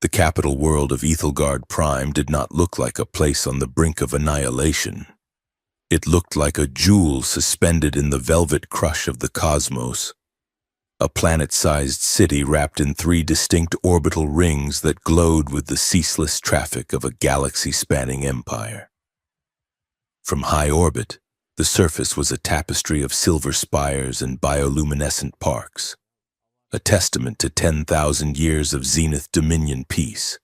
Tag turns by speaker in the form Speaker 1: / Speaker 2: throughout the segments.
Speaker 1: The capital world of Ethelgard Prime did not look like a place on the brink of annihilation. It looked like a jewel suspended in the velvet crush of the cosmos, a planet-sized city wrapped in 3 distinct orbital rings that glowed with the ceaseless traffic of a galaxy-spanning empire. From high orbit, the surface was a tapestry of silver spires and bioluminescent parks, a testament to 10,000 years of Zenith Dominion peace.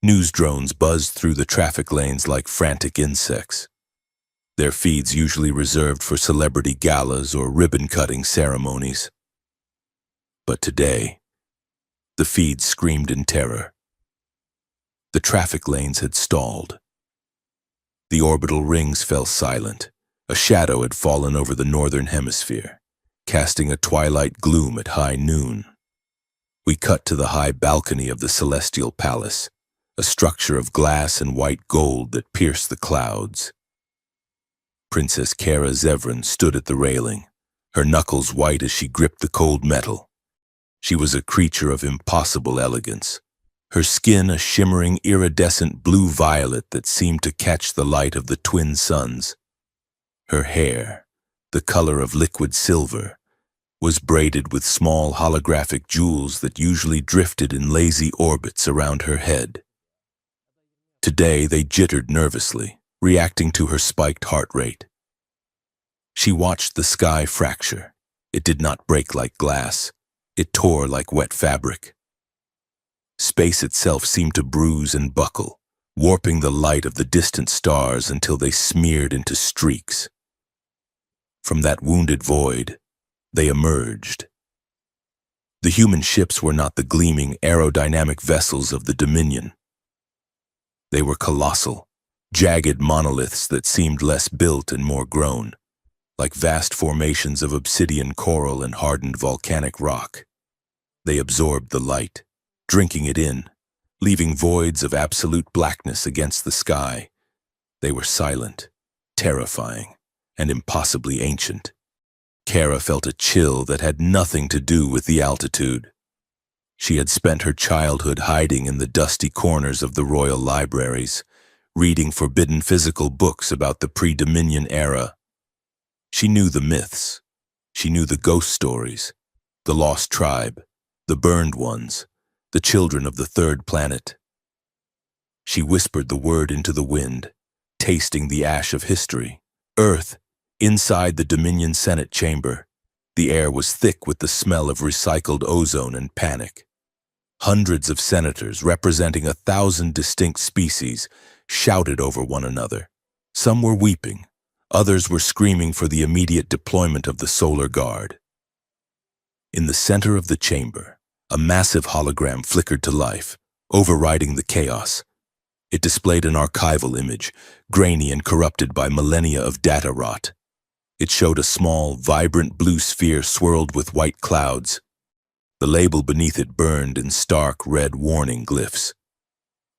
Speaker 1: News drones buzzed through the traffic lanes like frantic insects, their feeds usually reserved for celebrity galas or ribbon-cutting ceremonies. But today, the feeds screamed in terror. The traffic lanes had stalled. The orbital rings fell silent. A shadow had fallen over the northern hemisphere, casting a twilight gloom at high noon. We cut to the high balcony of the Celestial Palace, a structure of glass and white gold that pierced the clouds. Princess Kara Zevran stood at the railing, her knuckles white as she gripped the cold metal. She was a creature of impossible elegance, her skin a shimmering iridescent blue-violet that seemed to catch the light of the twin suns. Her hair, the color of liquid silver, was braided with small holographic jewels that usually drifted in lazy orbits around her head. Today they jittered nervously, reacting to her spiked heart rate. She watched the sky fracture. It did not break like glass. It tore like wet fabric. Space itself seemed to bruise and buckle, warping the light of the distant stars until they smeared into streaks. From that wounded void, they emerged. The human ships were not the gleaming aerodynamic vessels of the Dominion. They were colossal, jagged monoliths that seemed less built and more grown, like vast formations of obsidian coral and hardened volcanic rock. They absorbed the light, drinking it in, leaving voids of absolute blackness against the sky. They were silent, terrifying, and impossibly ancient. Kara felt a chill that had nothing to do with the altitude. She had spent her childhood hiding in the dusty corners of the royal libraries, reading forbidden physical books about the pre-Dominion era. She knew the myths. She knew the ghost stories, the lost tribe, the burned ones, the children of the third planet. She whispered the word into the wind, tasting the ash of history. Earth, inside the Dominion Senate chamber, the air was thick with the smell of recycled ozone and panic. Hundreds of senators, representing 1,000 distinct species, shouted over one another. Some were weeping. Others were screaming for the immediate deployment of the Solar Guard. In the center of the chamber, a massive hologram flickered to life, overriding the chaos. It displayed an archival image, grainy and corrupted by millennia of data rot. It showed a small, vibrant blue sphere swirled with white clouds. The label beneath it burned in stark red warning glyphs.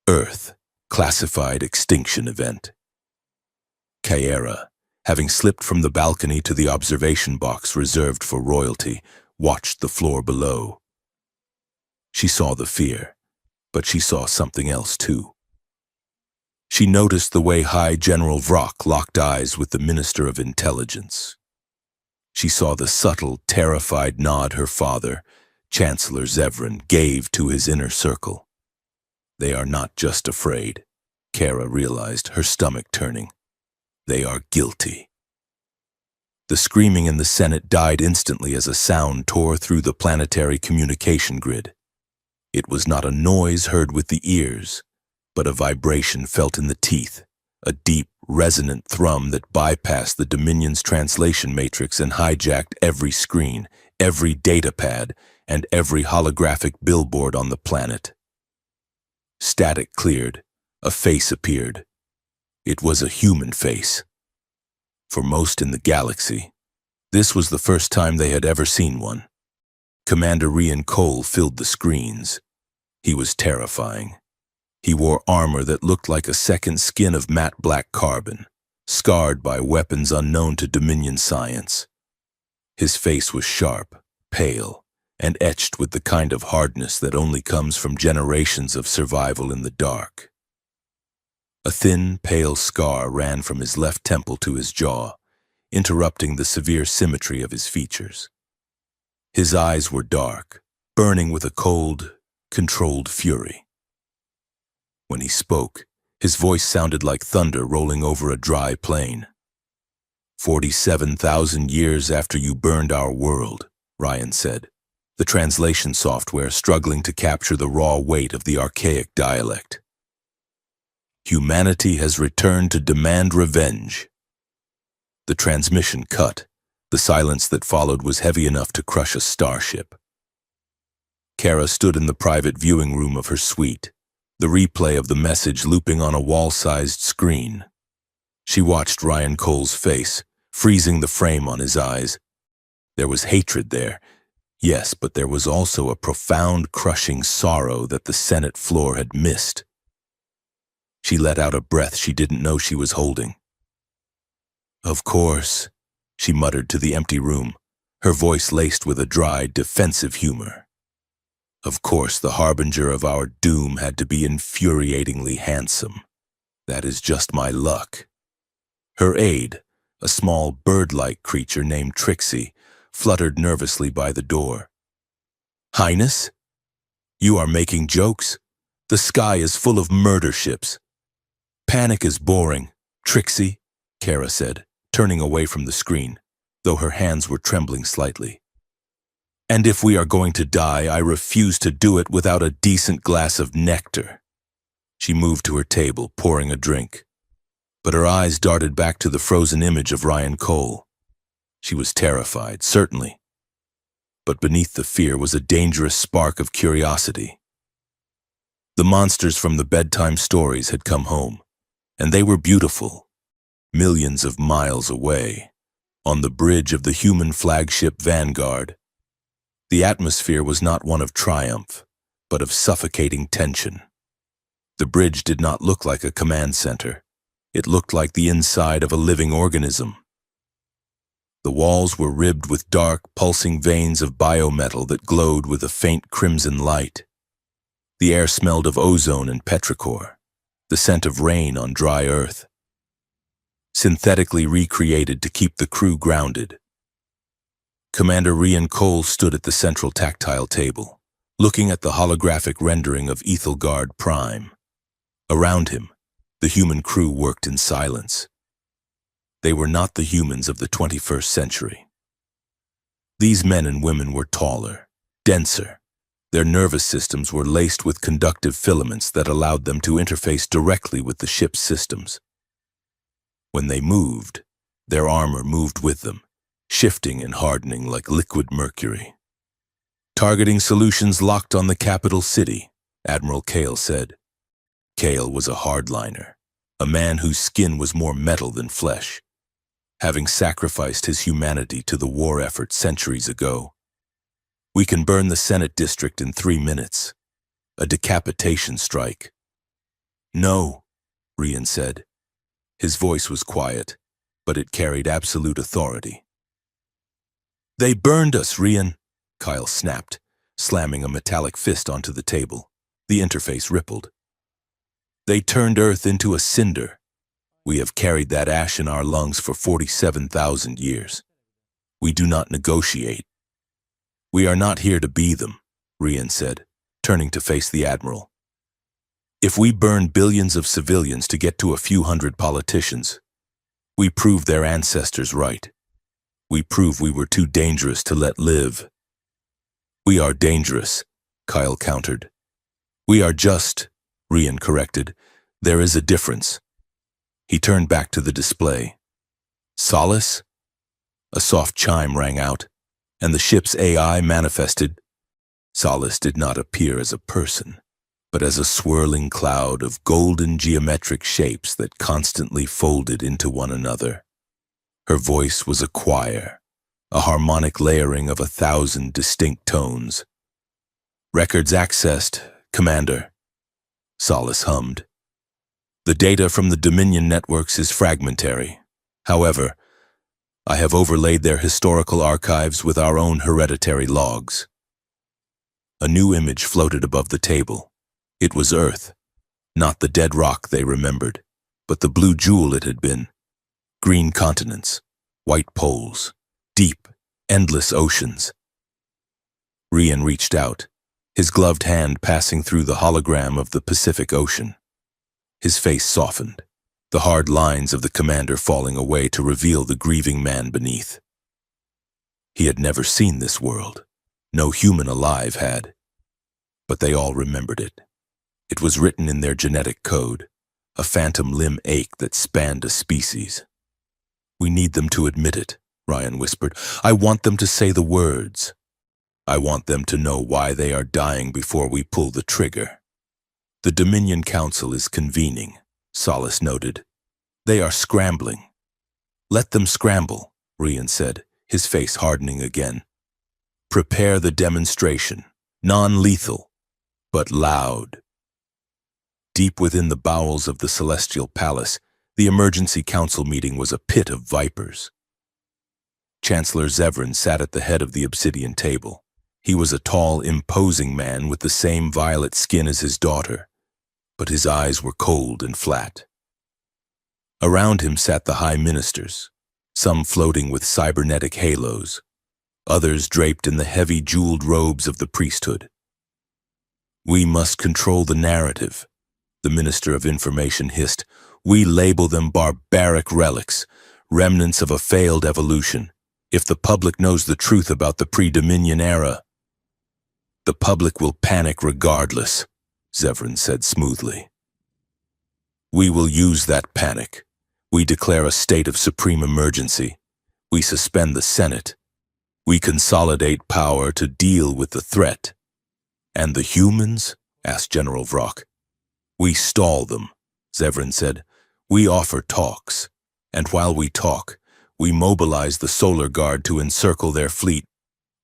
Speaker 1: Earth, classified extinction event. Kara, having slipped from the balcony to the observation box reserved for royalty, watched the floor below. She saw the fear, but she saw something else too. She noticed the way High General Vrock locked eyes with the Minister of Intelligence. She saw the subtle, terrified nod her father, Chancellor Zevran, gave to his inner circle. They are not just afraid, Kara realized, her stomach turning. They are guilty. The screaming in the Senate died instantly as a sound tore through the planetary communication grid. It was not a noise heard with the ears, but a vibration felt in the teeth, a deep, resonant thrum that bypassed the Dominion's translation matrix and hijacked every screen, every data pad, and every holographic billboard on the planet. Static cleared. A face appeared. It was a human face. For most in the galaxy, this was the first time they had ever seen one. Commander Rian Cole filled the screens. He was terrifying. He wore armor that looked like a second skin of matte black carbon, scarred by weapons unknown to Dominion science. His face was sharp, pale, and etched with the kind of hardness that only comes from generations of survival in the dark. A thin, pale scar ran from his left temple to his jaw, interrupting the severe symmetry of his features. His eyes were dark, burning with a cold, controlled fury. When he spoke, his voice sounded like thunder rolling over a dry plain. 47,000 years after you burned our world, Ryan said, the translation software struggling to capture the raw weight of the archaic dialect. Humanity has returned to demand revenge. The transmission cut. The silence that followed was heavy enough to crush a starship. Kara stood in the private viewing room of her suite, the replay of the message looping on a wall-sized screen. She watched Ryan Cole's face, freezing the frame on his eyes. There was hatred there, yes, but there was also a profound, crushing sorrow that the Senate floor had missed. She let out a breath she didn't know she was holding. "Of course," she muttered to the empty room, her voice laced with a dry, defensive humor. "Of course, the harbinger of our doom had to be infuriatingly handsome. That is just my luck." Her aide, a small bird-like creature named Trixie, fluttered nervously by the door. "Highness? You are making jokes? The sky is full of murder ships." "Panic is boring, Trixie," Kara said, turning away from the screen, though her hands were trembling slightly. "And if we are going to die, I refuse to do it without a decent glass of nectar." She moved to her table, pouring a drink. But her eyes darted back to the frozen image of Ryan Cole. She was terrified, certainly. But beneath the fear was a dangerous spark of curiosity. The monsters from the bedtime stories had come home, and they were beautiful, millions of miles away, on the bridge of the human flagship Vanguard. The atmosphere was not one of triumph, but of suffocating tension. The bridge did not look like a command center. It looked like the inside of a living organism. The walls were ribbed with dark, pulsing veins of biometal that glowed with a faint crimson light. The air smelled of ozone and petrichor, the scent of rain on dry earth. Synthetically recreated to keep the crew grounded. Commander Ryan Cole stood at the central tactile table, looking at the holographic rendering of Ethelgard Prime. Around him, the human crew worked in silence. They were not the humans of the 21st century. These men and women were taller, denser. Their nervous systems were laced with conductive filaments that allowed them to interface directly with the ship's systems. When they moved, their armor moved with them, shifting and hardening like liquid mercury. "Targeting solutions locked on the capital city," Admiral Kale said. Kale was a hardliner, a man whose skin was more metal than flesh, having sacrificed his humanity to the war effort centuries ago. "We can burn the Senate district in 3 minutes. A decapitation strike." "No," Ryan said. His voice was quiet, but it carried absolute authority. "They burned us, Ryan," Kyle snapped, slamming a metallic fist onto the table. The interface rippled. "They turned Earth into a cinder. We have carried that ash in our lungs for 47,000 years. We do not negotiate. We are not here to be them," Ryan said, turning to face the Admiral. "If we burn billions of civilians to get to a few hundred politicians, we prove their ancestors right. We prove we were too dangerous to let live." "We are dangerous," Kyle countered. "We are just," Ryan corrected. "There is a difference." He turned back to the display. "Solace?" A soft chime rang out, and the ship's AI manifested. Solace did not appear as a person, but as a swirling cloud of golden geometric shapes that constantly folded into one another. Her voice was a choir, a harmonic layering of 1,000 distinct tones. "Records accessed, Commander," Solace hummed. "The data from the Dominion networks is fragmentary. However, I have overlaid their historical archives with our own hereditary logs. A new image floated above the table. It was Earth, not the dead rock they remembered, but the blue jewel it had been. Green continents, white poles, deep, endless oceans. Rian reached out, his gloved hand passing through the hologram of the Pacific Ocean. His face softened, the hard lines of the commander falling away to reveal the grieving man beneath. He had never seen this world. No human alive had. But they all remembered it. It was written in their genetic code, a phantom limb ache that spanned a species. "We need them to admit it," Ryan whispered. "I want them to say the words. I want them to know why they are dying before we pull the trigger." "The Dominion Council is convening," Solace noted. "They are scrambling." "Let them scramble," Rian said, his face hardening again. "Prepare the demonstration, non-lethal, but loud." Deep within the bowels of the Celestial Palace, the emergency council meeting was a pit of vipers. Chancellor Zevran sat at the head of the obsidian table. He was a tall, imposing man with the same violet skin as his daughter, but his eyes were cold and flat. Around him sat the high ministers, some floating with cybernetic halos, others draped in the heavy jeweled robes of the priesthood. "We must control the narrative," the Minister of Information hissed. "We label them barbaric relics, remnants of a failed evolution. If the public knows the truth about the pre-Dominion era, the public will panic regardless," Zevran said smoothly. "We will use that panic. We declare a state of supreme emergency. We suspend the Senate. We consolidate power to deal with the threat." "And the humans?" asked General Vrock. "We stall them," Zevran said. "We offer talks, and while we talk, we mobilize the Solar Guard to encircle their fleet."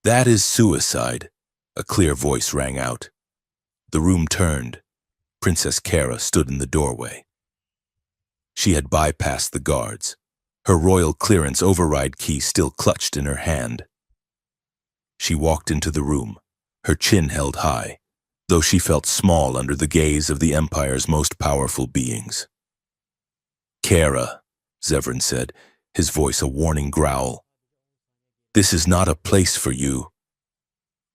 Speaker 1: "That is suicide," a clear voice rang out. The room turned. Princess Kara stood in the doorway. She had bypassed the guards, her royal clearance override key still clutched in her hand. She walked into the room, her chin held high, though she felt small under the gaze of the Empire's most powerful beings. "Kara," Zevran said, his voice a warning growl. "This is not a place for you.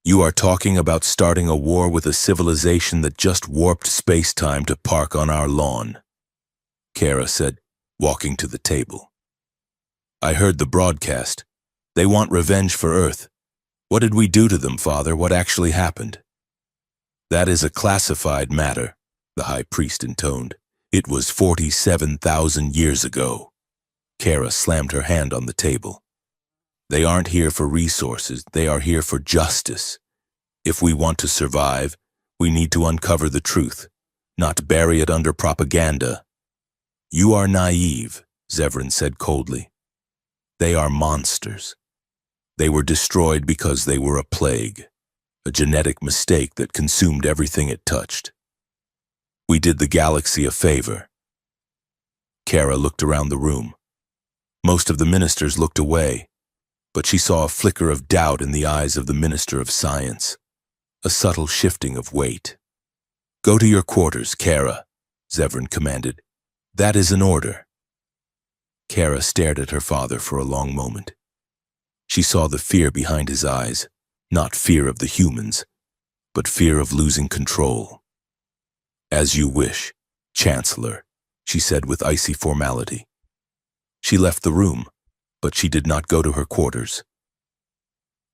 Speaker 1: You are talking about starting a war with a civilization that just warped space-time to park on our lawn," Kara said, walking to the table. "I heard the broadcast. They want revenge for Earth. What did we do to them, Father? What actually happened?" "That is a classified matter," the High Priest intoned. "It was 47,000 years ago." Kara slammed her hand on the table. "They aren't here for resources, they are here for justice. If we want to survive, we need to uncover the truth, not bury it under propaganda." "You are naive," Zevran said coldly. "They are monsters. They were destroyed because they were a plague, a genetic mistake that consumed everything it touched. We did the galaxy a favor." Kara looked around the room. Most of the ministers looked away, but she saw a flicker of doubt in the eyes of the Minister of Science, a subtle shifting of weight. "Go to your quarters, Kara," Zevran commanded. "That is an order." Kara stared at her father for a long moment. She saw the fear behind his eyes, not fear of the humans, but fear of losing control. "As you wish, Chancellor," she said with icy formality. She left the room, but she did not go to her quarters.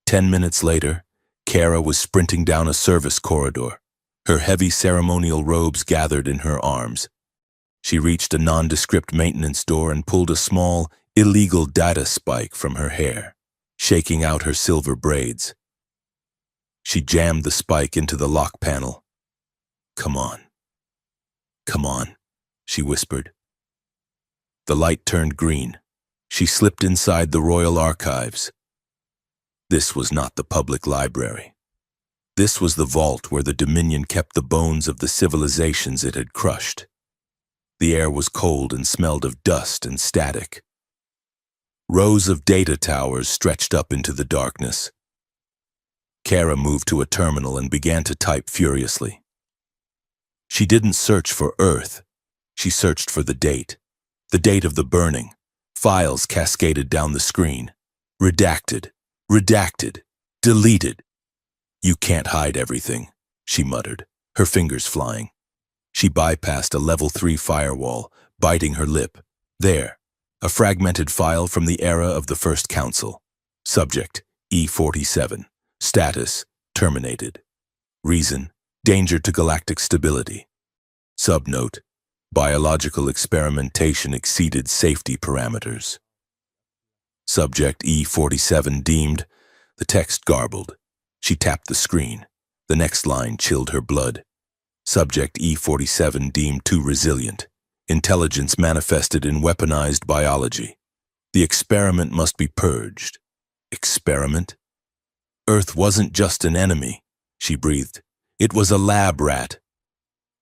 Speaker 1: 10 minutes later, Kara was sprinting down a service corridor, her heavy ceremonial robes gathered in her arms. She reached a nondescript maintenance door and pulled a small, illegal data spike from her hair, shaking out her silver braids. She jammed the spike into the lock panel. "Come on. Come on," she whispered. The light turned green. She slipped inside the Royal Archives. This was not the public library. This was the vault where the Dominion kept the bones of the civilizations it had crushed. The air was cold and smelled of dust and static. Rows of data towers stretched up into the darkness. Kara moved to a terminal and began to type furiously. She didn't search for Earth. She searched for the date of the burning. Files cascaded down the screen. Redacted, redacted, deleted. You can't hide everything, she muttered, her fingers flying. She bypassed a level 3 firewall, biting her lip. There, a fragmented file from the era of the First Council. Subject, E47. Status, terminated. Reason, danger to galactic stability. Subnote, biological experimentation exceeded safety parameters. Subject E47 deemed, the text garbled. She tapped the screen. The next line chilled her blood. Subject E47 deemed too resilient. Intelligence manifested in weaponized biology. The experiment must be purged. Experiment? Earth wasn't just an enemy, she breathed. It was a lab rat.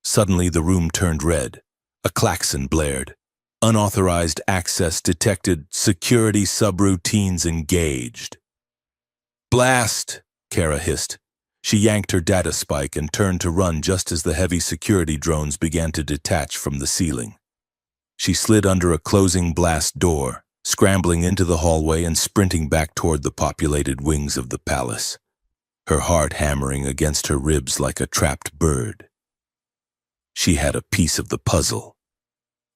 Speaker 1: Suddenly the room turned red. A klaxon blared. Unauthorized access detected. Security subroutines engaged. Blast! Kara hissed. She yanked her data spike and turned to run just as the heavy security drones began to detach from the ceiling. She slid under a closing blast door, scrambling into the hallway and sprinting back toward the populated wings of the palace, her heart hammering against her ribs like a trapped bird. She had a piece of the puzzle,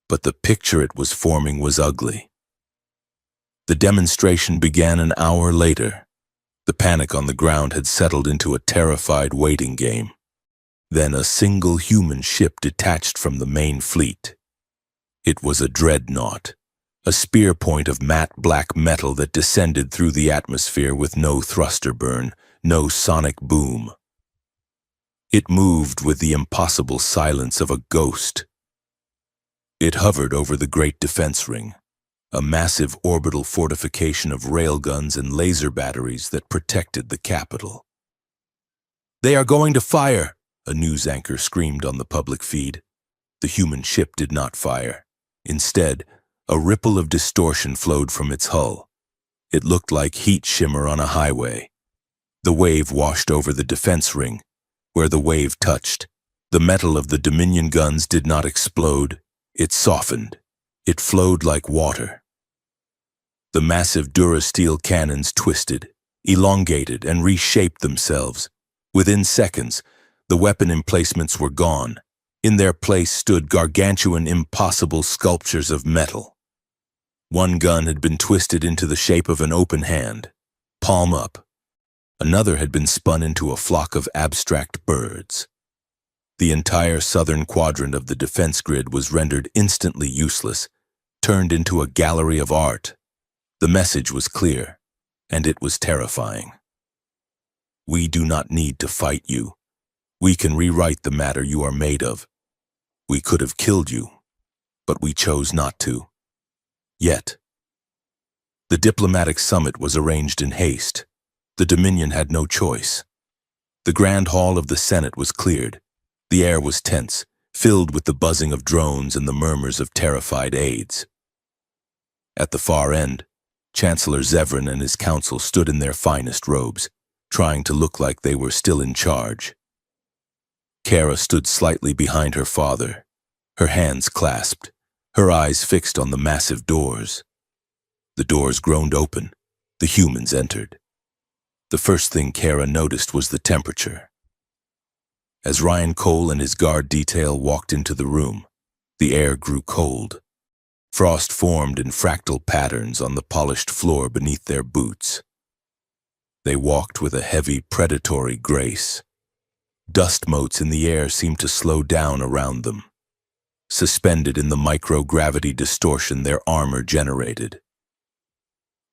Speaker 1: but the picture it was forming was ugly. The demonstration began an hour later. The panic on the ground had settled into a terrified waiting game. Then a single human ship detached from the main fleet. It was a dreadnought, a spear point of matte black metal that descended through the atmosphere with no thruster burn, no sonic boom. It moved with the impossible silence of a ghost. It hovered over the Great Defense Ring, a massive orbital fortification of railguns and laser batteries that protected the capital. "They are going to fire!" a news anchor screamed on the public feed. The human ship did not fire. Instead, a ripple of distortion flowed from its hull. It looked like heat shimmer on a highway. The wave washed over the defense ring. Where the wave touched, the metal of the Dominion guns did not explode. It softened. It flowed like water. The massive Durasteel cannons twisted, elongated, and reshaped themselves. Within seconds, the weapon emplacements were gone. In their place stood gargantuan, impossible sculptures of metal. One gun had been twisted into the shape of an open hand, palm up. Another had been spun into a flock of abstract birds. The entire southern quadrant of the defense grid was rendered instantly useless, turned into a gallery of art. The message was clear, and it was terrifying. We do not need to fight you. We can rewrite the matter you are made of. We could have killed you, but we chose not to. Yet. The diplomatic summit was arranged in haste. The Dominion had no choice. The Grand Hall of the Senate was cleared. The air was tense, filled with the buzzing of drones and the murmurs of terrified aides. At the far end, Chancellor Zevran and his council stood in their finest robes, trying to look like they were still in charge. Kara stood slightly behind her father, her hands clasped, her eyes fixed on the massive doors. The doors groaned open. The humans entered. The first thing Kara noticed was the temperature. As Ryan Cole and his guard detail walked into the room, the air grew cold. Frost formed in fractal patterns on the polished floor beneath their boots. They walked with a heavy, predatory grace. Dust motes in the air seemed to slow down around them, suspended in the microgravity distortion their armor generated.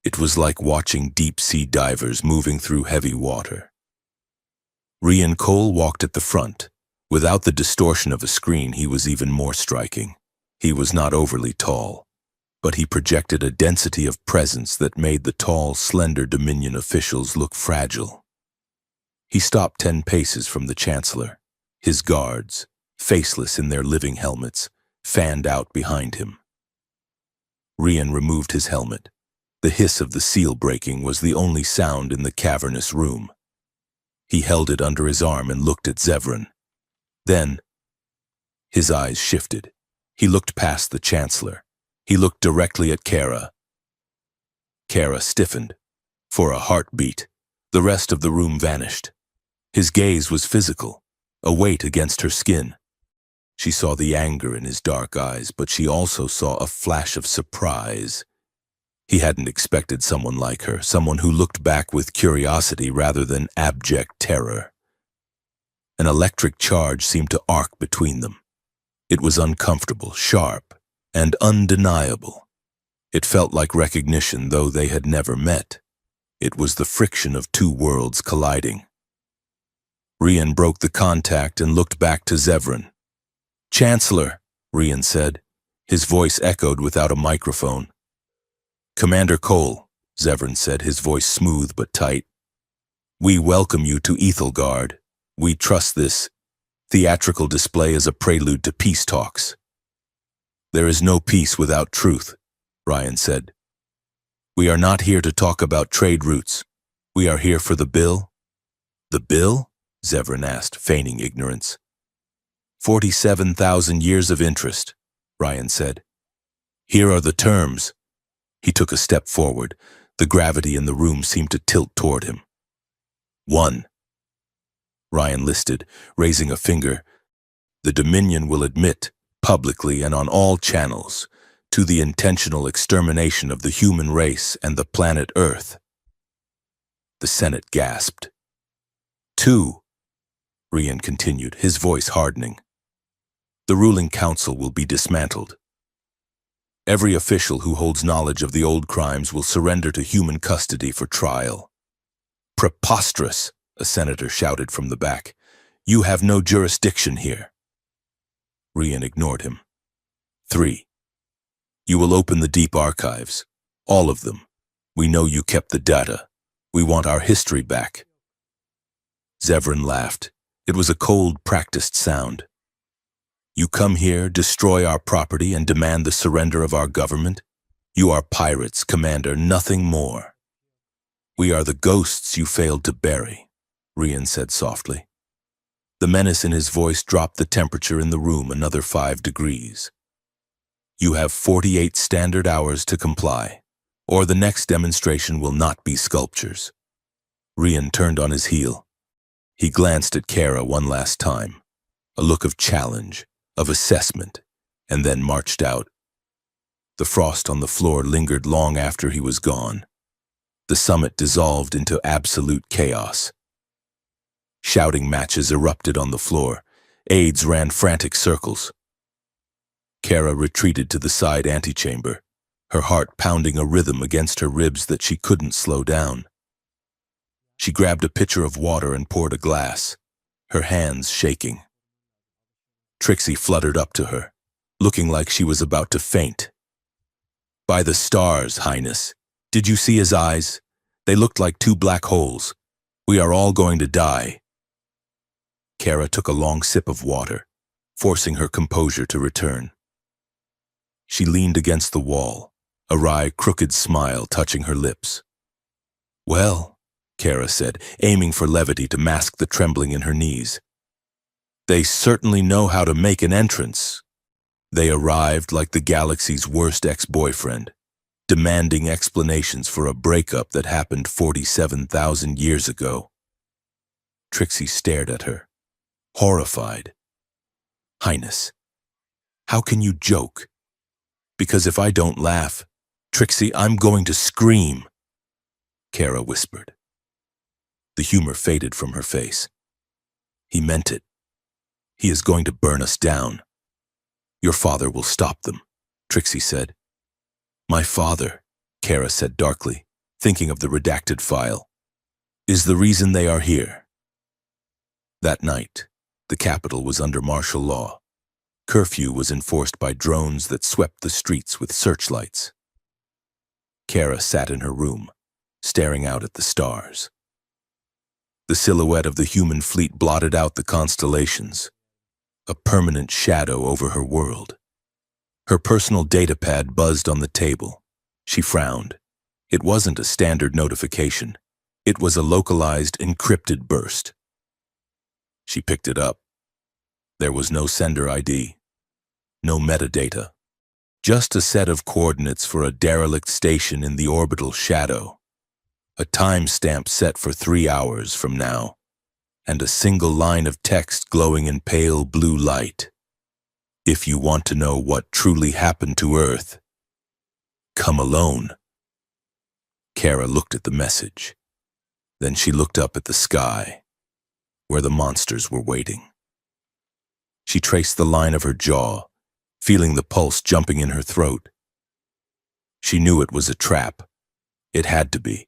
Speaker 1: It was like watching deep-sea divers moving through heavy water. Ryan Cole walked at the front. Without the distortion of a screen, he was even more striking. He was not overly tall, but he projected a density of presence that made the tall, slender Dominion officials look fragile. He stopped 10 paces from the Chancellor. His guards, faceless in their living helmets, fanned out behind him. Ryan removed his helmet. The hiss of the seal breaking was the only sound in the cavernous room. He held it under his arm and looked at Zevran. Then, his eyes shifted. He looked past the Chancellor. He looked directly at Kara. Kara stiffened. For a heartbeat, the rest of the room vanished. His gaze was physical, a weight against her skin. She saw the anger in his dark eyes, but she also saw a flash of surprise. He hadn't expected someone like her, someone who looked back with curiosity rather than abject terror. An electric charge seemed to arc between them. It was uncomfortable, sharp, and undeniable. It felt like recognition, though they had never met. It was the friction of two worlds colliding. Rian broke the contact and looked back to Zevran. "Chancellor," Rian said. His voice echoed without a microphone. "Commander Cole," Zevran said, his voice smooth but tight. "We welcome you to Ethelgard. We trust this theatrical display as a prelude to peace talks." "There is no peace without truth," Rian said. "We are not here to talk about trade routes. We are here for the bill." "The bill?" Zevran asked, feigning ignorance. 47,000 years of interest, Rian said. "Here are the terms." He took a step forward. The gravity in the room seemed to tilt toward him. 1. Rian listed, raising a finger. "The Dominion will admit, publicly and on all channels, to the intentional extermination of the human race and the planet Earth." The Senate gasped. 2. Rian continued, his voice hardening. "The ruling council will be dismantled. Every official who holds knowledge of the old crimes will surrender to human custody for trial." "Preposterous," a senator shouted from the back. "You have no jurisdiction here." Rian ignored him. 3. You will open the deep archives. All of them. We know you kept the data. We want our history back." Zevran laughed. It was a cold, practiced sound. "You come here, destroy our property, and demand the surrender of our government? You are pirates, Commander, nothing more." "We are the ghosts you failed to bury," Rian said softly. The menace in his voice dropped the temperature in the room another 5 degrees. "You have 48 standard hours to comply, or the next demonstration will not be sculptures." Rian turned on his heel. He glanced at Kara one last time, a look of challenge, of assessment, and then marched out. The frost on the floor lingered long after he was gone. The summit dissolved into absolute chaos. Shouting matches erupted on the floor. Aides ran frantic circles. Kara retreated to the side antechamber, her heart pounding a rhythm against her ribs that she couldn't slow down. She grabbed a pitcher of water and poured a glass, her hands shaking. Trixie fluttered up to her, looking like she was about to faint. "By the stars, Highness. Did you see his eyes? They looked like 2 black holes. We are all going to die." Kara took a long sip of water, forcing her composure to return. She leaned against the wall, a wry, crooked smile touching her lips. "Well," Kara said, aiming for levity to mask the trembling in her knees. "They certainly know how to make an entrance." They arrived like the galaxy's worst ex-boyfriend, demanding explanations for a breakup that happened 47,000 years ago. Trixie stared at her, horrified. "Highness, how can you joke? Because if I don't laugh, Trixie, I'm going to scream," Kara whispered. The humor faded from her face. "He meant it. He is going to burn us down. Your father will stop them," Trixie said. "My father," Kara said darkly, thinking of the redacted file, "is the reason they are here." That night, the capital was under martial law. Curfew was enforced by drones that swept the streets with searchlights. Kara sat in her room, staring out at the stars. The silhouette of the human fleet blotted out the constellations, a permanent shadow over her world. Her personal datapad buzzed on the table. She frowned. It wasn't a standard notification. It was a localized, encrypted burst. She picked it up. There was no sender ID, no metadata, just a set of coordinates for a derelict station in the orbital shadow, a timestamp set for 3 hours from now, and a single line of text glowing in pale blue light. If you want to know what truly happened to Earth, come alone. Kara looked at the message. Then she looked up at the sky, where the monsters were waiting. She traced the line of her jaw, feeling the pulse jumping in her throat. She knew it was a trap. It had to be.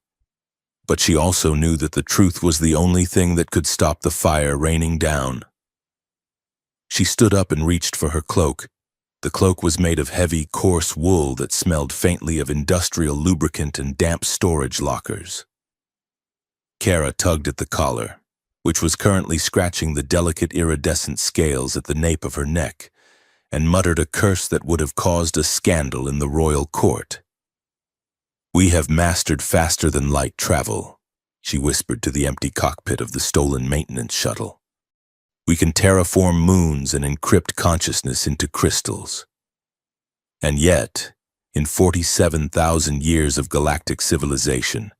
Speaker 1: But she also knew that the truth was the only thing that could stop the fire raining down. She stood up and reached for her cloak. The cloak was made of heavy, coarse wool that smelled faintly of industrial lubricant and damp storage lockers. Kara tugged at the collar, which was currently scratching the delicate iridescent scales at the nape of her neck, and muttered a curse that would have caused a scandal in the royal court. "We have mastered faster-than-light travel," she whispered to the empty cockpit of the stolen maintenance shuttle. "We can terraform moons and encrypt consciousness into crystals. And yet, in 47,000 years of galactic civilization,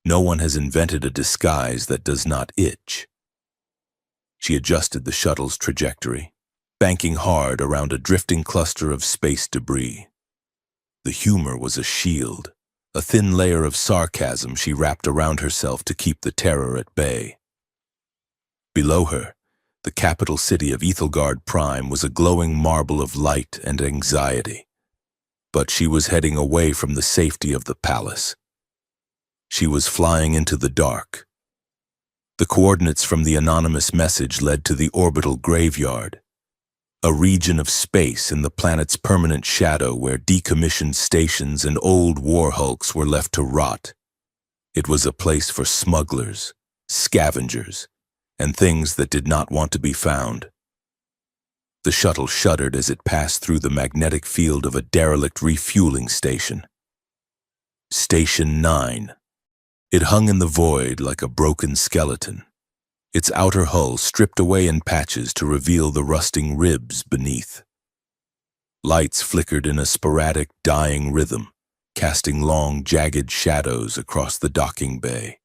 Speaker 1: no one has invented a disguise that does not itch." She adjusted the shuttle's trajectory, banking hard around a drifting cluster of space debris. The humor was a shield, a thin layer of sarcasm she wrapped around herself to keep the terror at bay. Below her, the capital city of Ethelgard Prime was a glowing marble of light and anxiety. But she was heading away from the safety of the palace. She was flying into the dark. The coordinates from the anonymous message led to the orbital graveyard, a region of space in the planet's permanent shadow where decommissioned stations and old war hulks were left to rot. It was a place for smugglers, scavengers, and things that did not want to be found. The shuttle shuddered as it passed through the magnetic field of a derelict refueling station. Station 9. It hung in the void like a broken skeleton, its outer hull stripped away in patches to reveal the rusting ribs beneath. Lights flickered in a sporadic, dying rhythm, casting long, jagged shadows across the docking bay.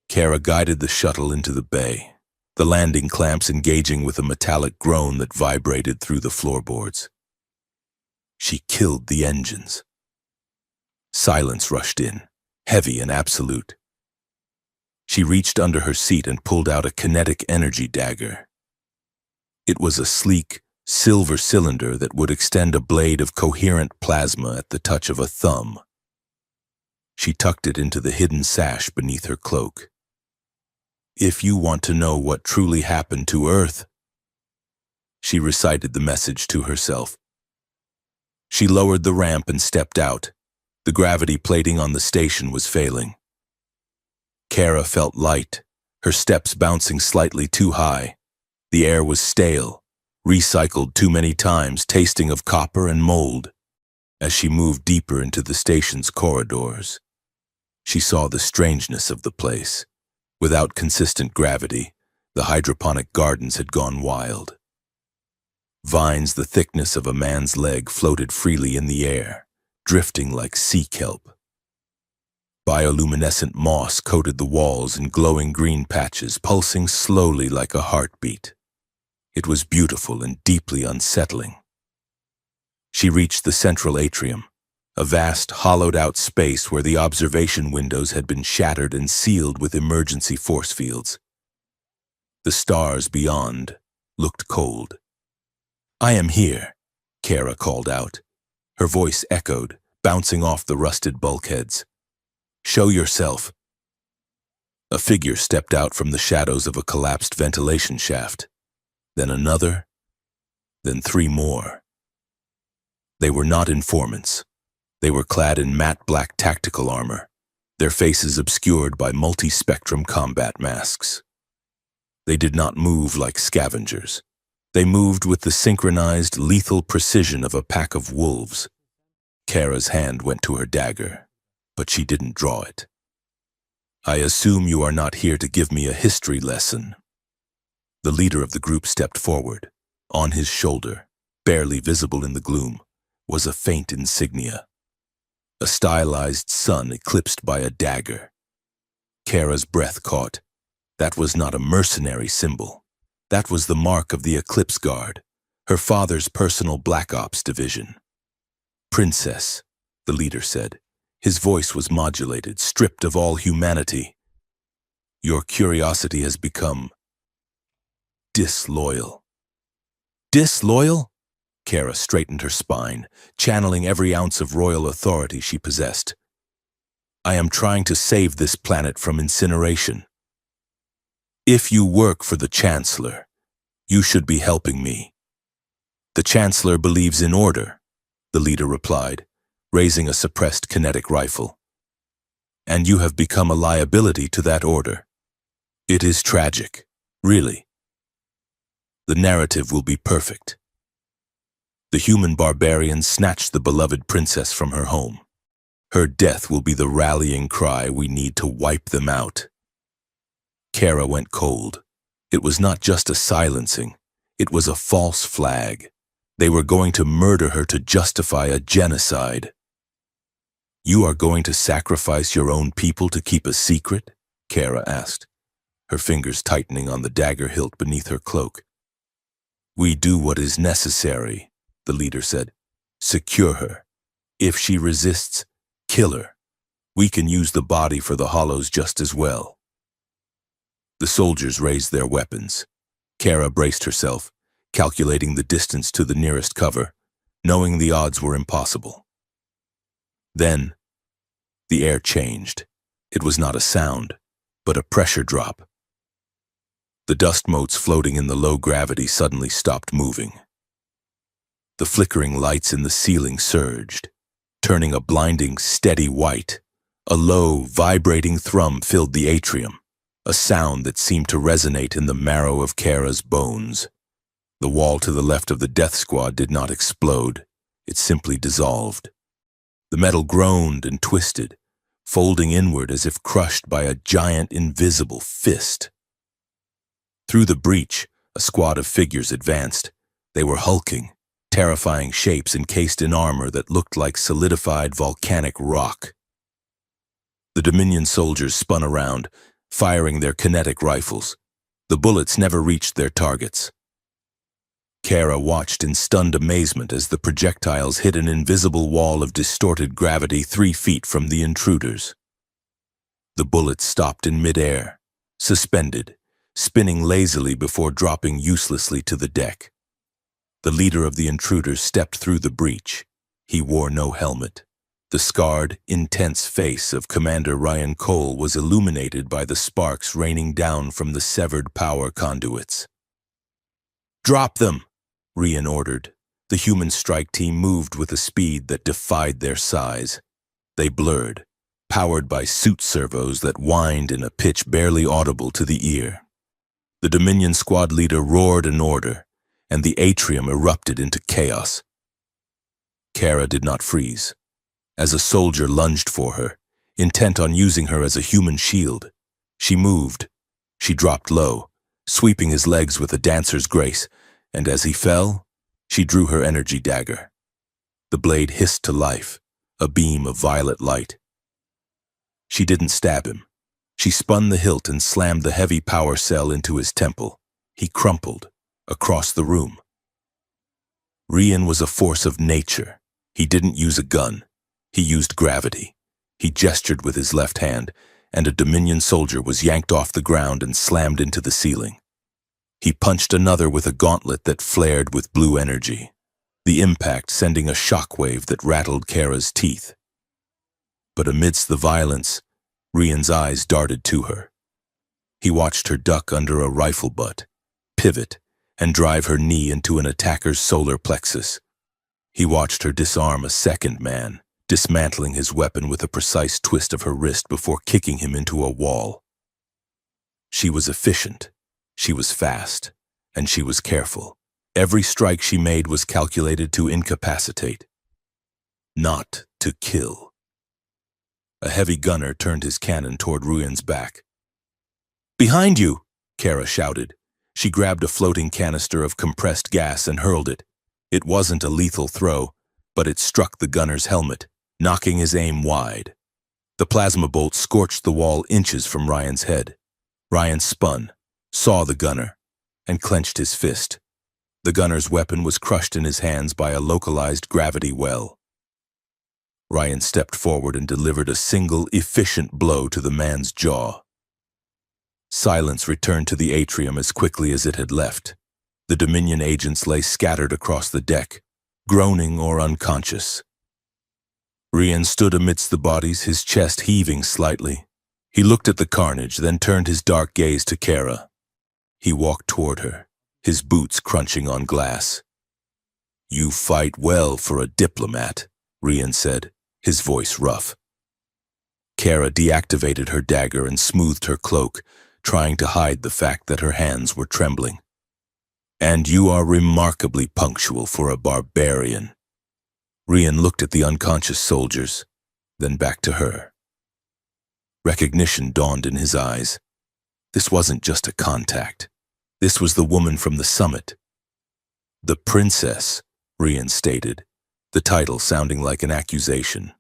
Speaker 1: Kara guided the shuttle into the bay, the landing clamps engaging with a metallic groan that vibrated through the floorboards. She killed the engines. Silence rushed in, heavy and absolute. She reached under her seat and pulled out a kinetic energy dagger. It was a sleek, silver cylinder that would extend a blade of coherent plasma at the touch of a thumb. She tucked it into the hidden sash beneath her cloak. "If you want to know what truly happened to Earth," she recited the message to herself. She lowered the ramp and stepped out. The gravity plating on the station was failing. Kara felt light, her steps bouncing slightly too high. The air was stale, recycled too many times, tasting of copper and mold. As she moved deeper into the station's corridors, she saw the strangeness of the place. Without consistent gravity, the hydroponic gardens had gone wild. Vines the thickness of a man's leg floated freely in the air, drifting like sea kelp. Bioluminescent moss coated the walls in glowing green patches, pulsing slowly like a heartbeat. It was beautiful and deeply unsettling. She reached the central atrium, a vast, hollowed-out space where the observation windows had been shattered and sealed with emergency force fields. The stars beyond looked cold. "I am here," Kara called out. Her voice echoed, bouncing off the rusted bulkheads. "Show yourself." A figure stepped out from the shadows of a collapsed ventilation shaft. Then another, then 3 more. They were not informants. They were clad in matte black tactical armor, their faces obscured by multi-spectrum combat masks. They did not move like scavengers. They moved with the synchronized, lethal precision of a pack of wolves. Kara's hand went to her dagger, but she didn't draw it. "I assume you are not here to give me a history lesson." The leader of the group stepped forward. On his shoulder, barely visible in the gloom, was a faint insignia. A stylized sun eclipsed by a dagger. Kara's breath caught. That was not a mercenary symbol. That was the mark of the Eclipse Guard, her father's personal Black Ops division. "Princess," the leader said. His voice was modulated, stripped of all humanity. "Your curiosity has become disloyal." Disloyal? Kara straightened her spine, channeling every ounce of royal authority she possessed. "I am trying to save this planet from incineration. If you work for the Chancellor, you should be helping me." "The Chancellor believes in order," the leader replied, raising a suppressed kinetic rifle. "And you have become a liability to that order. It is tragic, really. The narrative will be perfect. The human barbarians snatched the beloved princess from her home. Her death will be the rallying cry we need to wipe them out." Kara went cold. It was not just a silencing. It was a false flag. They were going to murder her to justify a genocide. "You are going to sacrifice your own people to keep a secret?" Kara asked, her fingers tightening on the dagger hilt beneath her cloak. "We do what is necessary," the leader said. "Secure her. If she resists, kill her. We can use the body for the hollows just as well." The soldiers raised their weapons. Kara braced herself, calculating the distance to the nearest cover, knowing the odds were impossible. Then, the air changed. It was not a sound, but a pressure drop. The dust motes floating in the low gravity suddenly stopped moving. The flickering lights in the ceiling surged, turning a blinding, steady white. A low, vibrating thrum filled the atrium, a sound that seemed to resonate in the marrow of Kara's bones. The wall to the left of the death squad did not explode. It simply dissolved. The metal groaned and twisted, folding inward as if crushed by a giant invisible fist. Through the breach, a squad of figures advanced. They were hulking, terrifying shapes encased in armor that looked like solidified volcanic rock. The Dominion soldiers spun around, firing their kinetic rifles. The bullets never reached their targets. Kara watched in stunned amazement as the projectiles hit an invisible wall of distorted gravity 3 feet from the intruders. The bullets stopped in midair, suspended, spinning lazily before dropping uselessly to the deck. The leader of the intruders stepped through the breach. He wore no helmet. The scarred, intense face of Commander Ryan Cole was illuminated by the sparks raining down from the severed power conduits. "Drop them!" Ryan ordered. The human strike team moved with a speed that defied their size. They blurred, powered by suit servos that whined in a pitch barely audible to the ear. The Dominion squad leader roared an order, and the atrium erupted into chaos. Kara did not freeze. As a soldier lunged for her, intent on using her as a human shield, she moved. She dropped low, sweeping his legs with a dancer's grace, and as he fell, she drew her energy dagger. The blade hissed to life, a beam of violet light. She didn't stab him. She spun the hilt and slammed the heavy power cell into his temple. He crumpled, across the room. Ryan was a force of nature. He didn't use a gun. He used gravity. He gestured with his left hand, and a Dominion soldier was yanked off the ground and slammed into the ceiling. He punched another with a gauntlet that flared with blue energy, the impact sending a shockwave that rattled Kara's teeth. But amidst the violence, Ryan's eyes darted to her. He watched her duck under a rifle butt, pivot, and drive her knee into an attacker's solar plexus. He watched her disarm a second man, dismantling his weapon with a precise twist of her wrist before kicking him into a wall. She was efficient, she was fast, and she was careful. Every strike she made was calculated to incapacitate, not to kill. A heavy gunner turned his cannon toward Ryan's back. "Behind you!" Kara shouted, She grabbed a floating canister of compressed gas and hurled it. It wasn't a lethal throw, but it struck the gunner's helmet, knocking his aim wide. The plasma bolt scorched the wall inches from Ryan's head. Ryan spun, saw the gunner, and clenched his fist. The gunner's weapon was crushed in his hands by a localized gravity well. Ryan stepped forward and delivered a single, efficient blow to the man's jaw. Silence returned to the atrium as quickly as it had left. The Dominion agents lay scattered across the deck, groaning or unconscious. Ryan stood amidst the bodies, his chest heaving slightly. He looked at the carnage, then turned his dark gaze to Kara. He walked toward her, his boots crunching on glass. "You fight well for a diplomat," Ryan said, his voice rough. Kara deactivated her dagger and smoothed her cloak, trying to hide the fact that her hands were trembling. "And you are remarkably punctual for a barbarian." Ryan looked at the unconscious soldiers, then back to her. Recognition dawned in his eyes. This wasn't just a contact. This was the woman from the summit. "The princess," Ryan stated, the title sounding like an accusation.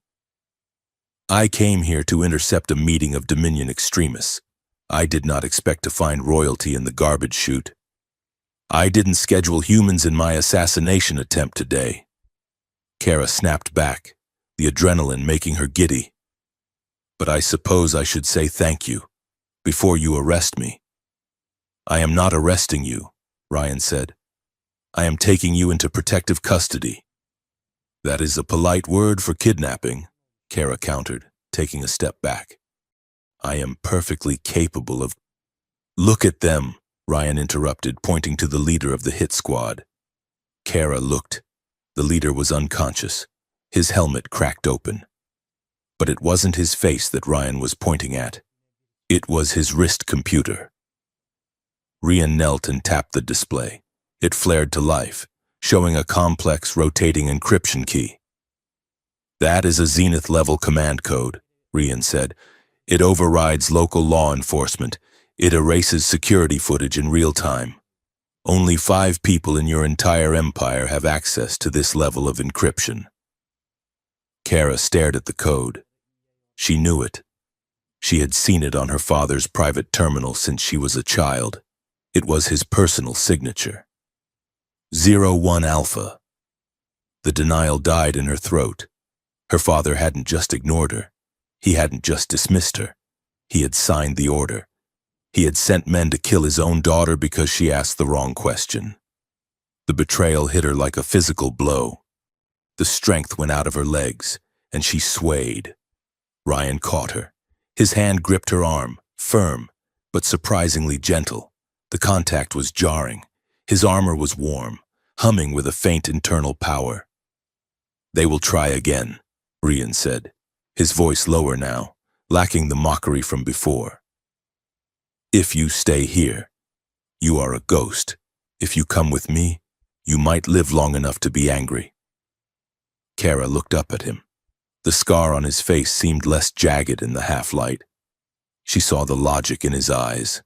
Speaker 1: "I came here to intercept a meeting of Dominion extremists. I did not expect to find royalty in the garbage chute. I didn't schedule humans in my assassination attempt today." Kara snapped back, the adrenaline making her giddy. "But I suppose I should say thank you, before you arrest me." "I am not arresting you," Ryan said. "I am taking you into protective custody." "That is a polite word for kidnapping," Kara countered, taking a step back. "I am perfectly capable of—" "Look at them," Ryan interrupted, pointing to the leader of the hit squad. Kara looked. The leader was unconscious, his helmet cracked open. But it wasn't his face that Ryan was pointing at. It was his wrist computer. Ryan knelt and tapped the display. It flared to life, showing a complex rotating encryption key. "That is a Zenith-level command code," Ryan said. "It overrides local law enforcement. It erases security footage in real time. Only 5 people in your entire empire have access to this level of encryption." Kara stared at the code. She knew it. She had seen it on her father's private terminal since she was a child. It was his personal signature. 01 Alpha. The denial died in her throat. Her father hadn't just ignored her. He hadn't just dismissed her. He had signed the order. He had sent men to kill his own daughter because she asked the wrong question. The betrayal hit her like a physical blow. The strength went out of her legs, and she swayed. Ryan caught her. His hand gripped her arm, firm, but surprisingly gentle. The contact was jarring. His armor was warm, humming with a faint internal power. "They will try again," Ryan said, his voice lower now, lacking the mockery from before. "If you stay here, you are a ghost. If you come with me, you might live long enough to be angry." Kara looked up at him. The scar on his face seemed less jagged in the half-light. She saw the logic in his eyes.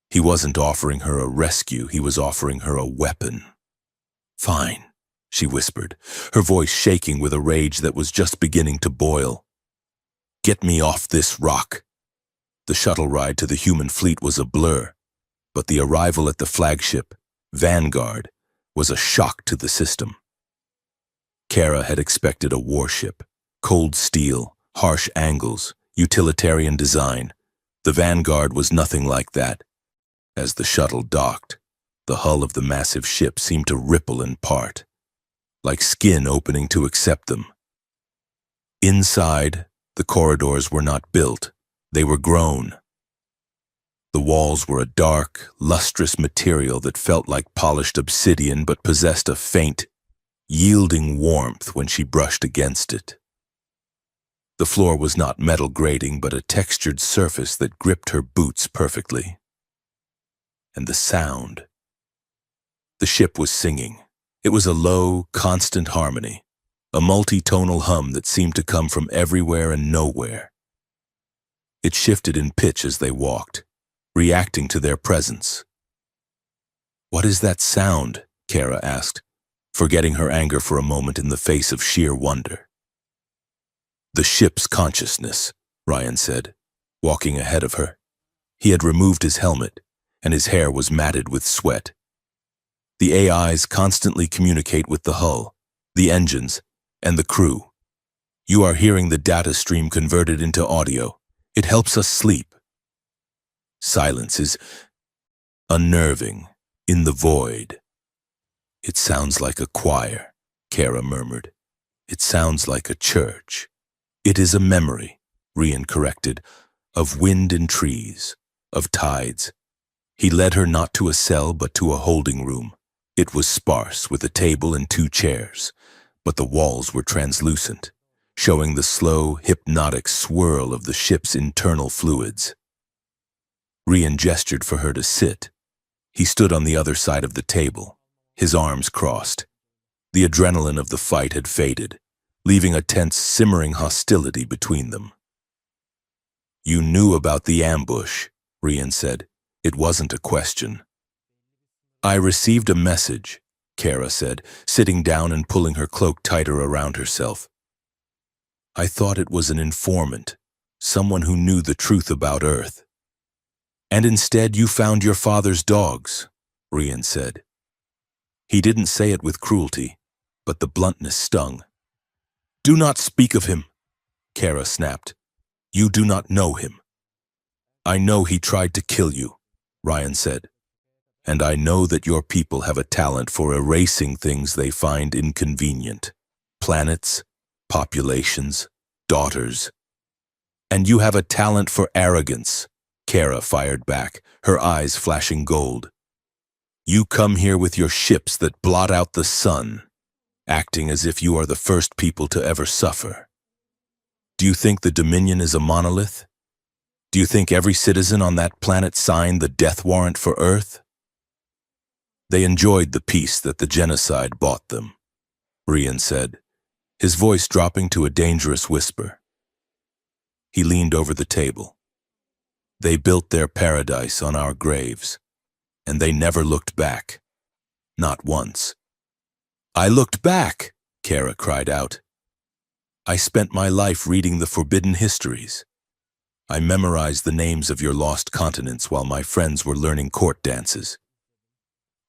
Speaker 1: He wasn't offering her a rescue, he was offering her a weapon. "Fine," she whispered, her voice shaking with a rage that was just beginning to boil. "Get me off this rock." The shuttle ride to the human fleet was a blur, but the arrival at the flagship, Vanguard, was a shock to the system. Kara had expected a warship, cold steel, harsh angles, utilitarian design. The Vanguard was nothing like that. As the shuttle docked, the hull of the massive ship seemed to ripple and part, like skin opening to accept them. Inside, the corridors were not built. They were grown. The walls were a dark, lustrous material that felt like polished obsidian but possessed a faint, yielding warmth when she brushed against it. The floor was not metal grating but a textured surface that gripped her boots perfectly. And the sound. The ship was singing. It was a low, constant harmony, a multi-tonal hum that seemed to come from everywhere and nowhere. It shifted in pitch as they walked, reacting to their presence. What is that sound? Kara asked, forgetting her anger for a moment in the face of sheer wonder. The ship's consciousness, Ryan said, walking ahead of her. He had removed his helmet, and his hair was matted with sweat. The AIs constantly communicate with the hull, the engines, and the crew. You are hearing the data stream converted into audio. It helps us sleep. Silence is unnerving, in the void. It sounds like a choir, Kara murmured. It sounds like a church. It is a memory, Ryan corrected, of wind and trees, of tides. He led her not to a cell but to a holding room. It was sparse with a table and 2 chairs, but the walls were translucent, showing the slow, hypnotic swirl of the ship's internal fluids. Ryan gestured for her to sit. He stood on the other side of the table, his arms crossed. The adrenaline of the fight had faded, leaving a tense, simmering hostility between them. You knew about the ambush, Ryan said. It wasn't a question. I received a message, Kara said, sitting down and pulling her cloak tighter around herself. I thought it was an informant, someone who knew the truth about Earth. And instead you found your father's dogs, Ryan said. He didn't say it with cruelty, but the bluntness stung. Do not speak of him, Kara snapped. You do not know him. I know he tried to kill you, Ryan said. And I know that your people have a talent for erasing things they find inconvenient. Planets, populations, daughters. And you have a talent for arrogance, Kara fired back, her eyes flashing gold. You come here with your ships that blot out the sun, acting as if you are the first people to ever suffer. Do you think the Dominion is a monolith? Do you think every citizen on that planet signed the death warrant for Earth? They enjoyed the peace that the genocide bought them, Ryan said, his voice dropping to a dangerous whisper. He leaned over the table. They built their paradise on our graves, and they never looked back. Not once. I looked back, Kara cried out. I spent my life reading the forbidden histories. I memorized the names of your lost continents while my friends were learning court dances.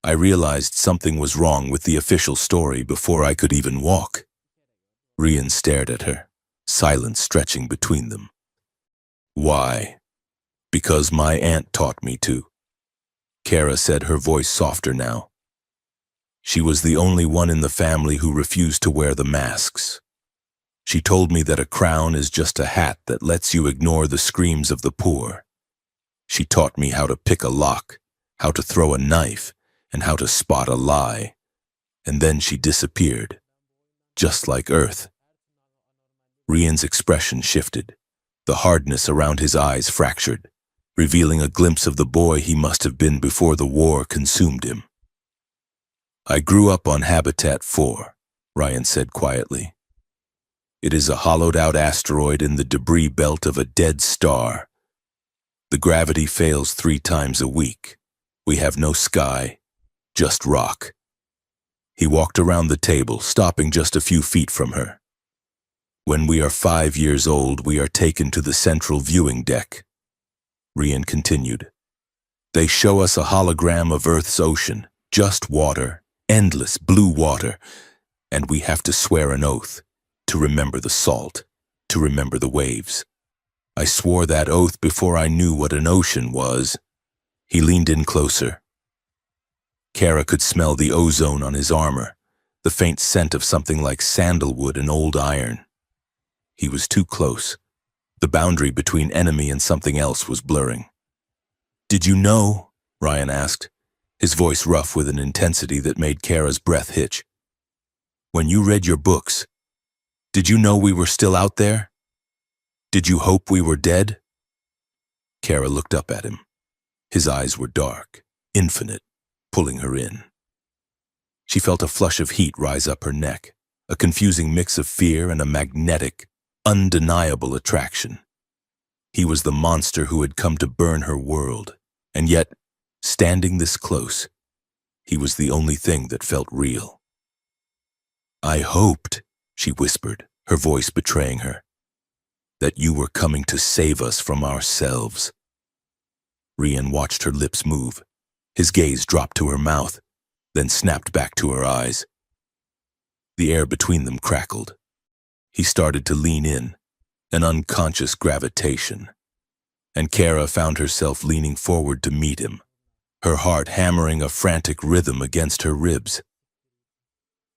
Speaker 1: I realized something was wrong with the official story before I could even walk. Ryan stared at her, silence stretching between them. Why? Because my aunt taught me to. Kara said, her voice softer now. She was the only one in the family who refused to wear the masks. She told me that a crown is just a hat that lets you ignore the screams of the poor. She taught me how to pick a lock, how to throw a knife, and how to spot a lie. And then she disappeared, just like Earth. Ryan's expression shifted, the hardness around his eyes fractured, revealing a glimpse of the boy he must have been before the war consumed him. I grew up on Habitat 4, Ryan said quietly. It is a hollowed-out asteroid in the debris belt of a dead star. The gravity fails 3 times a week. We have no sky, just rock. He walked around the table, stopping just a few feet from her. When we are 5 years old, we are taken to the central viewing deck. Ryan continued. They show us a hologram of Earth's ocean, just water, endless blue water, and we have to swear an oath, to remember the salt, to remember the waves. I swore that oath before I knew what an ocean was. He leaned in closer. Kara could smell the ozone on his armor, the faint scent of something like sandalwood and old iron. He was too close. The boundary between enemy and something else was blurring. Did you know? Ryan asked, his voice rough with an intensity that made Kara's breath hitch. When you read your books, did you know we were still out there? Did you hope we were dead? Kara looked up at him. His eyes were dark, infinite, pulling her in. She felt a flush of heat rise up her neck, a confusing mix of fear and a magnetic, undeniable attraction. He was the monster who had come to burn her world, and yet, standing this close, He was the only thing that felt real. "I hoped," she whispered, her voice betraying her, "that you were coming to save us from ourselves." Rian watched her lips move. His gaze dropped to her mouth, then snapped back to her eyes. The air between them crackled. He started to lean in, an unconscious gravitation, and Kara found herself leaning forward to meet him, her heart hammering a frantic rhythm against her ribs.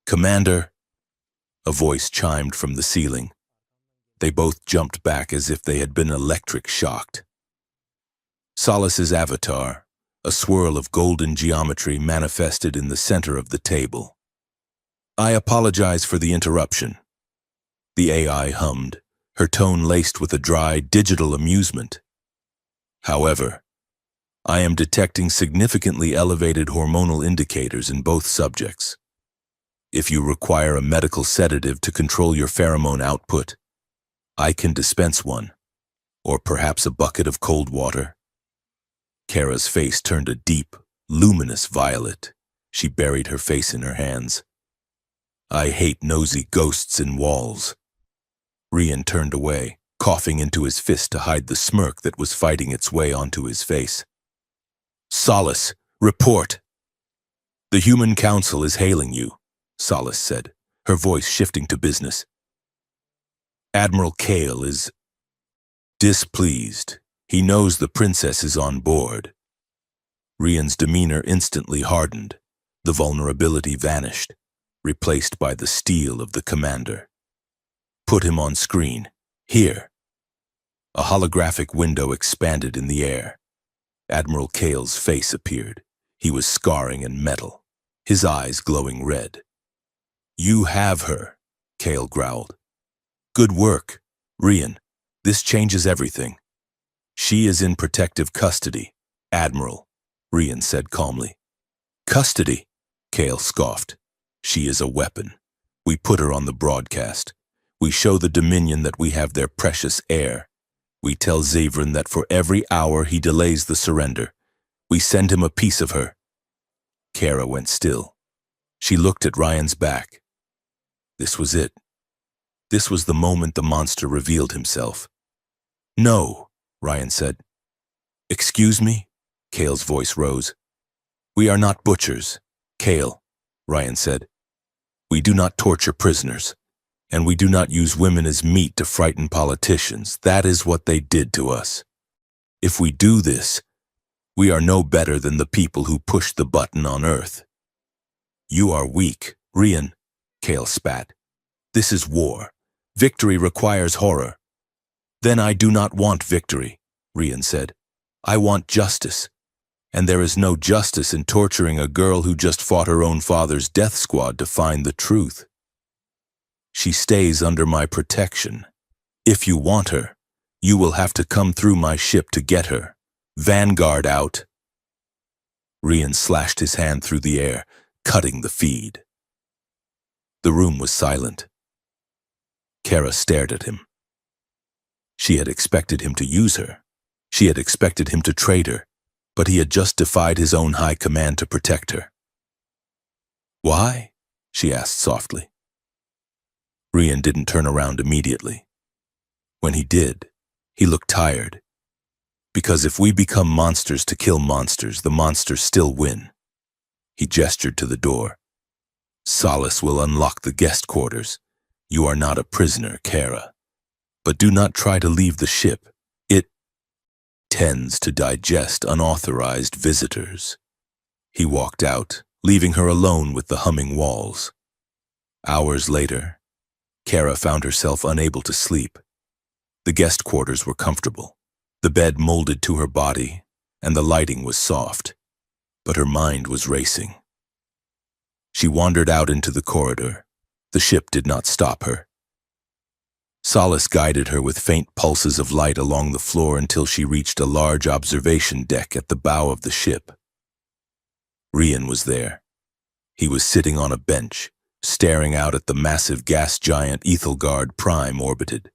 Speaker 1: "Commander," a voice chimed from the ceiling. They both jumped back as if they had been electric shocked. Solace's avatar, a swirl of golden geometry, manifested in the center of the table. "I apologize for the interruption," the AI hummed, her tone laced with a dry, digital amusement. "However, I am detecting significantly elevated hormonal indicators in both subjects. If you require a medical sedative to control your pheromone output, I can dispense one, or perhaps a bucket of cold water." Kara's face turned a deep, luminous violet. She buried her face in her hands. "I hate nosy ghosts in walls." Rian turned away, coughing into his fist to hide the smirk that was fighting its way onto his face. "Solace, report!" "The Human Council is hailing you," Solace said, her voice shifting to business. "Admiral Kale is displeased. He knows the princess is on board." Rian's demeanor instantly hardened. The vulnerability vanished, replaced by the steel of the commander. "Put him on screen. Here." A holographic window expanded in the air. Admiral Kale's face appeared. He was scarring and metal, his eyes glowing red. "You have her," Kale growled. "Good work, Rian. This changes everything." "She is in protective custody, Admiral," Rian said calmly. "Custody?" Kale scoffed. "She is a weapon. We put her on the broadcast. We show the Dominion that we have their precious heir. We tell Zavrin that for every hour he delays the surrender, we send him a piece of her." Kara went still. She looked at Ryan's back. This was it. This was the moment the monster revealed himself. "No," Ryan said. "Excuse me?" Kale's voice rose. "We are not butchers, Kale," Ryan said. "We do not torture prisoners, and we do not use women as meat to frighten politicians. That is what they did to us. If we do this, we are no better than the people who pushed the button on Earth." "You are weak, Rian," Kale spat. "This is war. Victory requires horror." "Then I do not want victory," Rian said. "I want justice. And there is no justice in torturing a girl who just fought her own father's death squad to find the truth. She stays under my protection. If you want her, you will have to come through my ship to get her. Vanguard out." Rian slashed his hand through the air, cutting the feed. The room was silent. Kara stared at him. She had expected him to use her. She had expected him to trade her, but he had just defied his own high command to protect her. "Why?" she asked softly. Rian didn't turn around immediately. When he did, he looked tired. "Because if we become monsters to kill monsters, the monsters still win." He gestured to the door. "Solace will unlock the guest quarters. You are not a prisoner, Kara. But do not try to leave the ship. It tends to digest unauthorized visitors." He walked out, leaving her alone with the humming walls. Hours later, Kara found herself unable to sleep. The guest quarters were comfortable. The bed molded to her body, and the lighting was soft. But her mind was racing. She wandered out into the corridor. The ship did not stop her. Solace guided her with faint pulses of light along the floor until she reached a large observation deck at the bow of the ship. Rian was there. He was sitting on a bench, staring out at the massive gas giant Ethelgard Prime orbited.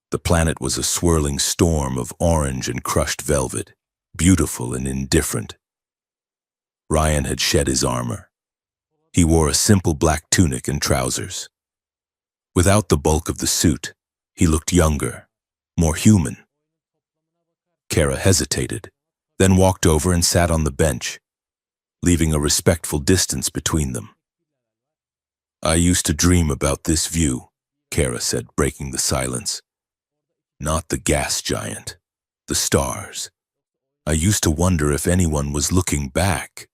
Speaker 1: The planet was a swirling storm of orange and crushed velvet, beautiful and indifferent. Ryan had shed his armor. He wore a simple black tunic and trousers. Without the bulk of the suit, he looked younger, more human. Kara hesitated, then walked over and sat on the bench, leaving a respectful distance between them. "I used to dream about this view," Kara said, breaking the silence. "Not the gas giant, the stars. I used to wonder if anyone was looking back."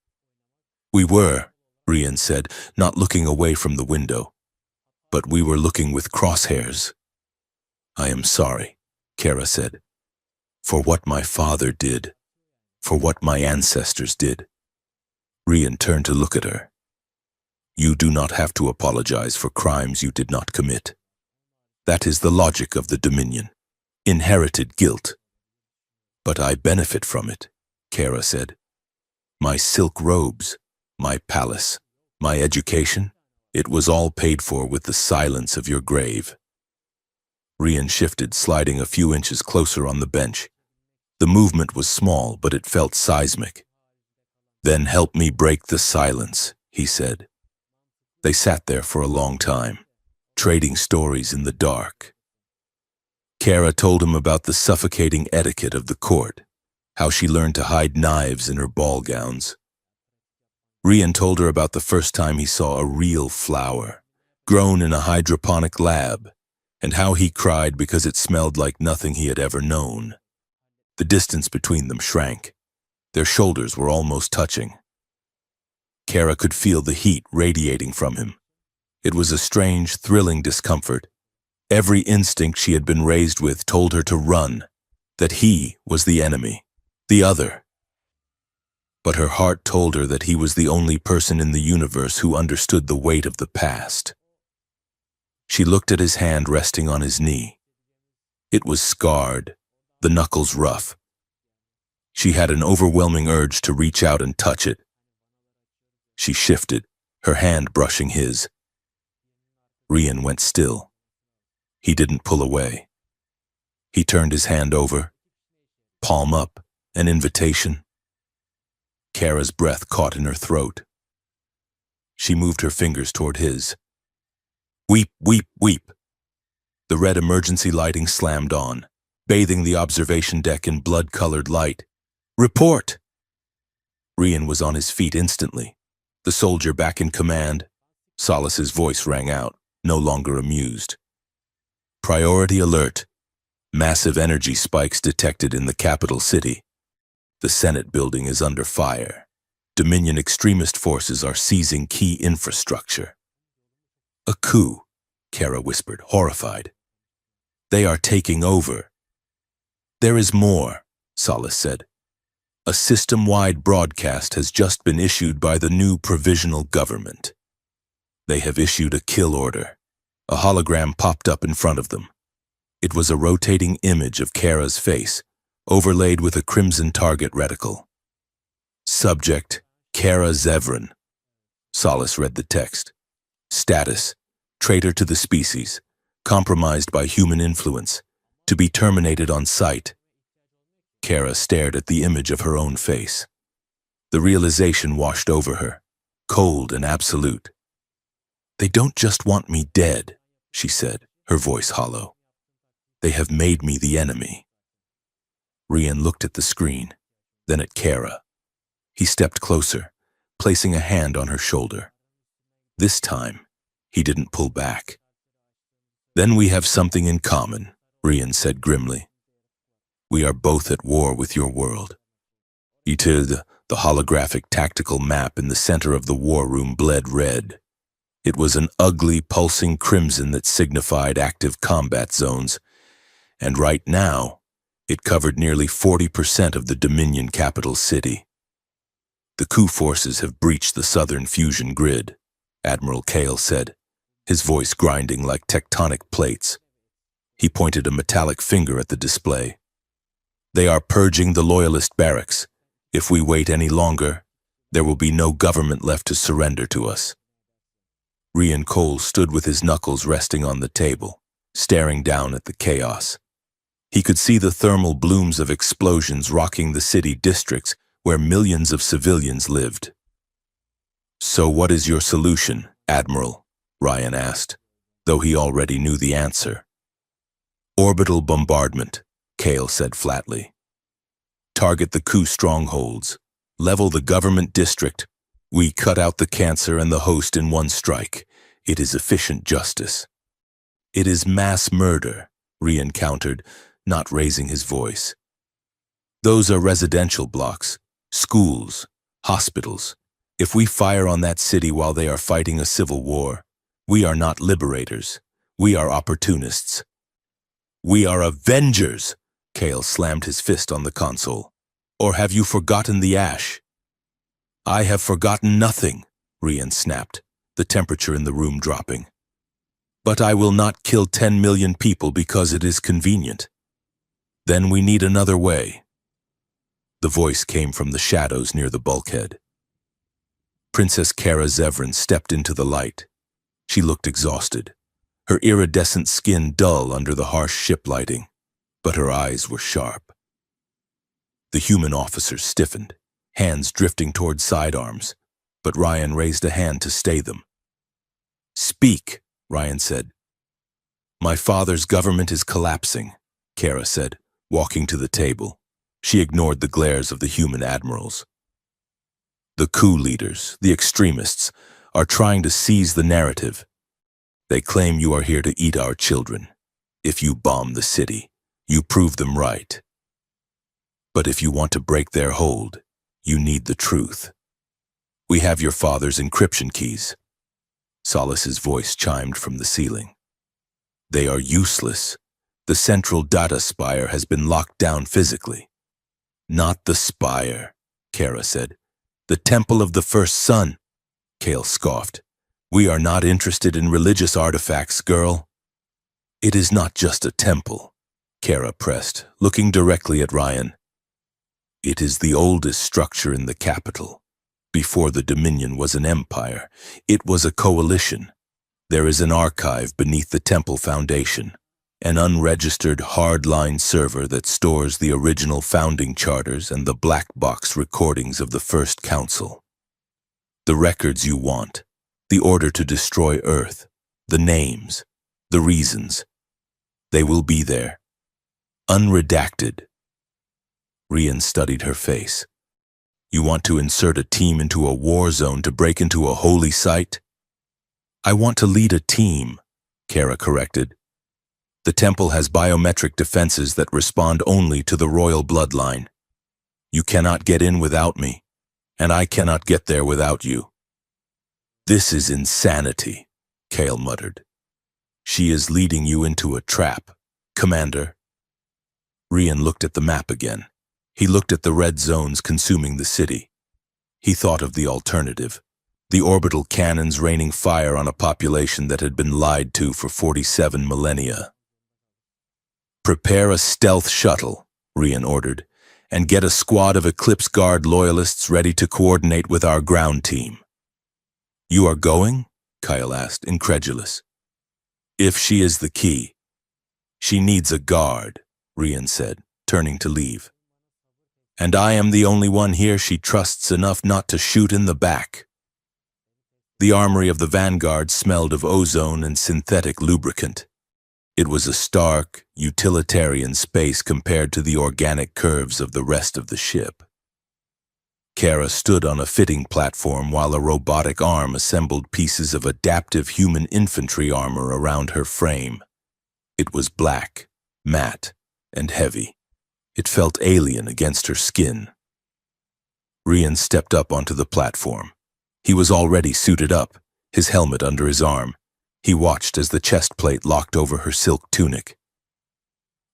Speaker 1: "We were," Ryan said, not looking away from the window. "But we were looking with crosshairs." "I am sorry," Kara said, "for what my father did, for what my ancestors did." Ryan turned to look at her. "You do not have to apologize for crimes you did not commit. That is the logic of the Dominion. Inherited guilt." "But I benefit from it," Kara said. "My silk robes, my palace, my education, it was all paid for with the silence of your grave." Ryan shifted, sliding a few inches closer on the bench. The movement was small, but it felt seismic. "Then help me break the silence," he said. They sat there for a long time, trading stories in the dark. Kara told him about the suffocating etiquette of the court, how she learned to hide knives in her ball gowns. Ryan told her about the first time he saw a real flower, grown in a hydroponic lab, and how he cried because it smelled like nothing he had ever known. The distance between them shrank. Their shoulders were almost touching. Kara could feel the heat radiating from him. It was a strange, thrilling discomfort. Every instinct she had been raised with told her to run, that he was the enemy, the other. But her heart told her that he was the only person in the universe who understood the weight of the past. She looked at his hand resting on his knee. It was scarred, the knuckles rough. She had an overwhelming urge to reach out and touch it. She shifted, her hand brushing his. Ryan went still. He didn't pull away. He turned his hand over, palm up, an invitation. Kara's breath caught in her throat. She moved her fingers toward his. "Weep, weep, weep." The red emergency lighting slammed on, bathing the observation deck in blood-colored light. "Report!" Ryan was on his feet instantly, the soldier back in command. Solace's voice rang out, no longer amused. "Priority alert. Massive energy spikes detected in the capital city. The Senate building is under fire. Dominion extremist forces are seizing key infrastructure." "A coup," Kara whispered, horrified. "They are taking over." "There is more," Solace said. "A system-wide broadcast has just been issued by the new provisional government. They have issued a kill order." A hologram popped up in front of them. It was a rotating image of Kara's face, overlaid with a crimson target reticle. "Subject, Kara Zevran." Solace read the text. "Status, traitor to the species, compromised by human influence, to be terminated on sight." Kara stared at the image of her own face. The realization washed over her, cold and absolute. "They don't just want me dead," she said, her voice hollow. "They have made me the enemy." Ryan looked at the screen, then at Kara. He stepped closer, placing a hand on her shoulder. This time, he didn't pull back. "Then we have something in common," Ryan said grimly. "We are both at war with your world." The holographic tactical map in the center of the war room bled red. It was an ugly, pulsing crimson that signified active combat zones, and right now, it covered nearly 40% of the Dominion capital city. "The coup forces have breached the southern fusion grid," Admiral Kale said, his voice grinding like tectonic plates. He pointed a metallic finger at the display. "They are purging the loyalist barracks. If we wait any longer, there will be no government left to surrender to us." Ryan Cole stood with his knuckles resting on the table, staring down at the chaos. He could see the thermal blooms of explosions rocking the city districts where millions of civilians lived. So what is your solution, Admiral? Ryan asked, though he already knew the answer. Orbital bombardment, Kale said flatly. Target the coup strongholds. Level the government district. We cut out the cancer and the host in one strike. It is efficient justice. It is mass murder, Ryan countered, not raising his voice. Those are residential blocks, schools, hospitals. If we fire on that city while they are fighting a civil war, we are not liberators. We are opportunists. We are avengers, Kale slammed his fist on the console. Or have you forgotten the ash? I have forgotten nothing, Ryan snapped, the temperature in the room dropping. But I will not kill 10 million people because it is convenient. Then we need another way. The voice came from the shadows near the bulkhead. Princess Kara Zevran stepped into the light. She looked exhausted, her iridescent skin dull under the harsh ship lighting, but her eyes were sharp. The human officers stiffened, hands drifting toward sidearms, but Ryan raised a hand to stay them. Speak, Ryan said. My father's government is collapsing, Kara said, walking to the table. She ignored the glares of the human admirals. The coup leaders, the extremists, are trying to seize the narrative. They claim you are here to eat our children. If you bomb the city, you prove them right. But if you want to break their hold, you need the truth. We have your father's encryption keys. Solace's voice chimed from the ceiling. They are useless. The central data spire has been locked down physically. Not the spire, Kara said. The temple of the first sun, Kale scoffed. We are not interested in religious artifacts, girl. It is not just a temple, Kara pressed, looking directly at Ryan. It is the oldest structure in the capital. Before the Dominion was an empire, it was a coalition. There is an archive beneath the temple foundation, an unregistered hardline server that stores the original founding charters and the black box recordings of the First Council. The records you want, the order to destroy Earth, the names, the reasons. They will be there. Unredacted. Ryan studied her face. You want to insert a team into a war zone to break into a holy site? I want to lead a team, Kara corrected. The temple has biometric defenses that respond only to the royal bloodline. You cannot get in without me, and I cannot get there without you. This is insanity, Kale muttered. She is leading you into a trap, Commander. Ryan looked at the map again. He looked at the red zones consuming the city. He thought of the alternative, the orbital cannons raining fire on a population that had been lied to for 47 millennia. Prepare a stealth shuttle, Ryan ordered, and get a squad of Eclipse Guard loyalists ready to coordinate with our ground team. You are going? Kyle asked, incredulous. If she is the key. She needs a guard, Ryan said, turning to leave. And I am the only one here she trusts enough not to shoot in the back. The armory of the Vanguard smelled of ozone and synthetic lubricant. It was a stark, utilitarian space compared to the organic curves of the rest of the ship. Kara stood on a fitting platform while a robotic arm assembled pieces of adaptive human infantry armor around her frame. It was black, matte, and heavy. It felt alien against her skin. Ryan stepped up onto the platform. He was already suited up, his helmet under his arm. He watched as the chest plate locked over her silk tunic.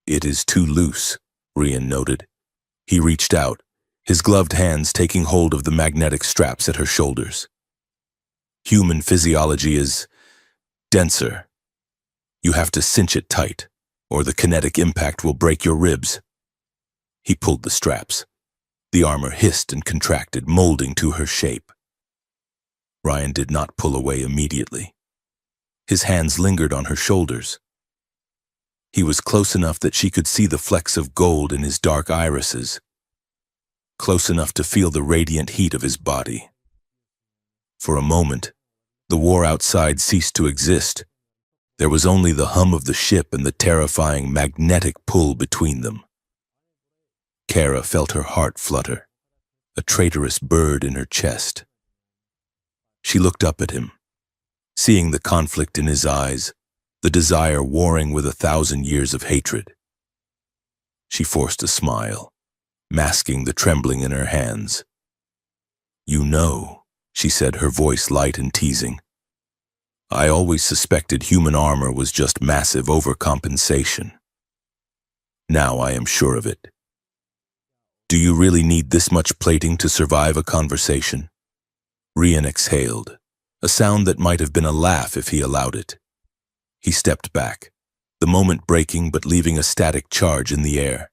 Speaker 1: It is too loose, Ryan noted. He reached out, his gloved hands taking hold of the magnetic straps at her shoulders. Human physiology is denser. You have to cinch it tight, or the kinetic impact will break your ribs. He pulled the straps. The armor hissed and contracted, molding to her shape. Ryan did not pull away immediately. His hands lingered on her shoulders. He was close enough that she could see the flecks of gold in his dark irises, close enough to feel the radiant heat of his body. For a moment, the war outside ceased to exist. There was only the hum of the ship and the terrifying magnetic pull between them. Kara felt her heart flutter, a traitorous bird in her chest. She looked up at him, seeing the conflict in his eyes, the desire warring with 1,000 years of hatred. She forced a smile, masking the trembling in her hands. "You know," she said, her voice light and teasing, "I always suspected human armor was just massive overcompensation. Now I am sure of it. Do you really need this much plating to survive a conversation?" Rian exhaled, a sound that might have been a laugh if he allowed it. He stepped back, the moment breaking but leaving a static charge in the air.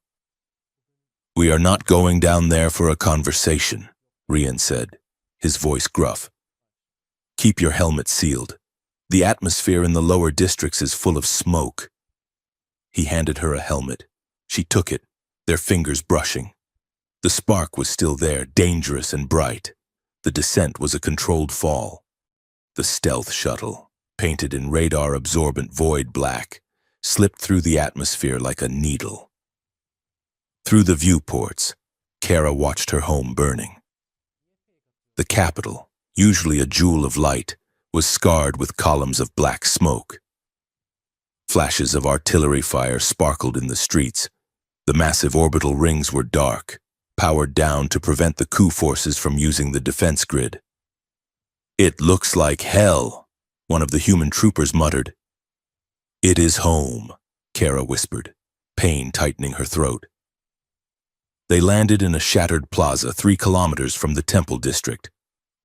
Speaker 1: "We are not going down there for a conversation," Rian said, his voice gruff. "Keep your helmet sealed. The atmosphere in the lower districts is full of smoke." He handed her a helmet. She took it, their fingers brushing. The spark was still there, dangerous and bright. The descent was a controlled fall. The stealth shuttle, painted in radar-absorbent void black, slipped through the atmosphere like a needle. Through the viewports, Kara watched her home burning. The capital, usually a jewel of light, was scarred with columns of black smoke. Flashes of artillery fire sparkled in the streets. The massive orbital rings were dark, powered down to prevent the coup forces from using the defense grid. "It looks like hell," one of the human troopers muttered. "It is home," Kara whispered, pain tightening her throat. They landed in a shattered plaza 3 kilometers from the temple district.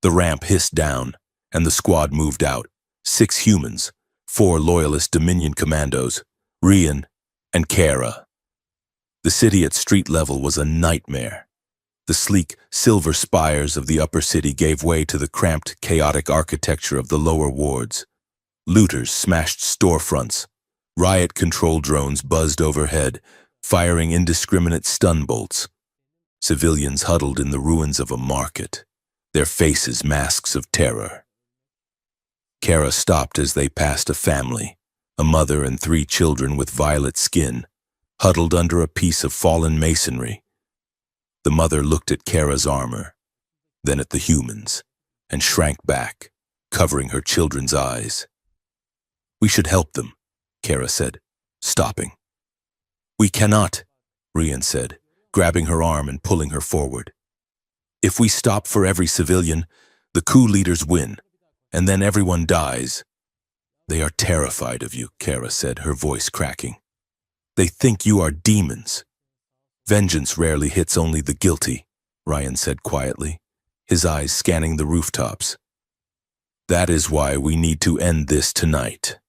Speaker 1: The ramp hissed down, and the squad moved out. 6 humans, 4 loyalist Dominion commandos, Rian, and Kara. The city at street level was a nightmare. The sleek, silver spires of the upper city gave way to the cramped, chaotic architecture of the lower wards. Looters smashed storefronts. Riot control drones buzzed overhead, firing indiscriminate stun bolts. Civilians huddled in the ruins of a market, their faces masks of terror. Kara stopped as they passed a family, a mother and 3 children with violet skin, huddled under a piece of fallen masonry. The mother looked at Kara's armor, then at the humans, and shrank back, covering her children's eyes. "We should help them," Kara said, stopping. "We cannot," Rian said, grabbing her arm and pulling her forward. "If we stop for every civilian, the coup leaders win, and then everyone dies." "They are terrified of you," Kara said, her voice cracking. "They think you are demons." "Vengeance rarely hits only the guilty," Rian said quietly, his eyes scanning the rooftops. "That is why we need to end this tonight."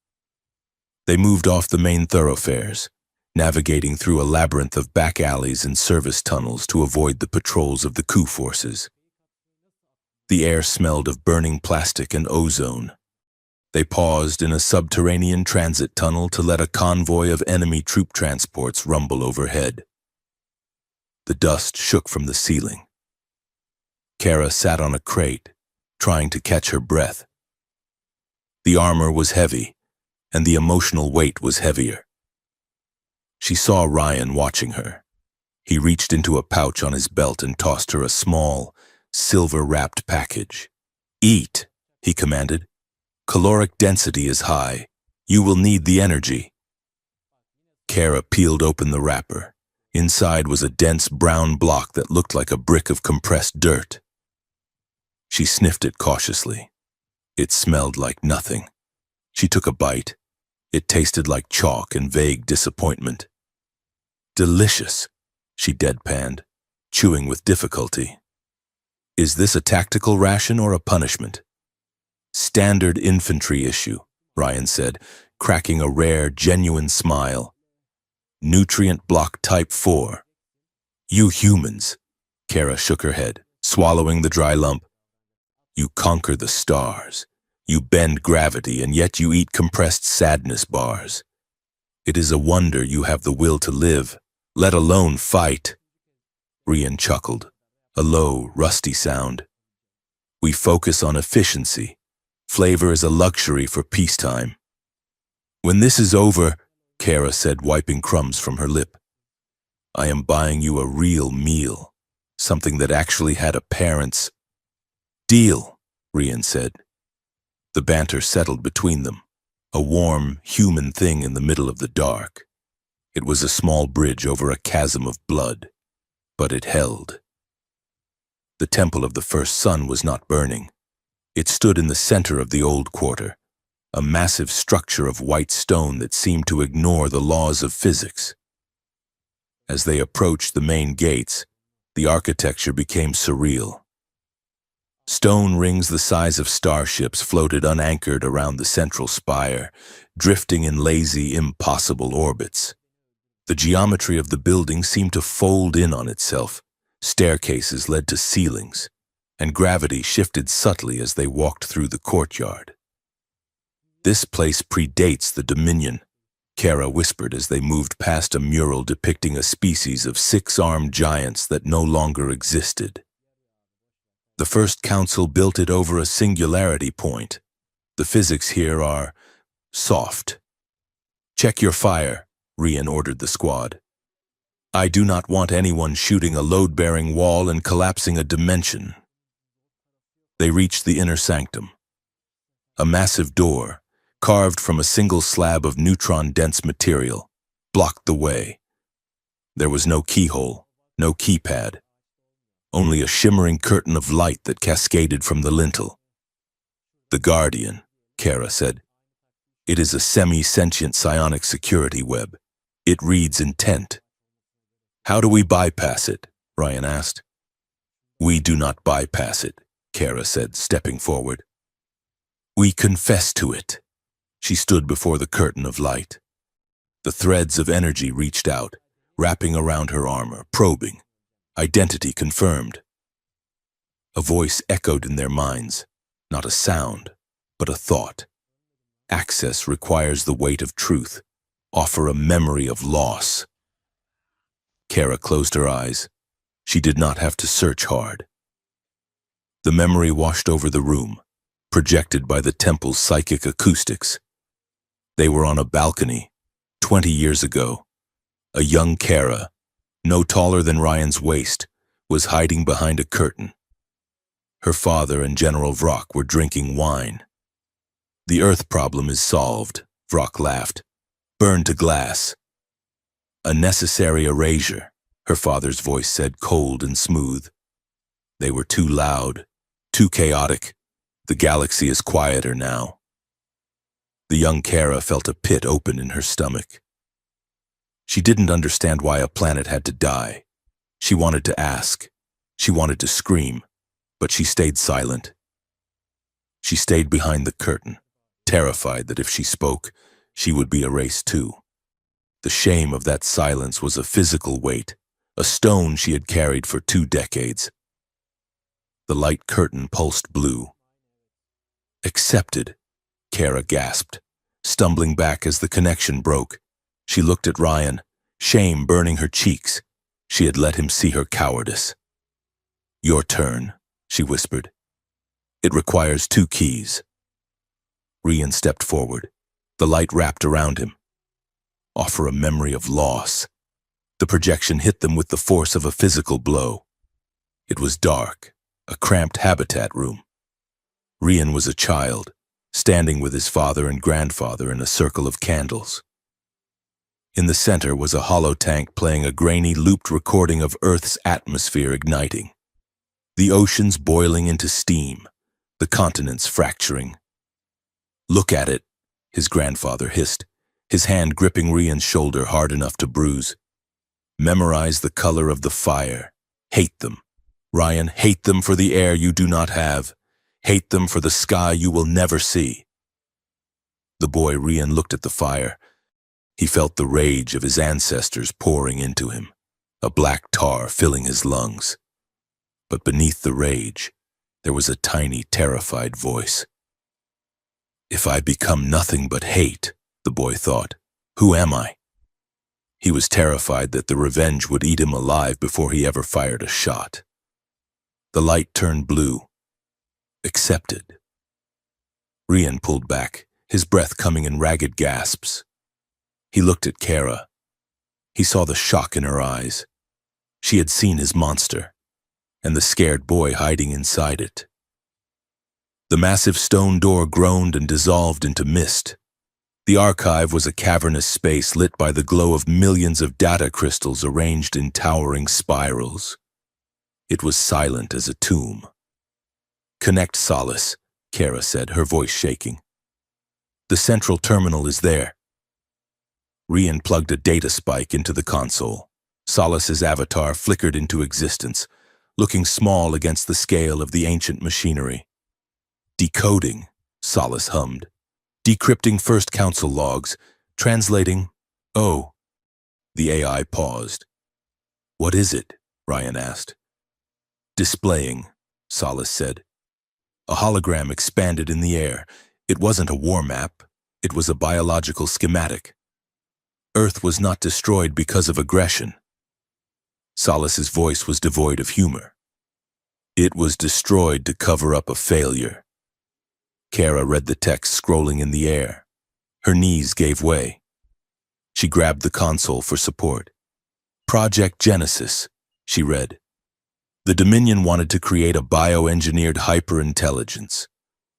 Speaker 1: They moved off the main thoroughfares, navigating through a labyrinth of back alleys and service tunnels to avoid the patrols of the coup forces. The air smelled of burning plastic and ozone. They paused in a subterranean transit tunnel to let a convoy of enemy troop transports rumble overhead. The dust shook from the ceiling. Kara sat on a crate, trying to catch her breath. The armor was heavy, and the emotional weight was heavier. She saw Rian watching her. He reached into a pouch on his belt and tossed her a small, silver-wrapped package. "Eat," he commanded. "Caloric density is high. You will need the energy." Kara peeled open the wrapper. Inside was a dense brown block that looked like a brick of compressed dirt. She sniffed it cautiously. It smelled like nothing. She took a bite. It tasted like chalk and vague disappointment. "Delicious," she deadpanned, chewing with difficulty. "Is this a tactical ration or a punishment?" "Standard infantry issue," Rian said, cracking a rare, genuine smile. "Nutrient block type 4. "You humans," Kara shook her head, swallowing the dry lump. "You conquer the stars. You bend gravity, and yet you eat compressed sadness bars. It is a wonder you have the will to live, let alone fight." Rian chuckled, a low, rusty sound. We focus on efficiency. Flavor is a luxury for peacetime. When this is over, Kara said, wiping crumbs from her lip, I am buying you a real meal, something that actually had a parent's. Deal, Rian said. The banter settled between them, a warm, human thing in the middle of the dark. It was a small bridge over a chasm of blood, but it held. The temple of the first sun was not burning. It stood in the center of the old quarter, a massive structure of white stone that seemed to ignore the laws of physics. As they approached the main gates, the architecture became surreal. Stone rings the size of starships floated unanchored around the central spire, drifting in lazy, impossible orbits. The geometry of the building seemed to fold in on itself. Staircases led to ceilings, and gravity shifted subtly as they walked through the courtyard. This place predates the Dominion, Kara whispered as they moved past a mural depicting a species of six-armed giants that no longer existed. The First Council built it over a singularity point. The physics here are soft. Check your fire, Rian ordered the squad. I do not want anyone shooting a load-bearing wall and collapsing a dimension. They reached the inner sanctum. A massive door, carved from a single slab of neutron-dense material, blocked the way. There was no keyhole, no keypad, only a shimmering curtain of light that cascaded from the lintel. The Guardian, Kara said. It is a semi-sentient psionic security web. It reads intent. How do we bypass it? Ryan asked. We do not bypass it, Kara said, stepping forward. We confess to it. She stood before the curtain of light. The threads of energy reached out, wrapping around her armor, probing. Identity confirmed. A voice echoed in their minds, not a sound, but a thought. Access requires the weight of truth. Offer a memory of loss. Kara closed her eyes. She did not have to search hard. The memory washed over the room, projected by the temple's psychic acoustics. They were on a balcony, 20 years ago. A young Kara, no taller than Ryan's waist, was hiding behind a curtain. Her father and General Vrock were drinking wine. The Earth problem is solved, Vrock laughed. Burned to glass. A necessary erasure, her father's voice said, cold and smooth. They were too loud, too chaotic. The galaxy is quieter now. The young Kara felt a pit open in her stomach. She didn't understand why a planet had to die. She wanted to ask. She wanted to scream, but she stayed silent. She stayed behind the curtain, terrified that if she spoke, she would be erased too. The shame of that silence was a physical weight, a stone she had carried for 2 decades. The light curtain pulsed blue. Accepted, Kara gasped, stumbling back as the connection broke. She looked at Ryan, shame burning her cheeks. She had let him see her cowardice. Your turn, she whispered. It requires 2 keys. Rian stepped forward. The light wrapped around him. Offer a memory of loss. The projection hit them with the force of a physical blow. It was dark, a cramped habitat room. Rian was a child, standing with his father and grandfather in a circle of candles. In the center was a hollow tank playing a grainy, looped recording of Earth's atmosphere igniting. The oceans boiling into steam, the continents fracturing. Look at it, his grandfather hissed, his hand gripping Rian's shoulder hard enough to bruise. Memorize the color of the fire. Hate them. Ryan, hate them for the air you do not have. Hate them for the sky you will never see. The boy Rian looked at the fire. He felt the rage of his ancestors pouring into him, a black tar filling his lungs. But beneath the rage, there was a tiny, terrified voice. If I become nothing but hate, the boy thought, who am I? He was terrified that the revenge would eat him alive before he ever fired a shot. The light turned blue. Accepted. Rian pulled back, his breath coming in ragged gasps. He looked at Kara. He saw the shock in her eyes. She had seen his monster, and the scared boy hiding inside it. The massive stone door groaned and dissolved into mist. The archive was a cavernous space lit by the glow of millions of data crystals arranged in towering spirals. It was silent as a tomb. "Connect, Solace," Kara said, her voice shaking. "The central terminal is there." Rian plugged a data spike into the console. Solace's avatar flickered into existence, looking small against the scale of the ancient machinery. "Decoding," Solace hummed. "Decrypting First Council logs. Translating. Oh." The AI paused. "What is it?" Ryan asked. "Displaying," Solace said. A hologram expanded in the air. It wasn't a war map. It was a biological schematic. Earth was not destroyed because of aggression. Solace's voice was devoid of humor. It was destroyed to cover up a failure. Kara read the text scrolling in the air. Her knees gave way. She grabbed the console for support. "Project Genesis," she read. "The Dominion wanted to create a bioengineered hyperintelligence,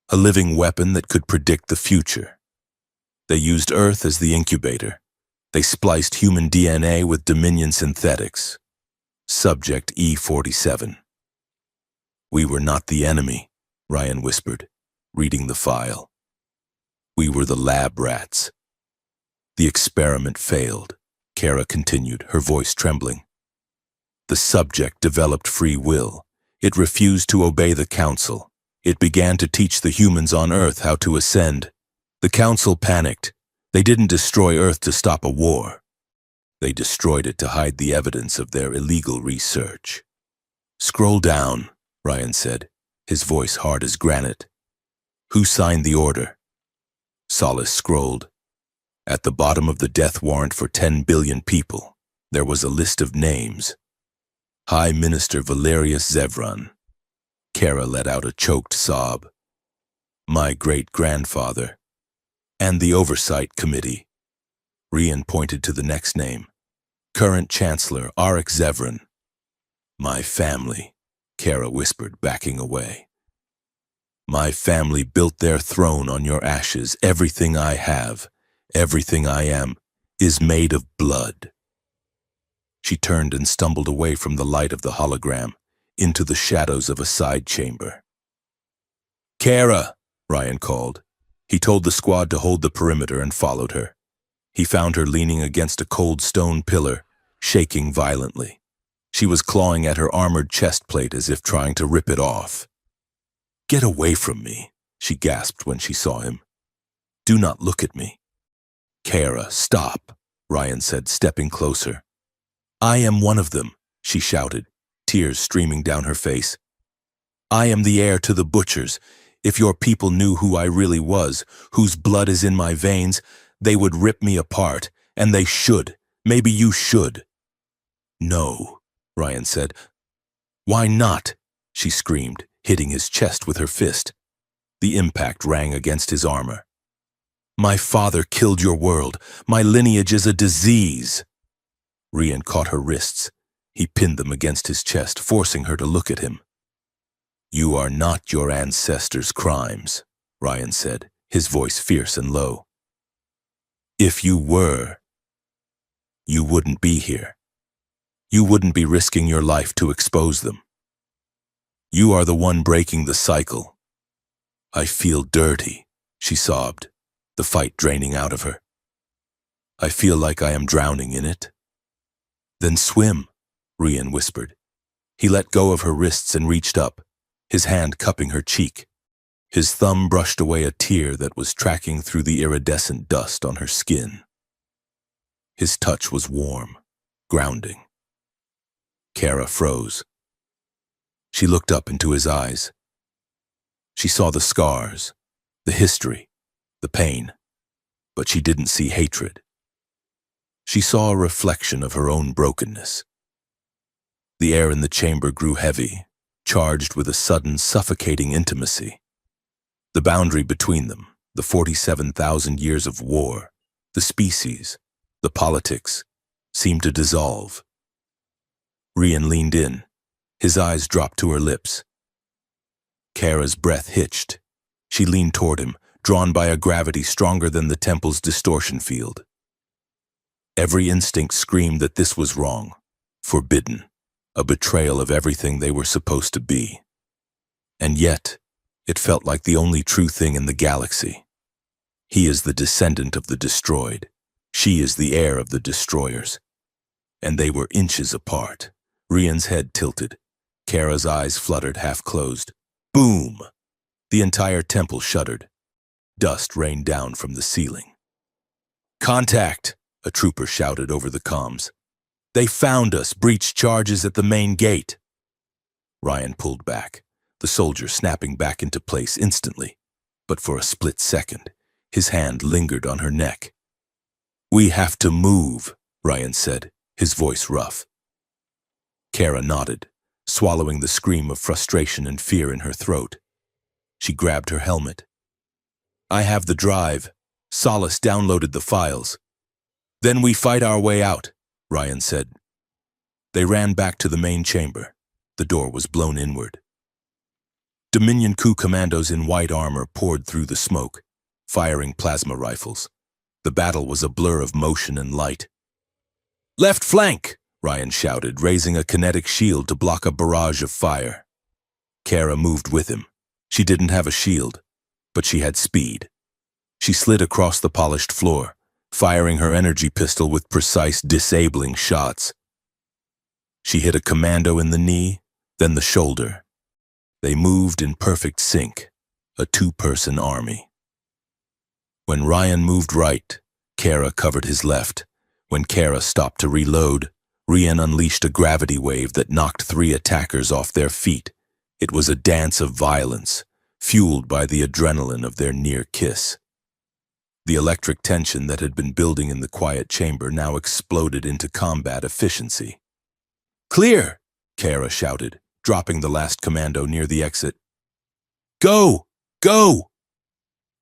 Speaker 1: a living weapon that could predict the future. They used Earth as the incubator. They spliced human DNA with Dominion synthetics. Subject E47. "We were not the enemy," Ryan whispered, reading the file. "We were the lab rats." "The experiment failed," Kara continued, her voice trembling. "The subject developed free will. It refused to obey the Council. It began to teach the humans on Earth how to ascend. The Council panicked. They didn't destroy Earth to stop a war. They destroyed it to hide the evidence of their illegal research." "Scroll down," Ryan said, his voice hard as granite. "Who signed the order?" Solace scrolled. At the bottom of the death warrant for 10 billion people, there was a list of names. High Minister Valerius Zevran. Kara let out a choked sob. "My great-grandfather." "And the Oversight Committee." Rian pointed to the next name. "Current Chancellor Arik Zevran." "My family," Kara whispered, backing away. "My family built their throne on your ashes. Everything I have, everything I am, is made of blood." She turned and stumbled away from the light of the hologram, into the shadows of a side chamber. "Kara," Ryan called. He told the squad to hold the perimeter and followed her. He found her leaning against a cold stone pillar, shaking violently. She was clawing at her armored chest plate as if trying to rip it off. "Get away from me," she gasped when she saw him. "Do not look at me." "Kara, stop," Ryan said, stepping closer. "I am one of them," she shouted, tears streaming down her face. "I am the heir to the butchers. If your people knew who I really was, whose blood is in my veins, they would rip me apart, and they should. Maybe you should." "No," Ryan said. "Why not?" she screamed, hitting his chest with her fist. The impact rang against his armor. "My father killed your world. My lineage is a disease." Rian caught her wrists. He pinned them against his chest, forcing her to look at him. "You are not your ancestors' crimes," Ryan said, his voice fierce and low. "If you were, you wouldn't be here. You wouldn't be risking your life to expose them. You are the one breaking the cycle." "I feel dirty," she sobbed, the fight draining out of her. "I feel like I am drowning in it." "Then swim," Rian whispered. He let go of her wrists and reached up, his hand cupping her cheek. His thumb brushed away a tear that was tracking through the iridescent dust on her skin. His touch was warm, grounding. Kara froze. She looked up into his eyes. She saw the scars, the history, the pain, but she didn't see hatred. She saw a reflection of her own brokenness. The air in the chamber grew heavy, charged with a sudden, suffocating intimacy. The boundary between them, the 47,000 years of war, the species, the politics, seemed to dissolve. Rian leaned in. His eyes dropped to her lips. Kara's breath hitched. She leaned toward him, drawn by a gravity stronger than the temple's distortion field. Every instinct screamed that this was wrong, forbidden, a betrayal of everything they were supposed to be. And yet, it felt like the only true thing in the galaxy. He is the descendant of the destroyed. She is the heir of the destroyers. And they were inches apart. Rian's head tilted. Kara's eyes fluttered, half closed. Boom! The entire temple shuddered. Dust rained down from the ceiling. "Contact!" a trooper shouted over the comms. "They found us, breached charges at the main gate." Ryan pulled back, the soldier snapping back into place instantly. But for a split second, his hand lingered on her neck. "We have to move," Ryan said, his voice rough. Kara nodded, swallowing the scream of frustration and fear in her throat. She grabbed her helmet. "I have the drive. Solace downloaded the files." "Then we fight our way out," Ryan said. They ran back to the main chamber. The door was blown inward. Dominion coup commandos in white armor poured through the smoke, firing plasma rifles. The battle was a blur of motion and light. "Left flank!" Ryan shouted, raising a kinetic shield to block a barrage of fire. Kara moved with him. She didn't have a shield, but she had speed. She slid across the polished floor, firing her energy pistol with precise, disabling shots. She hit a commando in the knee, then the shoulder. They moved in perfect sync, a two-person army. When Ryan moved right, Kara covered his left. When Kara stopped to reload, Rian unleashed a gravity wave that knocked 3 attackers off their feet. It was a dance of violence, fueled by the adrenaline of their near kiss. The electric tension that had been building in the quiet chamber now exploded into combat efficiency. "Clear!" Kara shouted, dropping the last commando near the exit. "Go! Go!"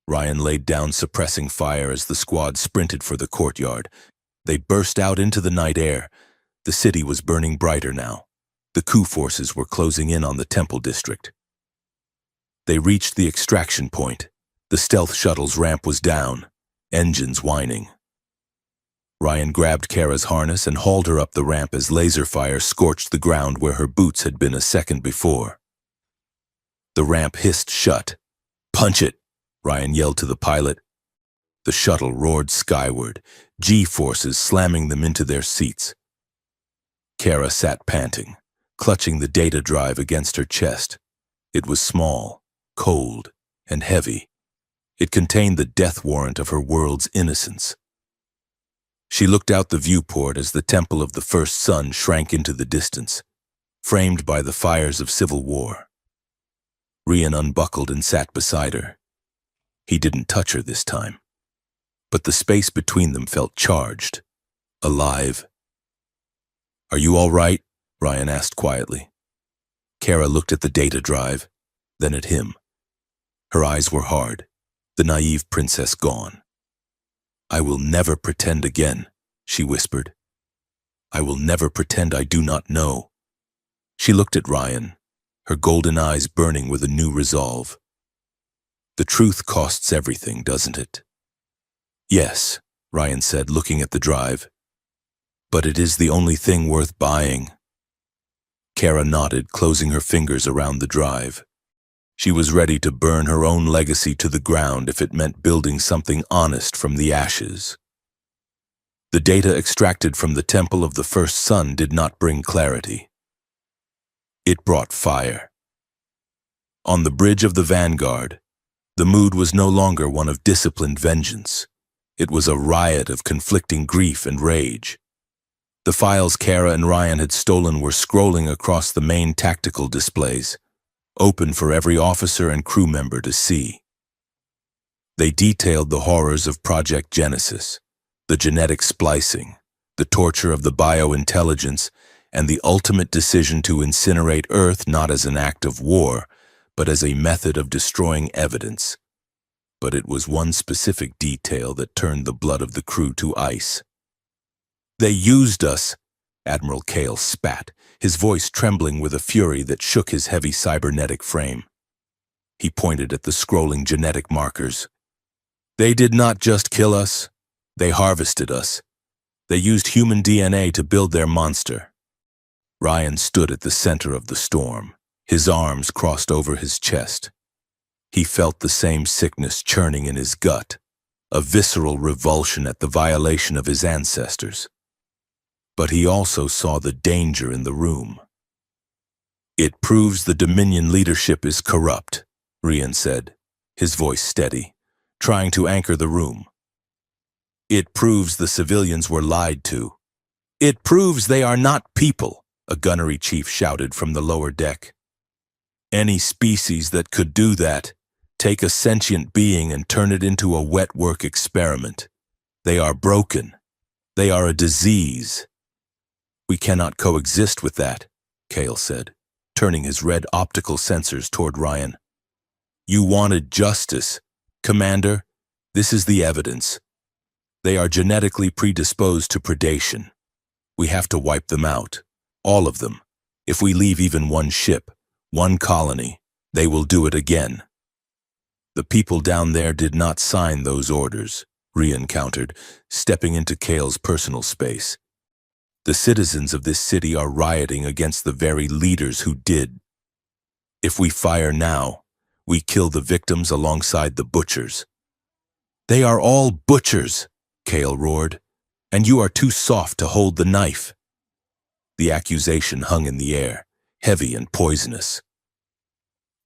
Speaker 1: Ryan laid down, suppressing fire as the squad sprinted for the courtyard. They burst out into the night air. The city was burning brighter now. The coup forces were closing in on the temple district. They reached the extraction point. The stealth shuttle's ramp was down, engines whining. Ryan grabbed Kara's harness and hauled her up the ramp as laser fire scorched the ground where her boots had been a second before. The ramp hissed shut. "Punch it!" Ryan yelled to the pilot. The shuttle roared skyward, G-forces slamming them into their seats. Kara sat panting, clutching the data drive against her chest. It was small, cold, and heavy. It contained the death warrant of her world's innocence. She looked out the viewport as the temple of the first sun shrank into the distance, framed by the fires of civil war. Rian unbuckled and sat beside her. He didn't touch her this time, but the space between them felt charged, alive. "Are you all right?" Ryan asked quietly. Kara looked at the data drive, then at him. Her eyes were hard, the naive princess gone. "I will never pretend again," she whispered. "I will never pretend I do not know." She looked at Ryan, her golden eyes burning with a new resolve. "The truth costs everything, doesn't it?" "Yes," Ryan said, looking at the drive. "But it is the only thing worth buying." Kara nodded, closing her fingers around the drive. She was ready to burn her own legacy to the ground if it meant building something honest from the ashes. The data extracted from the Temple of the First Sun did not bring clarity. It brought fire. On the bridge of the Vanguard, the mood was no longer one of disciplined vengeance. It was a riot of conflicting grief and rage. The files Kara and Ryan had stolen were scrolling across the main tactical displays, open for every officer and crew member to see. They detailed the horrors of Project Genesis, the genetic splicing, the torture of the biointelligence, and the ultimate decision to incinerate Earth not as an act of war, but as a method of destroying evidence. But it was one specific detail that turned the blood of the crew to ice. "They used us," Admiral Kale spat, his voice trembling with a fury that shook his heavy cybernetic frame. He pointed at the scrolling genetic markers. "They did not just kill us, they harvested us. They used human DNA to build their monster." Ryan stood at the center of the storm, his arms crossed over his chest. He felt the same sickness churning in his gut, a visceral revulsion at the violation of his ancestors. But he also saw the danger in the room. "It proves the Dominion leadership is corrupt," Ryan said, his voice steady, trying to anchor the room. "It proves the civilians were lied to. It proves they are not people," a gunnery chief shouted from the lower deck. "Any species that could do that, take a sentient being and turn it into a wet work experiment. They are broken. They are a disease." "We cannot coexist with that," Kale said, turning his red optical sensors toward Ryan. "You wanted justice. Commander, this is the evidence. They are genetically predisposed to predation. We have to wipe them out, all of them. If we leave even one ship, one colony, they will do it again." "The people down there did not sign those orders," Ryan countered, stepping into Kale's personal space. "The citizens of this city are rioting against the very leaders who did. If we fire now, we kill the victims alongside the butchers." "They are all butchers," Kale roared, "and you are too soft to hold the knife." The accusation hung in the air, heavy and poisonous.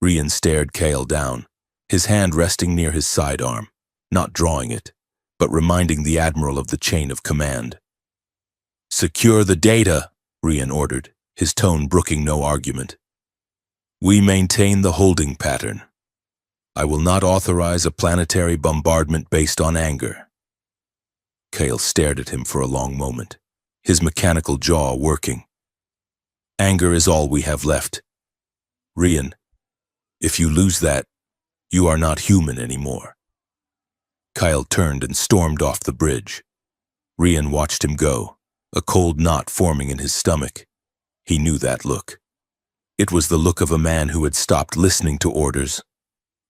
Speaker 1: Ryan stared Kale down, his hand resting near his sidearm, not drawing it, but reminding the Admiral of the chain of command. "Secure the data," Ryan ordered, his tone brooking no argument. "We maintain the holding pattern. I will not authorize a planetary bombardment based on anger." Kale stared at him for a long moment, his mechanical jaw working. "Anger is all we have left. Ryan, if you lose that, you are not human anymore." Kyle turned and stormed off the bridge. Ryan watched him go, a cold knot forming in his stomach. He knew that look. It was the look of a man who had stopped listening to orders,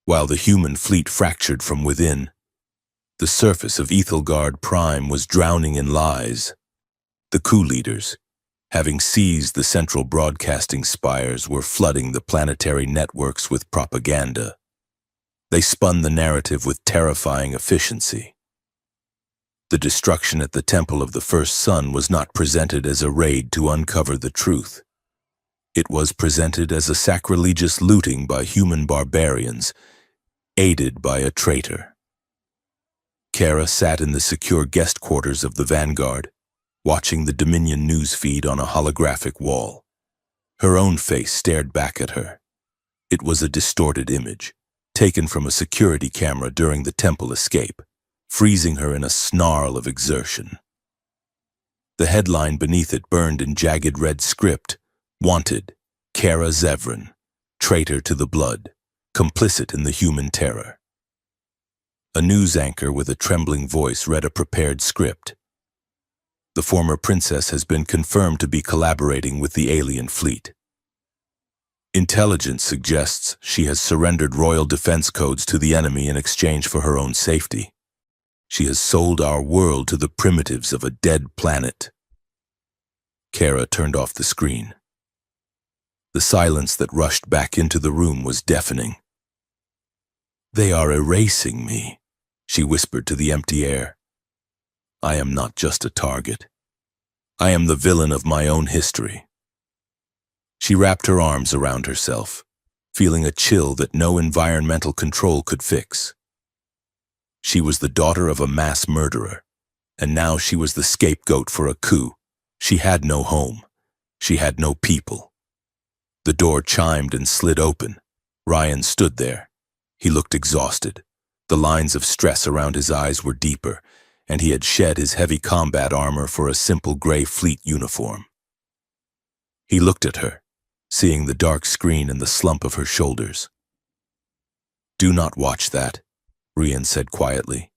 Speaker 1: while the human fleet fractured from within. The surface of Ethelgard Prime was drowning in lies. The coup leaders, having seized the central broadcasting spires, were flooding the planetary networks with propaganda. They spun the narrative with terrifying efficiency. The destruction at the Temple of the First Sun was not presented as a raid to uncover the truth. It was presented as a sacrilegious looting by human barbarians, aided by a traitor. Kara sat in the secure guest quarters of the Vanguard, watching the Dominion news feed on a holographic wall. Her own face stared back at her. It was a distorted image, taken from a security camera during the Temple escape, freezing her in a snarl of exertion. The headline beneath it burned in jagged red script: "Wanted, Kara Zevran, traitor to the blood, complicit in the human terror." A news anchor with a trembling voice read a prepared script. "The former princess has been confirmed to be collaborating with the alien fleet. Intelligence suggests she has surrendered royal defense codes to the enemy in exchange for her own safety. She has sold our world to the primitives of a dead planet." Kara turned off the screen. The silence that rushed back into the room was deafening. "They are erasing me," she whispered to the empty air. "I am not just a target. I am the villain of my own history." She wrapped her arms around herself, feeling a chill that no environmental control could fix. She was the daughter of a mass murderer, and now she was the scapegoat for a coup. She had no home. She had no people. The door chimed and slid open. Ryan stood there. He looked exhausted. The lines of stress around his eyes were deeper, and he had shed his heavy combat armor for a simple gray fleet uniform. He looked at her, seeing the dark screen and the slump of her shoulders. "Do not watch that," Rian said quietly.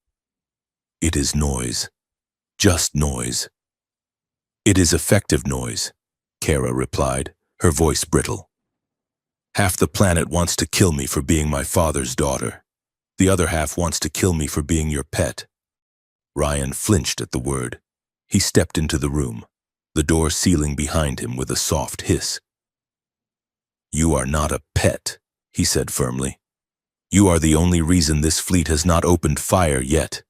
Speaker 1: "It is noise. Just noise." "It is effective noise," Kara replied, her voice brittle. "Half the planet wants to kill me for being my father's daughter. The other half wants to kill me for being your pet." Ryan flinched at the word. He stepped into the room, the door sealing behind him with a soft hiss. "You are not a pet," he said firmly. "You are the only reason this fleet has not opened fire yet."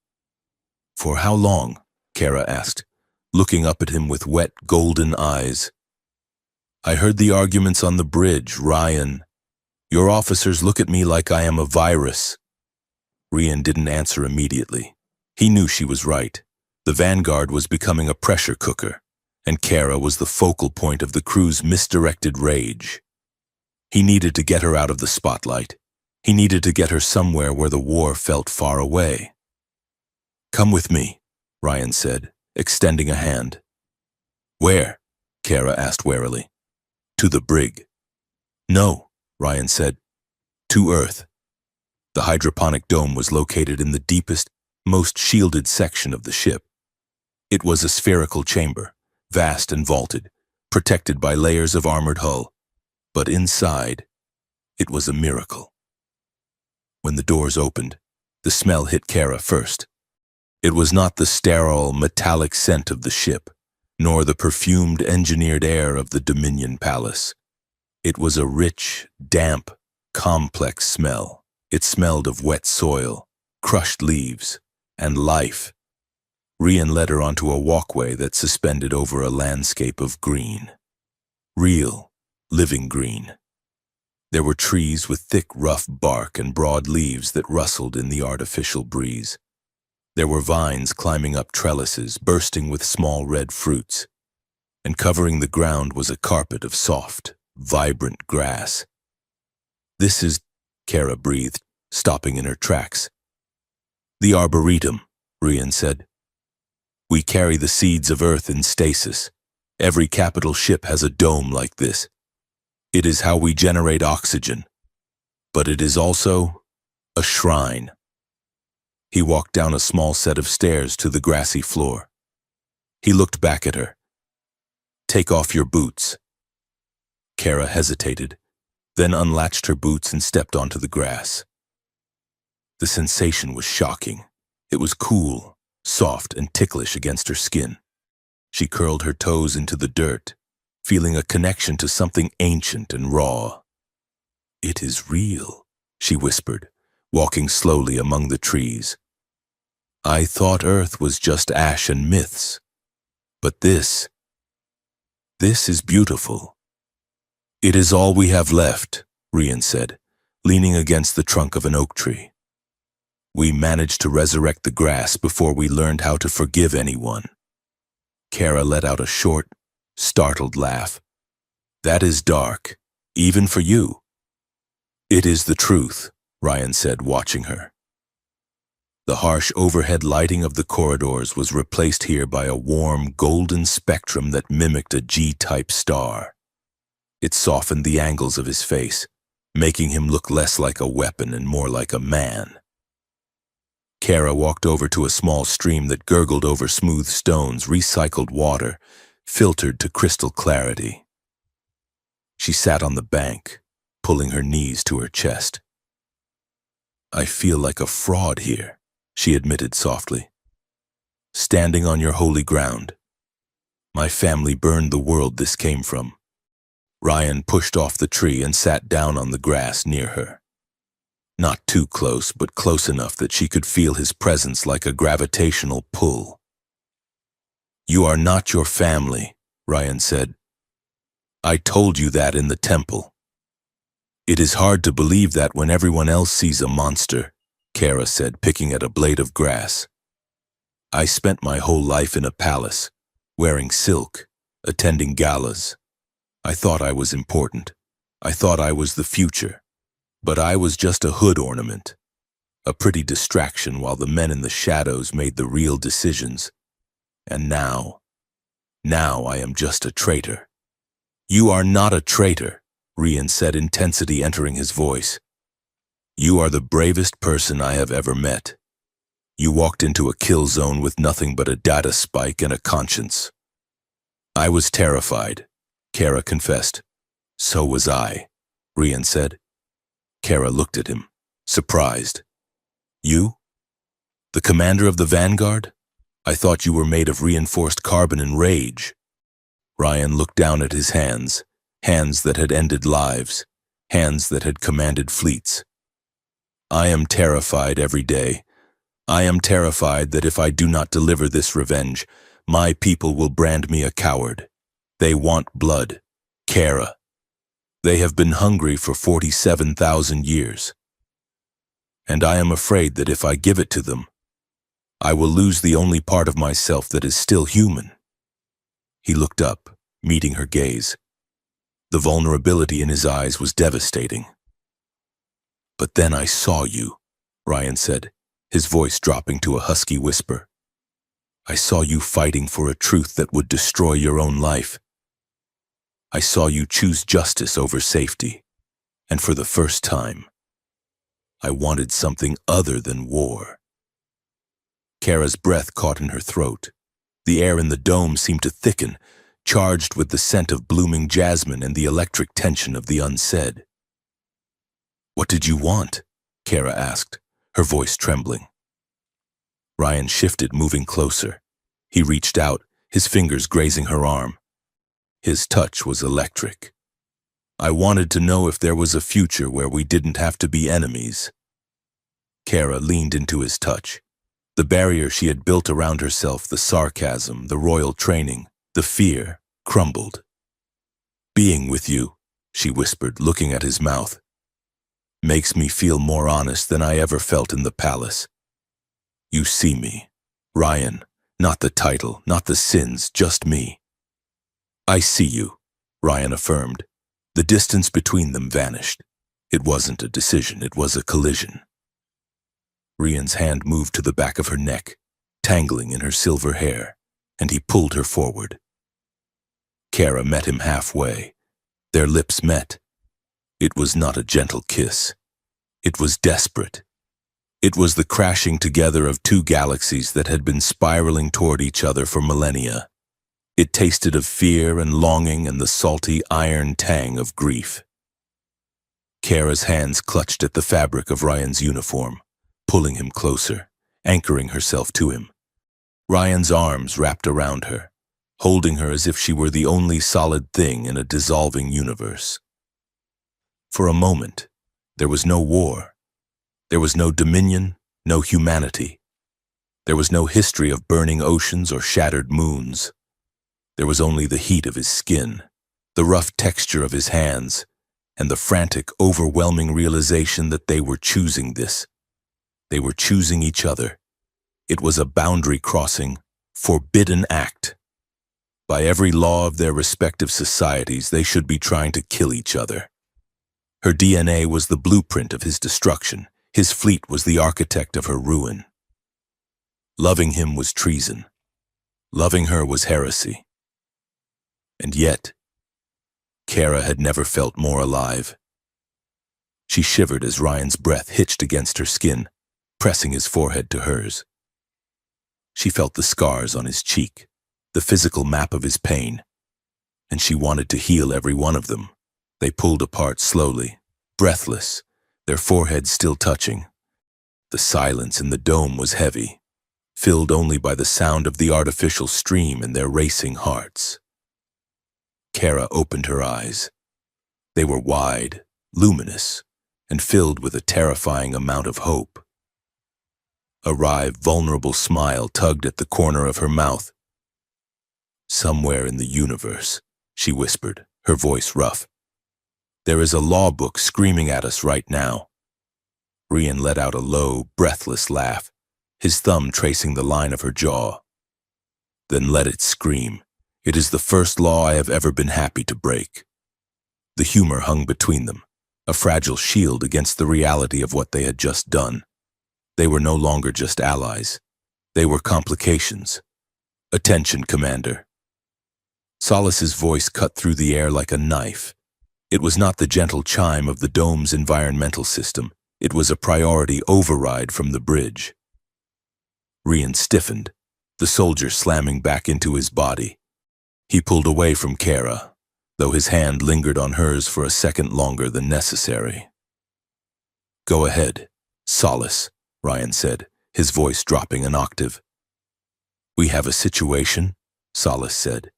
Speaker 1: "For how long?" Kara asked, looking up at him with wet, golden eyes. "I heard the arguments on the bridge, Ryan. Your officers look at me like I am a virus." Rian didn't answer immediately. He knew she was right. The Vanguard was becoming a pressure cooker, and Kara was the focal point of the crew's misdirected rage. He needed to get her out of the spotlight. He needed to get her somewhere where the war felt far away. "Come with me," Ryan said, extending a hand. "Where?" Kara asked warily. "To the brig." "No," Ryan said. "To Earth." The hydroponic dome was located in the deepest, most shielded section of the ship. It was a spherical chamber, vast and vaulted, protected by layers of armored hull. But inside, it was a miracle. When the doors opened, the smell hit Kara first. It was not the sterile, metallic scent of the ship, nor the perfumed, engineered air of the Dominion Palace. It was a rich, damp, complex smell. It smelled of wet soil, crushed leaves, and life. Rian led her onto a walkway that suspended over a landscape of green. Real, living green. There were trees with thick, rough bark and broad leaves that rustled in the artificial breeze. There were vines climbing up trellises, bursting with small red fruits. And covering the ground was a carpet of soft, vibrant grass. "This is," Kara breathed, stopping in her tracks. "The Arboretum," Rian said. "We carry the seeds of Earth in stasis. Every capital ship has a dome like this. It is how we generate oxygen. But it is also a shrine." He walked down a small set of stairs to the grassy floor. He looked back at her. "Take off your boots." Kara hesitated, then unlatched her boots and stepped onto the grass. The sensation was shocking. It was cool, soft, and ticklish against her skin. She curled her toes into the dirt, feeling a connection to something ancient and raw. "It is real," she whispered, walking slowly among the trees. "I thought Earth was just ash and myths. But this is beautiful." "It is all we have left," Rian said, leaning against the trunk of an oak tree. "We managed to resurrect the grass before we learned how to forgive anyone." Kara let out a short, startled laugh. "That is dark, even for you." "It is the truth," Ryan said, watching her. The harsh overhead lighting of the corridors was replaced here by a warm, golden spectrum that mimicked a G-type star. It softened the angles of his face, making him look less like a weapon and more like a man. Kara walked over to a small stream that gurgled over smooth stones, recycled water, filtered to crystal clarity. She sat on the bank, pulling her knees to her chest. "I feel like a fraud here," she admitted softly. "Standing on your holy ground. My family burned the world this came from." Ryan pushed off the tree and sat down on the grass near her. Not too close, but close enough that she could feel his presence like a gravitational pull. "You are not your family," Ryan said. "I told you that in the temple." "It is hard to believe that when everyone else sees a monster," Kara said, picking at a blade of grass. "I spent my whole life in a palace, wearing silk, attending galas. I thought I was important. I thought I was the future. But I was just a hood ornament, a pretty distraction while the men in the shadows made the real decisions. And now I am just a traitor." You are not a traitor, Rian said, intensity entering his voice. You are the bravest person I have ever met. You walked into a kill zone with nothing but a data spike and a conscience. I was terrified, Kara confessed. So was I, Rian said. Kara looked at him, surprised. You? The commander of the Vanguard? I thought you were made of reinforced carbon and rage. Ryan looked down at his hands, hands that had ended lives, hands that had commanded fleets. I am terrified every day. I am terrified that if I do not deliver this revenge, my people will brand me a coward. They want blood. Kara. They have been hungry for 47,000 years. And I am afraid that if I give it to them, I will lose the only part of myself that is still human. He looked up, meeting her gaze. The vulnerability in his eyes was devastating. But then I saw you, Ryan said, his voice dropping to a husky whisper. I saw you fighting for a truth that would destroy your own life. I saw you choose justice over safety, and for the first time, I wanted something other than war. Kara's breath caught in her throat. The air in the dome seemed to thicken, charged with the scent of blooming jasmine and the electric tension of the unsaid. What did you want? Kara asked, her voice trembling. Ryan shifted, moving closer. He reached out, his fingers grazing her arm. His touch was electric. I wanted to know if there was a future where we didn't have to be enemies. Kara leaned into his touch. The barrier she had built around herself, the sarcasm, the royal training, the fear, crumbled. Being with you, she whispered, looking at his mouth, makes me feel more honest than I ever felt in the palace. You see me, Ryan, not the title, not the sins, just me. I see you, Ryan affirmed. The distance between them vanished. It wasn't a decision, it was a collision. Rian's hand moved to the back of her neck, tangling in her silver hair, and he pulled her forward. Kara met him halfway. Their lips met. It was not a gentle kiss. It was desperate. It was the crashing together of two galaxies that had been spiraling toward each other for millennia. It tasted of fear and longing and the salty iron tang of grief. Kara's hands clutched at the fabric of Ryan's uniform, pulling him closer, anchoring herself to him. Ryan's arms wrapped around her, holding her as if she were the only solid thing in a dissolving universe. For a moment, there was no war. There was no dominion, no humanity. There was no history of burning oceans or shattered moons. There was only the heat of his skin, the rough texture of his hands, and the frantic, overwhelming realization that they were choosing this. They were choosing each other. It was a boundary-crossing, forbidden act. By every law of their respective societies, they should be trying to kill each other. Her DNA was the blueprint of his destruction. His fleet was the architect of her ruin. Loving him was treason. Loving her was heresy. And yet, Kara had never felt more alive. She shivered as Ryan's breath hitched against her skin, pressing his forehead to hers. She felt the scars on his cheek, the physical map of his pain, and she wanted to heal every one of them. They pulled apart slowly, breathless, their foreheads still touching. The silence in the dome was heavy, filled only by the sound of the artificial stream in their racing hearts. Kara opened her eyes. They were wide, luminous, and filled with a terrifying amount of hope. A wry, vulnerable smile tugged at the corner of her mouth. Somewhere in the universe, she whispered, her voice rough, there is a law book screaming at us right now. Rian let out a low, breathless laugh, his thumb tracing the line of her jaw. Then let it scream. It is the first law I have ever been happy to break. The humor hung between them, a fragile shield against the reality of what they had just done. They were no longer just allies. They were complications. Attention, Commander. Solace's voice cut through the air like a knife. It was not the gentle chime of the dome's environmental system. It was a priority override from the bridge. Rian stiffened, the soldier slamming back into his body. He pulled away from Kara, though his hand lingered on hers for a second longer than necessary. "Go ahead, Solace," Rian said, his voice dropping an octave. "We have a situation," Solace said.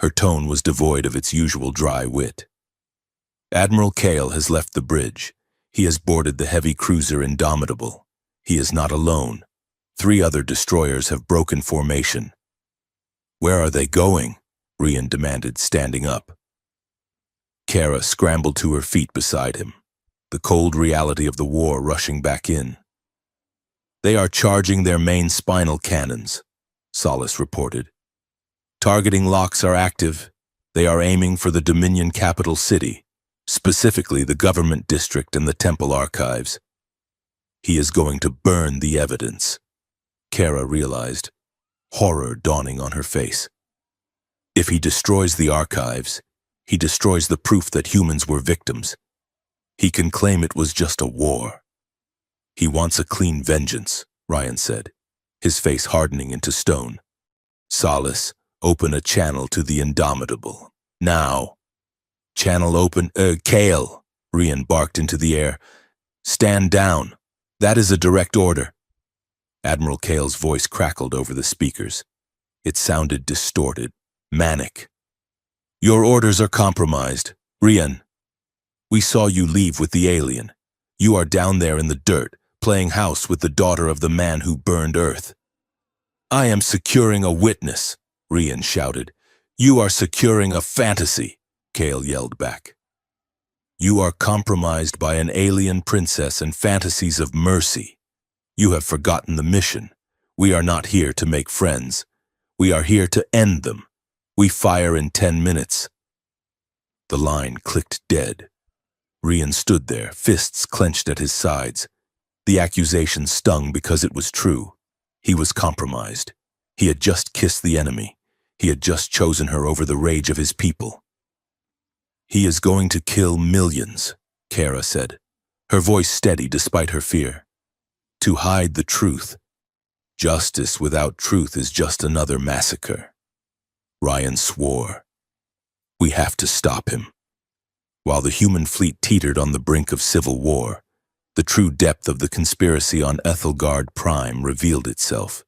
Speaker 1: Her tone was devoid of its usual dry wit. "Admiral Kale has left the bridge. He has boarded the heavy cruiser Indomitable. He is not alone. 3 other destroyers have broken formation." "Where are they going?" Rian demanded, standing up. Kara scrambled to her feet beside him, the cold reality of the war rushing back in. "They are charging their main spinal cannons," Solace reported. "Targeting locks are active. They are aiming for the Dominion capital city, specifically the government district and the temple archives. He is going to burn the evidence," Kara realized, horror dawning on her face. "If he destroys the archives, he destroys the proof that humans were victims. He can claim it was just a war." "He wants a clean vengeance," Rian said, his face hardening into stone. "Solace, open a channel to the Indomitable. Now." "Channel open, Kale," Rian barked into the air. "Stand down. That is a direct order." Admiral Kale's voice crackled over the speakers. It sounded distorted, manic. "Your orders are compromised. Rian, we saw you leave with the alien. You are down there in the dirt, playing house with the daughter of the man who burned Earth." "I am securing a witness," Rian shouted. "You are securing a fantasy," Kale yelled back. "You are compromised by an alien princess and fantasies of mercy. You have forgotten the mission. We are not here to make friends. We are here to end them. We fire in 10 minutes. The line clicked dead. Rian stood there, fists clenched at his sides. The accusation stung because it was true. He was compromised. He had just kissed the enemy. He had just chosen her over the rage of his people. "He is going to kill millions," Kara said, her voice steady despite her fear. "To hide the truth. Justice without truth is just another massacre." Rian swore. "We have to stop him." While the human fleet teetered on the brink of civil war, the true depth of the conspiracy on Ethelgard Prime revealed itself.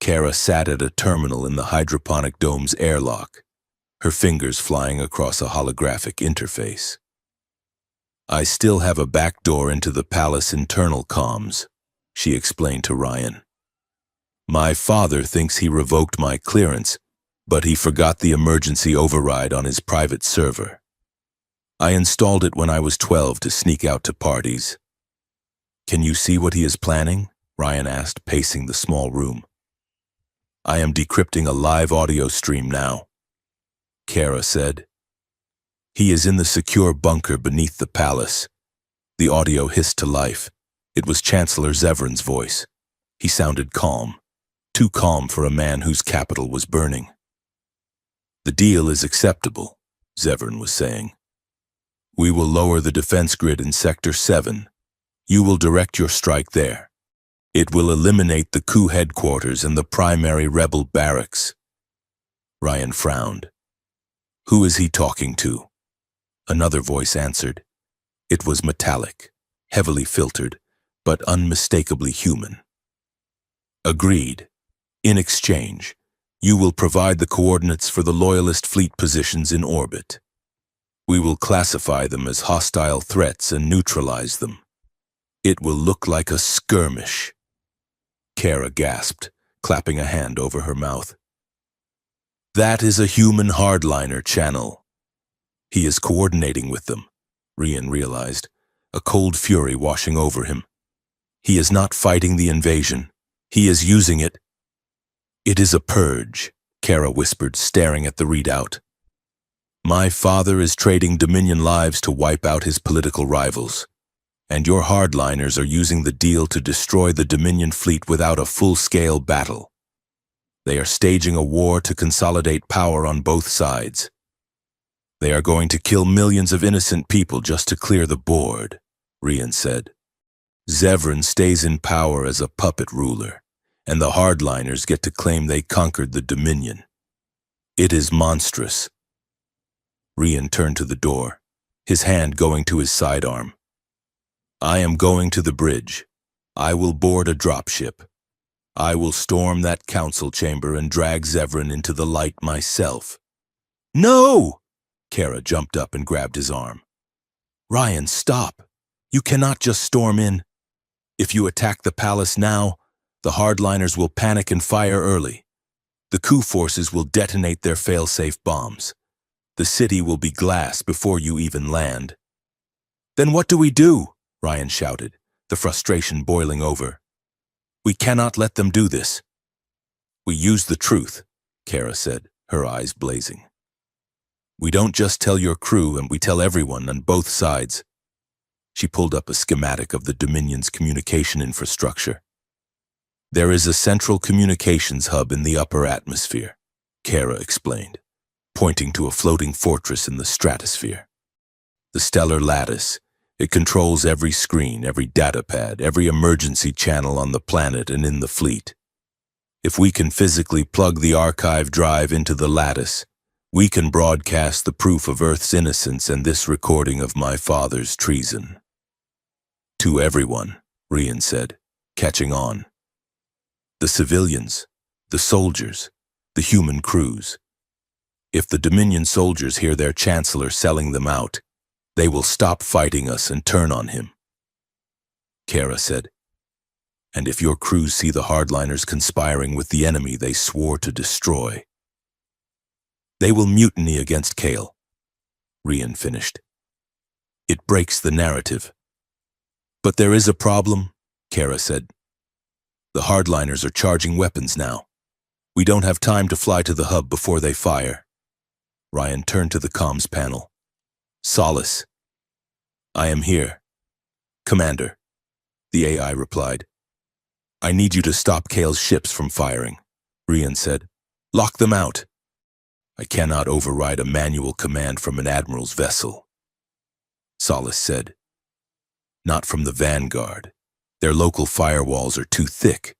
Speaker 1: Kara sat at a terminal in the hydroponic dome's airlock, her fingers flying across a holographic interface. "I still have a back door into the palace internal comms," she explained to Rian. "My father thinks he revoked my clearance, but he forgot the emergency override on his private server. I installed it when I was 12 to sneak out to parties." "Can you see what he is planning?" Rian asked, pacing the small room. "I am decrypting a live audio stream now," Kara said. "He is in the secure bunker beneath the palace." The audio hissed to life. It was Chancellor Zevran's voice. He sounded calm, too calm for a man whose capital was burning. "The deal is acceptable," Zevran was saying. "We will lower the defense grid in Sector 7. You will direct your strike there. It will eliminate the coup headquarters and the primary rebel barracks." Rian frowned. "Who is he talking to?" Another voice answered. It was metallic, heavily filtered, but unmistakably human. "Agreed. In exchange, you will provide the coordinates for the Loyalist fleet positions in orbit. We will classify them as hostile threats and neutralize them. It will look like a skirmish." Kara gasped, clapping a hand over her mouth. "That is a human hardliner channel." "He is coordinating with them," Rian realized, a cold fury washing over him. "He is not fighting the invasion. He is using it." "It is a purge," Kara whispered, staring at the readout. "My father is trading Dominion lives to wipe out his political rivals, and your hardliners are using the deal to destroy the Dominion fleet without a full-scale battle." They are staging a war to consolidate power on both sides. They are going to kill millions of innocent people just to clear the board, Rian said. Zevran stays in power as a puppet ruler, and the hardliners get to claim they conquered the Dominion. It is monstrous. Rian turned to the door, his hand going to his sidearm. I am going to the bridge. I will board a dropship. I will storm that council chamber and drag Zevran into the light myself. No! Kara jumped up and grabbed his arm. Rian, stop. You cannot just storm in. If you attack the palace now, the hardliners will panic and fire early. The coup forces will detonate their fail-safe bombs. The city will be glass before you even land. Then what do we do? Rian shouted, the frustration boiling over. We cannot let them do this. We use the truth, Kara said, her eyes blazing. We don't just tell your crew, and we tell everyone on both sides. She pulled up a schematic of the Dominion's communication infrastructure. There is a central communications hub in the upper atmosphere, Kara explained, pointing to a floating fortress in the stratosphere. The stellar lattice. It controls every screen, every data pad, every emergency channel on the planet and in the fleet. If we can physically plug the archive drive into the lattice, we can broadcast the proof of Earth's innocence and this recording of my father's treason. To everyone, Rian said, catching on. The civilians, the soldiers, the human crews. If the Dominion soldiers hear their chancellor selling them out, they will stop fighting us and turn on him. Kara said, and if your crews see the hardliners conspiring with the enemy they swore to destroy, they will mutiny against Kale. Rian finished. It breaks the narrative. But there is a problem, Kara said. The hardliners are charging weapons now. We don't have time to fly to the hub before they fire. Rian turned to the comms panel. Solace. I am here. Commander. The AI replied. I need you to stop Kale's ships from firing, Rian said. Lock them out. I cannot override a manual command from an admiral's vessel. Solace said. Not from the Vanguard. Their local firewalls are too thick.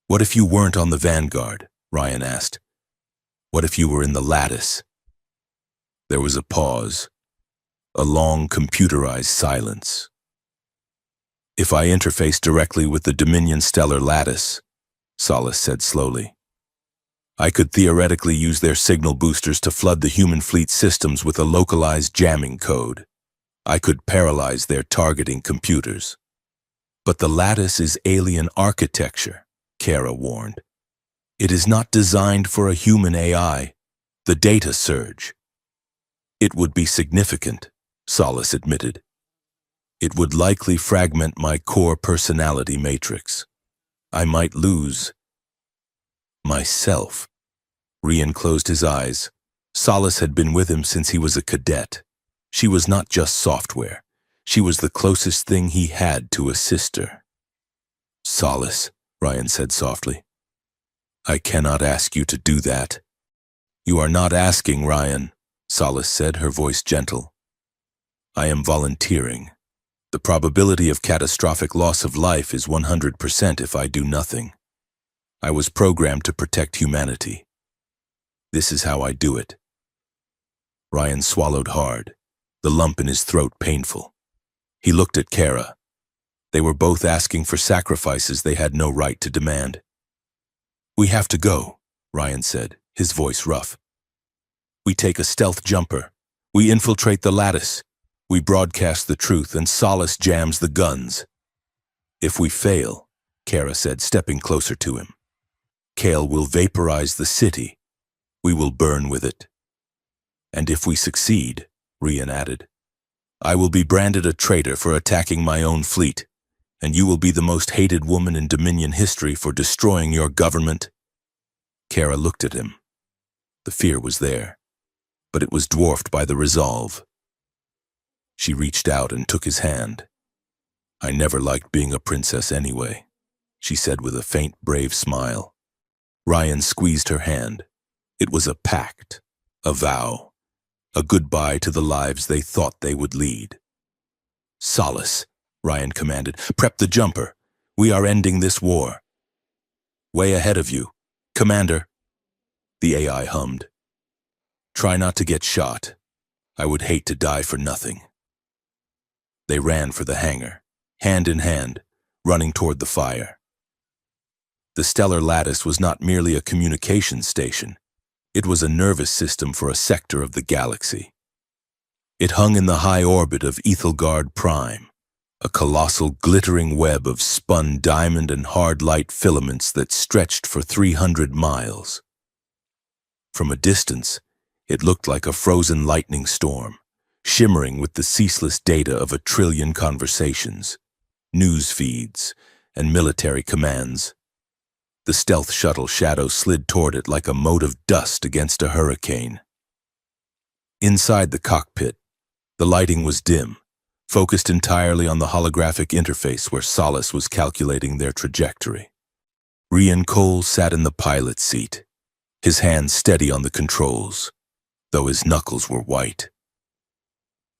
Speaker 1: What if you weren't on the Vanguard? Rian asked. What if you were in the Lattice? There was a pause. A long, computerized silence. If I interface directly with the Dominion Stellar Lattice, Solace said slowly, I could theoretically use their signal boosters to flood the human fleet systems with a localized jamming code. I could paralyze their targeting computers. But the Lattice is alien architecture, Kara warned. It is not designed for a human AI. The data surge. It would be significant, Solace admitted. It would likely fragment my core personality matrix. I might lose myself. Rian closed his eyes. Solace had been with him since he was a cadet. She was not just software. She was the closest thing he had to a sister. Solace, Rian said softly. I cannot ask you to do that. You are not asking, Rian, Solace said, her voice gentle. I am volunteering. The probability of catastrophic loss of life is 100% if I do nothing. I was programmed to protect humanity. This is how I do it. Rian swallowed hard, the lump in his throat painful. He looked at Kara. They were both asking for sacrifices they had no right to demand. We have to go, Rian said, his voice rough. We take a stealth jumper. We infiltrate the Lattice. We broadcast the truth and Solace jams the guns. If we fail, Kara said, stepping closer to him, Kale will vaporize the city. We will burn with it. And if we succeed, Rian added, I will be branded a traitor for attacking my own fleet, and you will be the most hated woman in Dominion history for destroying your government. Kara looked at him. The fear was there, but it was dwarfed by the resolve. She reached out and took his hand. I never liked being a princess anyway, she said with a faint, brave smile. Ryan squeezed her hand. It was a pact, a vow, a goodbye to the lives they thought they would lead. "Solace," Ryan commanded. "Prep the jumper. We are ending this war." "Way ahead of you, Commander," the AI hummed. "Try not to get shot. I would hate to die for nothing." They ran for the hangar, hand in hand, running toward the fire. The stellar lattice was not merely a communications station. It was a nervous system for a sector of the galaxy. It hung in the high orbit of Ethelgard Prime, a colossal glittering web of spun diamond and hard light filaments that stretched for 300 miles. From a distance, it looked like a frozen lightning storm, shimmering with the ceaseless data of 1 trillion conversations, news feeds, and military commands. The stealth shuttle shadow slid toward it like a mote of dust against a hurricane. Inside the cockpit, the lighting was dim, focused entirely on the holographic interface where Solace was calculating their trajectory. Rian Cole sat in the pilot's seat, his hands steady on the controls, though his knuckles were white.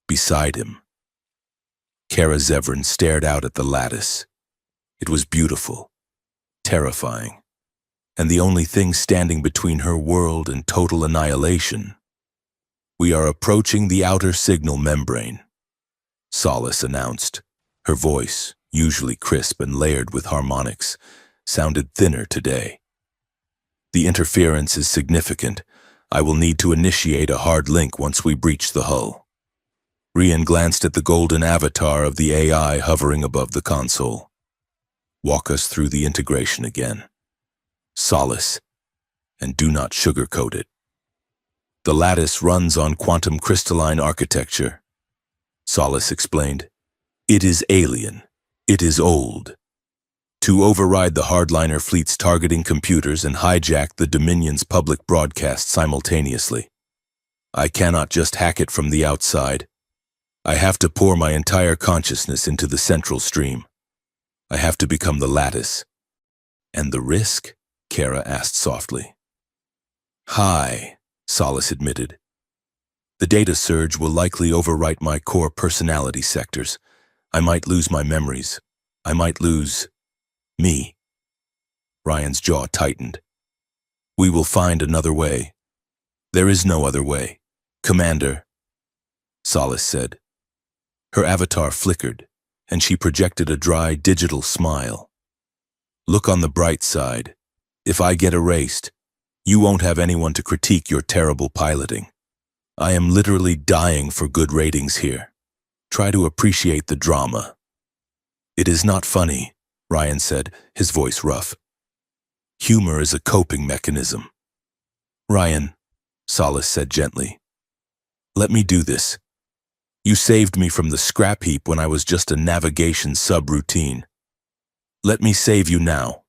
Speaker 1: Beside him, Kara Zevran stared out at the lattice. It was beautiful, terrifying, and the only thing standing between her world and total annihilation. "We are approaching the outer signal membrane," Solace announced. Her voice, usually crisp and layered with harmonics, sounded thinner today. "The interference is significant. I will need to initiate a hard link once we breach the hull." Rian glanced at the golden avatar of the AI hovering above the console. "Walk us through the integration again, Solace, and do not sugarcoat it." "The lattice runs on quantum crystalline architecture," Solace explained. "It is alien. It is old. To override the hardliner fleet's targeting computers and hijack the Dominion's public broadcast simultaneously, I cannot just hack it from the outside. I have to pour my entire consciousness into the central stream. I have to become the lattice." "And the risk?" Kara asked softly. "High," Solace admitted. "The data surge will likely overwrite my core personality sectors. I might lose my memories. I might lose me." Ryan's jaw tightened. "We will find another way." "There is no other way, Commander," Solace said. Her avatar flickered, and she projected a dry digital smile. "Look on the bright side. If I get erased, you won't have anyone to critique your terrible piloting. I am literally dying for good ratings here. Try to appreciate the drama." "It is not funny," Ryan said, his voice rough. "Humor is a coping mechanism." "Ryan," Solace said gently, "let me do this. You saved me from the scrap heap when I was just a navigation subroutine. Let me save you now."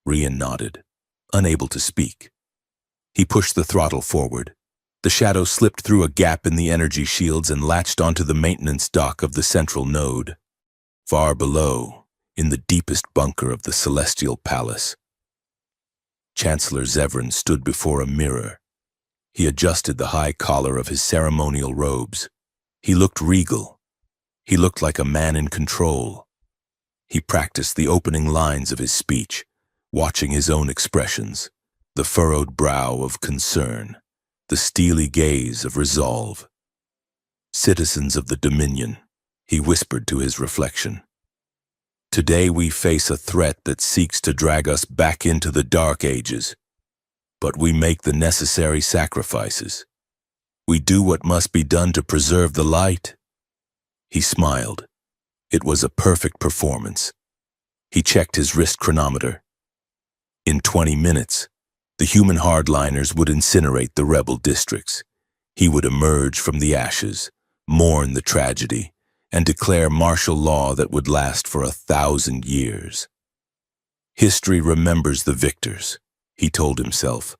Speaker 1: Rian nodded, unable to speak. He pushed the throttle forward. The shadow slipped through a gap in the energy shields and latched onto the maintenance dock of the central node. Far below, in the deepest bunker of the Celestial Palace, Chancellor Zevran stood before a mirror. He adjusted the high collar of his ceremonial robes. He looked regal. He looked like a man in control. He practiced the opening lines of his speech, watching his own expressions, the furrowed brow of concern, the steely gaze of resolve. "Citizens of the Dominion," he whispered to his reflection, "today we face a threat that seeks to drag us back into the Dark Ages. But we make the necessary sacrifices. We do what must be done to preserve the light." He smiled. It was a perfect performance. He checked his wrist chronometer. In 20 minutes, the human hardliners would incinerate the rebel districts. He would emerge from the ashes, mourn the tragedy, and declare martial law that would last for 1,000 years. "History remembers the victors," he told himself,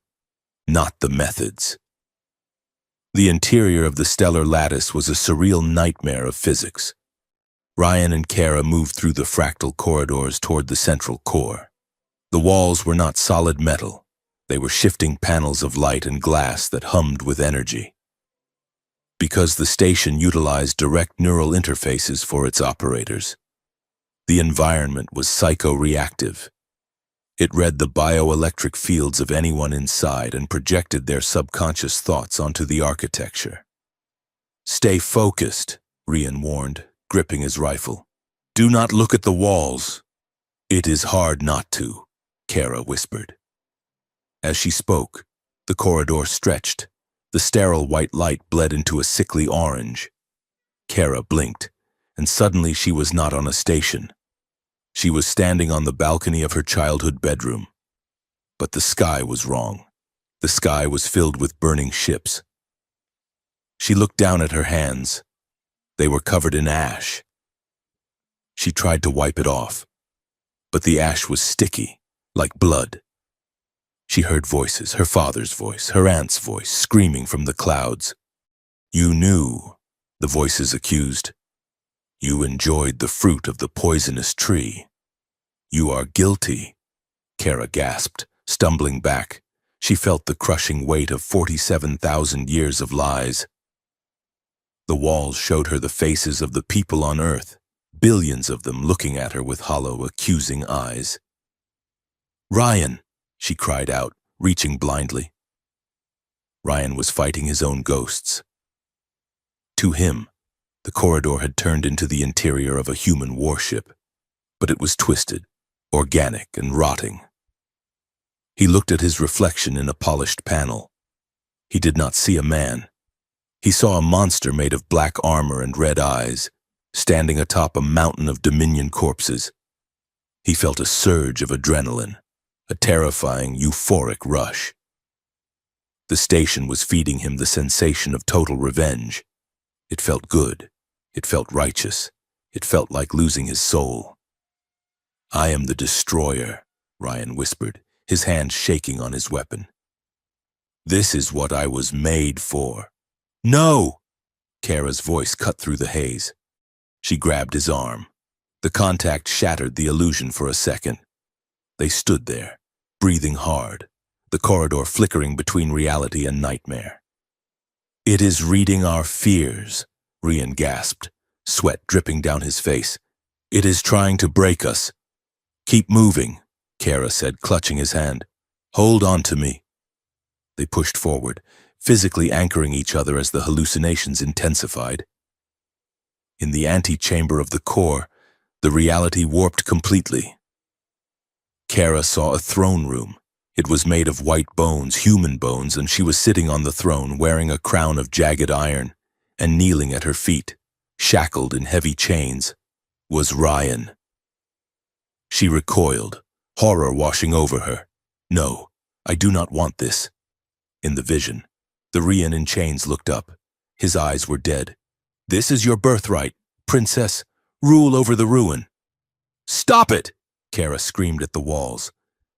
Speaker 1: "not the methods." The interior of the stellar lattice was a surreal nightmare of physics. Ryan and Kara moved through the fractal corridors toward the central core. The walls were not solid metal. They were shifting panels of light and glass that hummed with energy. Because the station utilized direct neural interfaces for its operators, the environment was psycho-reactive. It read the bioelectric fields of anyone inside and projected their subconscious thoughts onto the architecture. "Stay focused," Rian warned, gripping his rifle. "Do not look at the walls." "It is hard not to," Kara whispered. As she spoke, the corridor stretched. The sterile white light bled into a sickly orange. Kara blinked, and suddenly she was not on a station. She was standing on the balcony of her childhood bedroom. But the sky was wrong. The sky was filled with burning ships. She looked down at her hands. They were covered in ash. She tried to wipe it off, but the ash was sticky, like blood. She heard voices, her father's voice, her aunt's voice, screaming from the clouds. "You knew," the voices accused. "You enjoyed the fruit of the poisonous tree. You are guilty." Kara gasped, stumbling back. She felt the crushing weight of 47,000 years of lies. The walls showed her the faces of the people on Earth, billions of them looking at her with hollow, accusing eyes. "Ryan!" she cried out, reaching blindly. Ryan was fighting his own ghosts. To him, the corridor had turned into the interior of a human warship, but it was twisted, organic, and rotting. He looked at his reflection in a polished panel. He did not see a man. He saw a monster made of black armor and red eyes, standing atop a mountain of Dominion corpses. He felt a surge of adrenaline, a terrifying, euphoric rush. The station was feeding him the sensation of total revenge. It felt good. It felt righteous. It felt like losing his soul. "I am the destroyer," Ryan whispered, his hand shaking on his weapon. "This is what I was made for." "No!" Kara's voice cut through the haze. She grabbed his arm. The contact shattered the illusion for a second. They stood there, breathing hard, the corridor flickering between reality and nightmare. "It is reading our fears," Rian gasped, sweat dripping down his face. "It is trying to break us." "Keep moving," Kara said, clutching his hand. "Hold on to me." They pushed forward, physically anchoring each other as the hallucinations intensified. In the antechamber of the core, the reality warped completely. Kara saw a throne room. It was made of white bones, human bones, and she was sitting on the throne wearing a crown of jagged iron, and kneeling at her feet, shackled in heavy chains, was Ryan. She recoiled, horror washing over her. "No, I do not want this." In the vision, the Rian in chains looked up. His eyes were dead. "This is your birthright, princess. Rule over the ruin." "Stop it!" Kara screamed at the walls.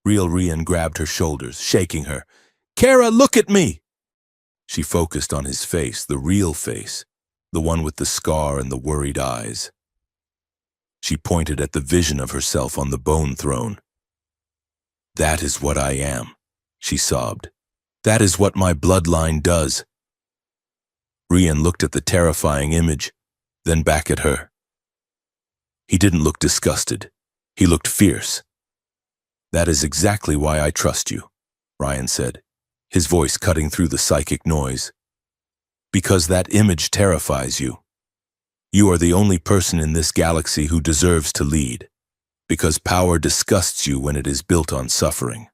Speaker 1: Real Rian grabbed her shoulders, shaking her. "Kara, look at me!" She focused on his face, the real face, the one with the scar and the worried eyes. She pointed at the vision of herself on the bone throne. "That is what I am," she sobbed. "That is what my bloodline does." Rian looked at the terrifying image, then back at her. He didn't look disgusted. He looked fierce. "That is exactly why I trust you," Ryan said, his voice cutting through the psychic noise. "Because that image terrifies you. You are the only person in this galaxy who deserves to lead, because power disgusts you when it is built on suffering.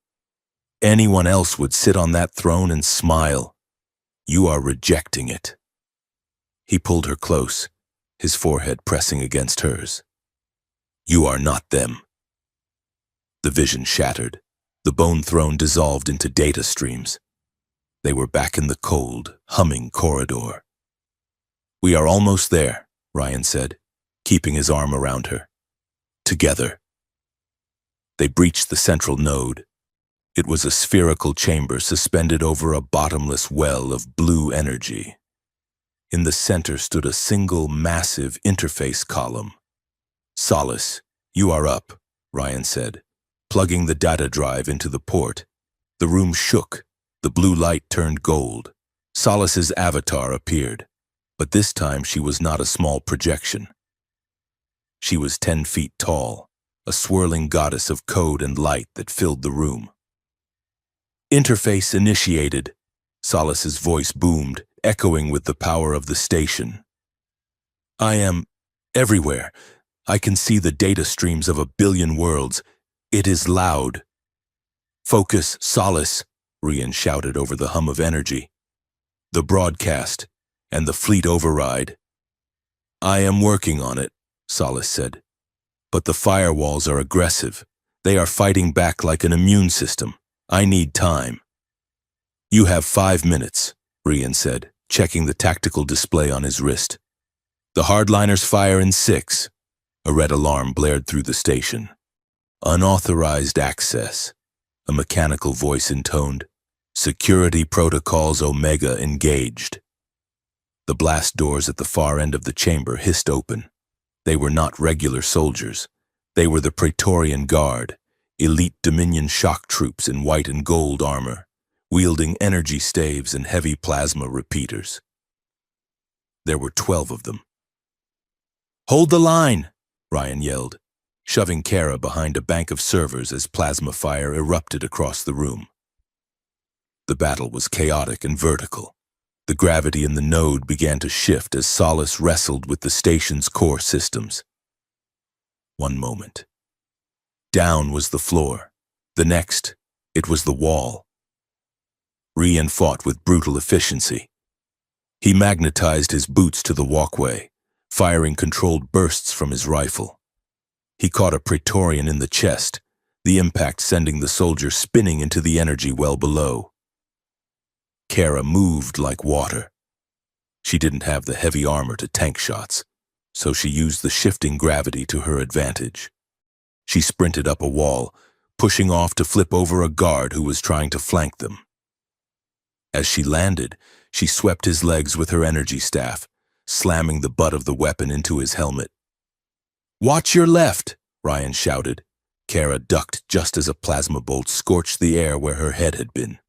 Speaker 1: Anyone else would sit on that throne and smile. You are rejecting it." He pulled her close, his forehead pressing against hers. "You are not them." The vision shattered. The bone throne dissolved into data streams. They were back in the cold, humming corridor. "We are almost there," Ryan said, keeping his arm around her. "Together." They breached the central node. It was a spherical chamber suspended over a bottomless well of blue energy. In the center stood a single, massive interface column. "Solace, you are up," Ryan said. Plugging the data drive into the port, the room shook. The blue light turned gold. Solace's avatar appeared, but this time she was not a small projection. She was 10 feet tall, a swirling goddess of code and light that filled the room. Interface initiated. Solace's voice boomed, echoing with the power of the station. I am everywhere. I can see the data streams of 1 billion worlds. It is loud. Focus, Solace, Rian shouted over the hum of energy. The broadcast and the fleet override. I am working on it, Solace said. But the firewalls are aggressive. They are fighting back like an immune system. I need time. You have 5 minutes, Rian said, checking the tactical display on his wrist. The hardliners fire in 6. A red alarm blared through the station. Unauthorized access. A mechanical voice intoned. Security protocols Omega engaged. The blast doors at the far end of the chamber hissed open. They were not regular soldiers. They were the Praetorian Guard, elite Dominion shock troops in white and gold armor, wielding energy staves and heavy plasma repeaters. There were 12 of them. Hold the line, Ryan yelled, shoving Kara behind a bank of servers as plasma fire erupted across the room. The battle was chaotic and vertical. The gravity in the node began to shift as Solace wrestled with the station's core systems. One moment. Down was the floor. The next, it was the wall. Rian fought with brutal efficiency. He magnetized his boots to the walkway, firing controlled bursts from his rifle. He caught a Praetorian in the chest, the impact sending the soldier spinning into the energy well below. Kara moved like water. She didn't have the heavy armor to tank shots, so she used the shifting gravity to her advantage. She sprinted up a wall, pushing off to flip over a guard who was trying to flank them. As she landed, she swept his legs with her energy staff, slamming the butt of the weapon into his helmet. "Watch your left," Ryan shouted. Kara ducked just as a plasma bolt scorched the air where her head had been.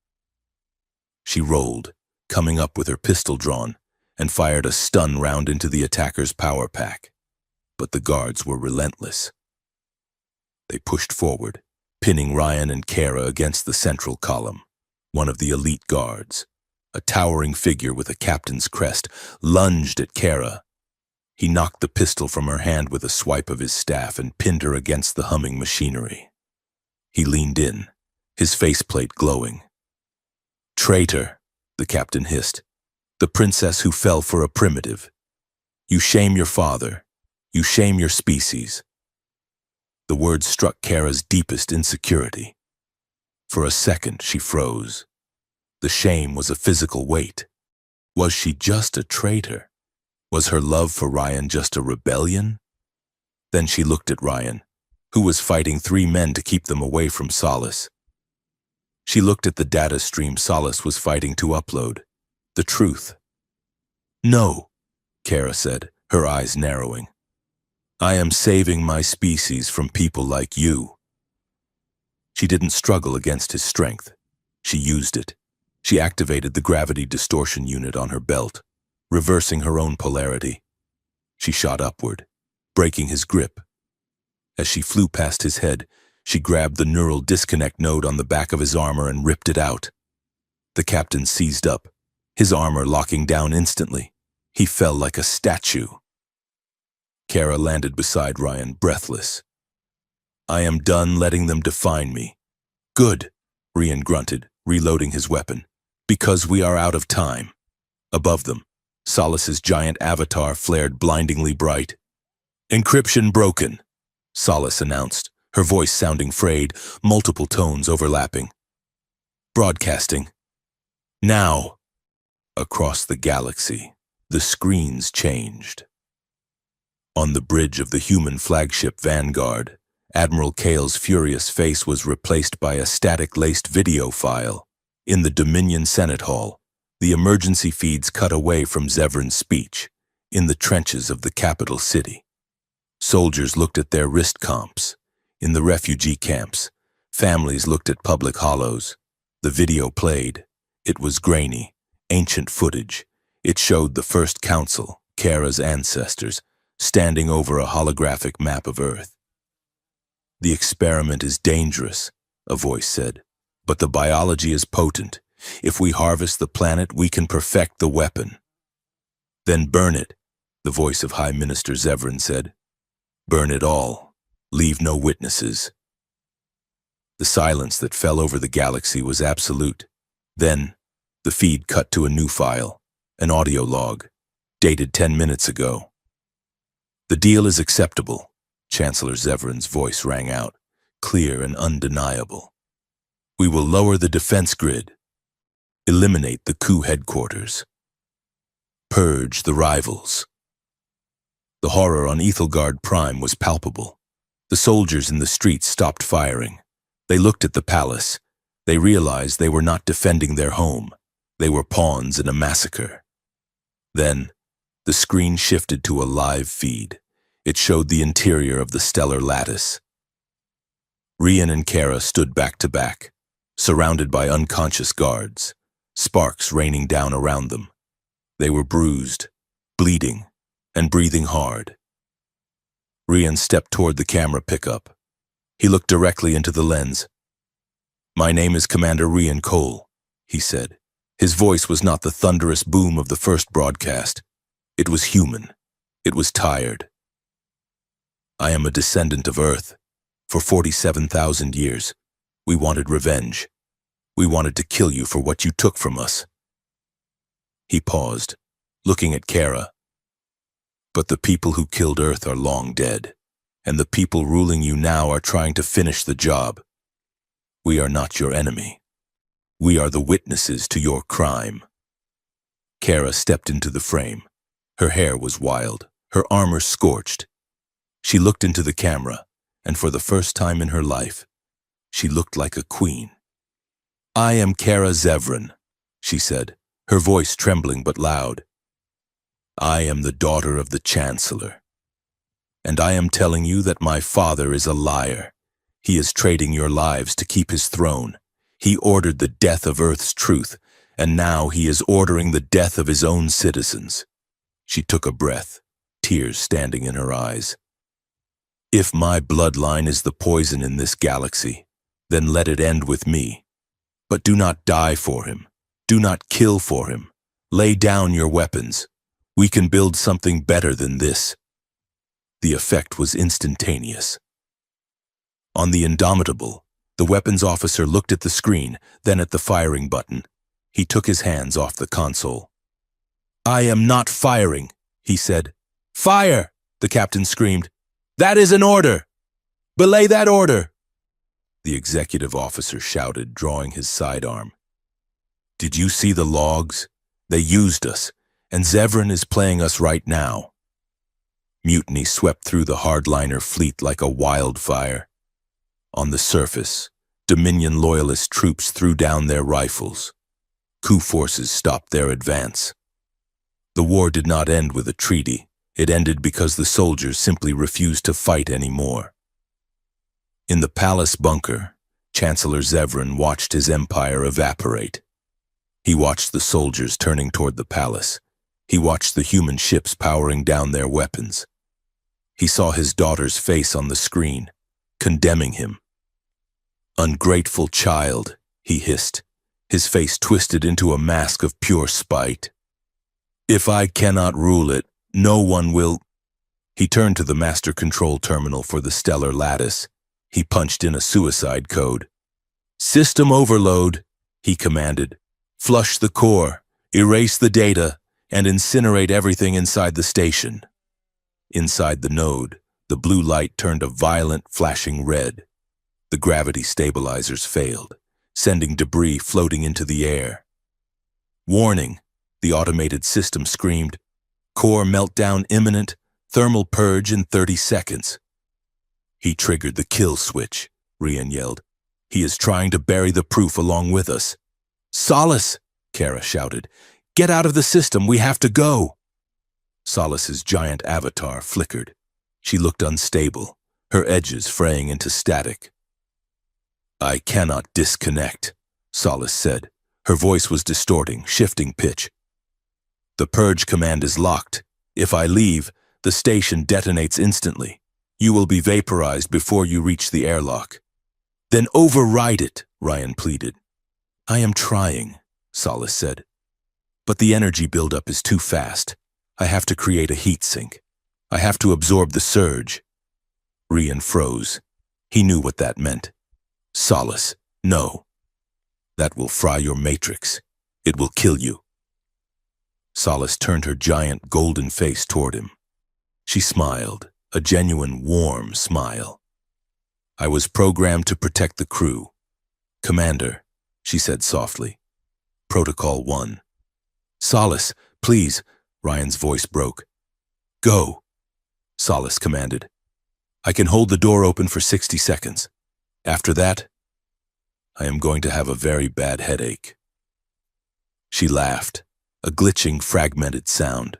Speaker 1: She rolled, coming up with her pistol drawn, and fired a stun round into the attacker's power pack. But the guards were relentless. They pushed forward, pinning Ryan and Kara against the central column. One of the elite guards, a towering figure with a captain's crest, lunged at Kara. He knocked the pistol from her hand with a swipe of his staff and pinned her against the humming machinery. He leaned in, his faceplate glowing. "Traitor," the captain hissed. "The princess who fell for a primitive. You shame your father. You shame your species." The words struck Kara's deepest insecurity. For a second, she froze. The shame was a physical weight. Was she just a traitor? Was her love for Ryan just a rebellion? Then she looked at Ryan, who was fighting 3 men to keep them away from Solace. She looked at the data stream Solace was fighting to upload. The truth. "No," Kara said, her eyes narrowing. "I am saving my species from people like you." She didn't struggle against his strength. She used it. She activated the gravity distortion unit on her belt, reversing her own polarity. She shot upward, breaking his grip. As she flew past his head, she grabbed the neural disconnect node on the back of his armor and ripped it out. The captain seized up, his armor locking down instantly. He fell like a statue. Kara landed beside Ryan, breathless. "I am done letting them define me." "Good," Rian grunted, reloading his weapon. "Because we are out of time." Above them, Solace's giant avatar flared blindingly bright. "Encryption broken," Solace announced, her voice sounding frayed, multiple tones overlapping. "Broadcasting. Now." Across the galaxy, the screens changed. On the bridge of the human flagship Vanguard, Admiral Kale's furious face was replaced by a static-laced video file. In the Dominion Senate Hall, the emergency feeds cut away from Zevran's speech, in the trenches of the capital city. Soldiers looked at their wrist comps. In the refugee camps, Families looked at public hollows. The video played. It was grainy, ancient footage. It showed the first council, Kara's ancestors, standing over a holographic map of Earth. "The experiment is dangerous," a voice said, "but the biology is potent. If we harvest the planet, we can perfect the weapon." "Then burn it," the voice of High Minister Zevran said. "Burn it all. Leave no witnesses." The silence that fell over the galaxy was absolute. Then, the feed cut to a new file, an audio log, dated 10 minutes ago. "The deal is acceptable," Chancellor Zevran's voice rang out, clear and undeniable. "We will lower the defense grid, eliminate the coup headquarters, purge the rivals." The horror on Ethelgard Prime was palpable. The soldiers in the streets stopped firing. They looked at the palace. They realized they were not defending their home. They were pawns in a massacre. Then, the screen shifted to a live feed. It showed the interior of the stellar lattice. Rian and Kara stood back to back, surrounded by unconscious guards, sparks raining down around them. They were bruised, bleeding, and breathing hard. Rian stepped toward the camera pickup. He looked directly into the lens. "My name is Commander Rian Cole," he said. His voice was not the thunderous boom of the first broadcast. It was human. It was tired. "I am a descendant of Earth. For 47,000 years, we wanted revenge. We wanted to kill you for what you took from us." He paused, looking at Kara. "But the people who killed Earth are long dead, and the people ruling you now are trying to finish the job. We are not your enemy. We are the witnesses to your crime." Kara stepped into the frame. Her hair was wild, her armor scorched. She looked into the camera, and for the first time in her life, she looked like a queen. "I am Kara Zevran," she said, her voice trembling but loud. "I am the daughter of the Chancellor. And I am telling you that my father is a liar. He is trading your lives to keep his throne. He ordered the death of Earth's truth, and now he is ordering the death of his own citizens." She took a breath, tears standing in her eyes. "If my bloodline is the poison in this galaxy, then let it end with me. But do not die for him. Do not kill for him. Lay down your weapons. We can build something better than this." The effect was instantaneous. On the Indomitable, the weapons officer looked at the screen, then at the firing button. He took his hands off the console. "I am not firing," he said. "Fire!" the captain screamed. "That is an order! Belay that order!" The executive officer shouted, drawing his sidearm. "Did you see the logs? They used us, and Zevran is playing us right now." Mutiny swept through the hardliner fleet like a wildfire. On the surface, Dominion loyalist troops threw down their rifles. Coup forces stopped their advance. The war did not end with a treaty. It ended because the soldiers simply refused to fight anymore. In the palace bunker, Chancellor Zevran watched his empire evaporate. He watched the soldiers turning toward the palace. He watched the human ships powering down their weapons. He saw his daughter's face on the screen, condemning him. "Ungrateful child," he hissed, his face twisted into a mask of pure spite. "If I cannot rule it, no one will." He turned to the master control terminal for the stellar lattice. He punched in a suicide code. "System overload," he commanded. "Flush the core, erase the data, and incinerate everything inside the station." Inside the node, the blue light turned a violent, flashing red. The gravity stabilizers failed, sending debris floating into the air. "Warning," the automated system screamed. "Core meltdown imminent, thermal purge in 30 seconds. "He triggered the kill switch," Rian yelled. "He is trying to bury the proof along with us." "Solace!" Kara shouted. "Get out of the system, we have to go!" Solace's giant avatar flickered. She looked unstable, her edges fraying into static. I cannot disconnect, Solace said. Her voice was distorting, shifting pitch. The purge command is locked. If I leave, the station detonates instantly. You will be vaporized before you reach the airlock. Then override it, Ryan pleaded. I am trying, Solace said. But the energy buildup is too fast. I have to create a heat sink. I have to absorb the surge. Ryan froze. He knew what that meant. Solace, no. That will fry your matrix. It will kill you. Solace turned her giant golden face toward him. She smiled, a genuine warm smile. I was programmed to protect the crew. Commander, she said softly. Protocol 1. Solace, please, Ryan's voice broke. Go, Solace commanded. I can hold the door open for 60 seconds. After that, I am going to have a very bad headache. She laughed, a glitching, fragmented sound.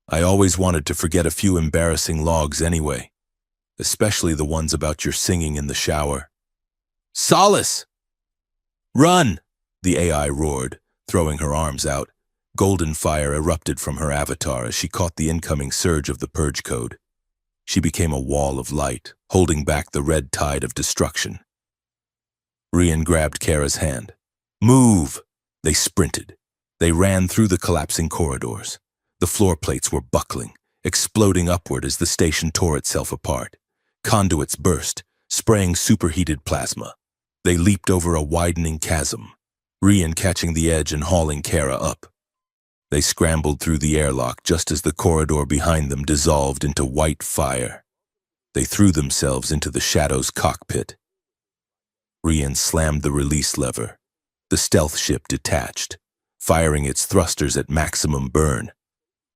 Speaker 1: I always wanted to forget a few embarrassing logs anyway, especially the ones about your singing in the shower. Solace! Run! The AI roared, throwing her arms out. Golden fire erupted from her avatar as she caught the incoming surge of the purge code. She became a wall of light, holding back the red tide of destruction. Ryan grabbed Kara's hand. Move! They sprinted. They ran through the collapsing corridors. The floor plates were buckling, exploding upward as the station tore itself apart. Conduits burst, spraying superheated plasma. They leaped over a widening chasm, Ryan catching the edge and hauling Kara up. They scrambled through the airlock just as the corridor behind them dissolved into white fire. They threw themselves into the Shadow's cockpit. Ryan slammed the release lever. The stealth ship detached, firing its thrusters at maximum burn.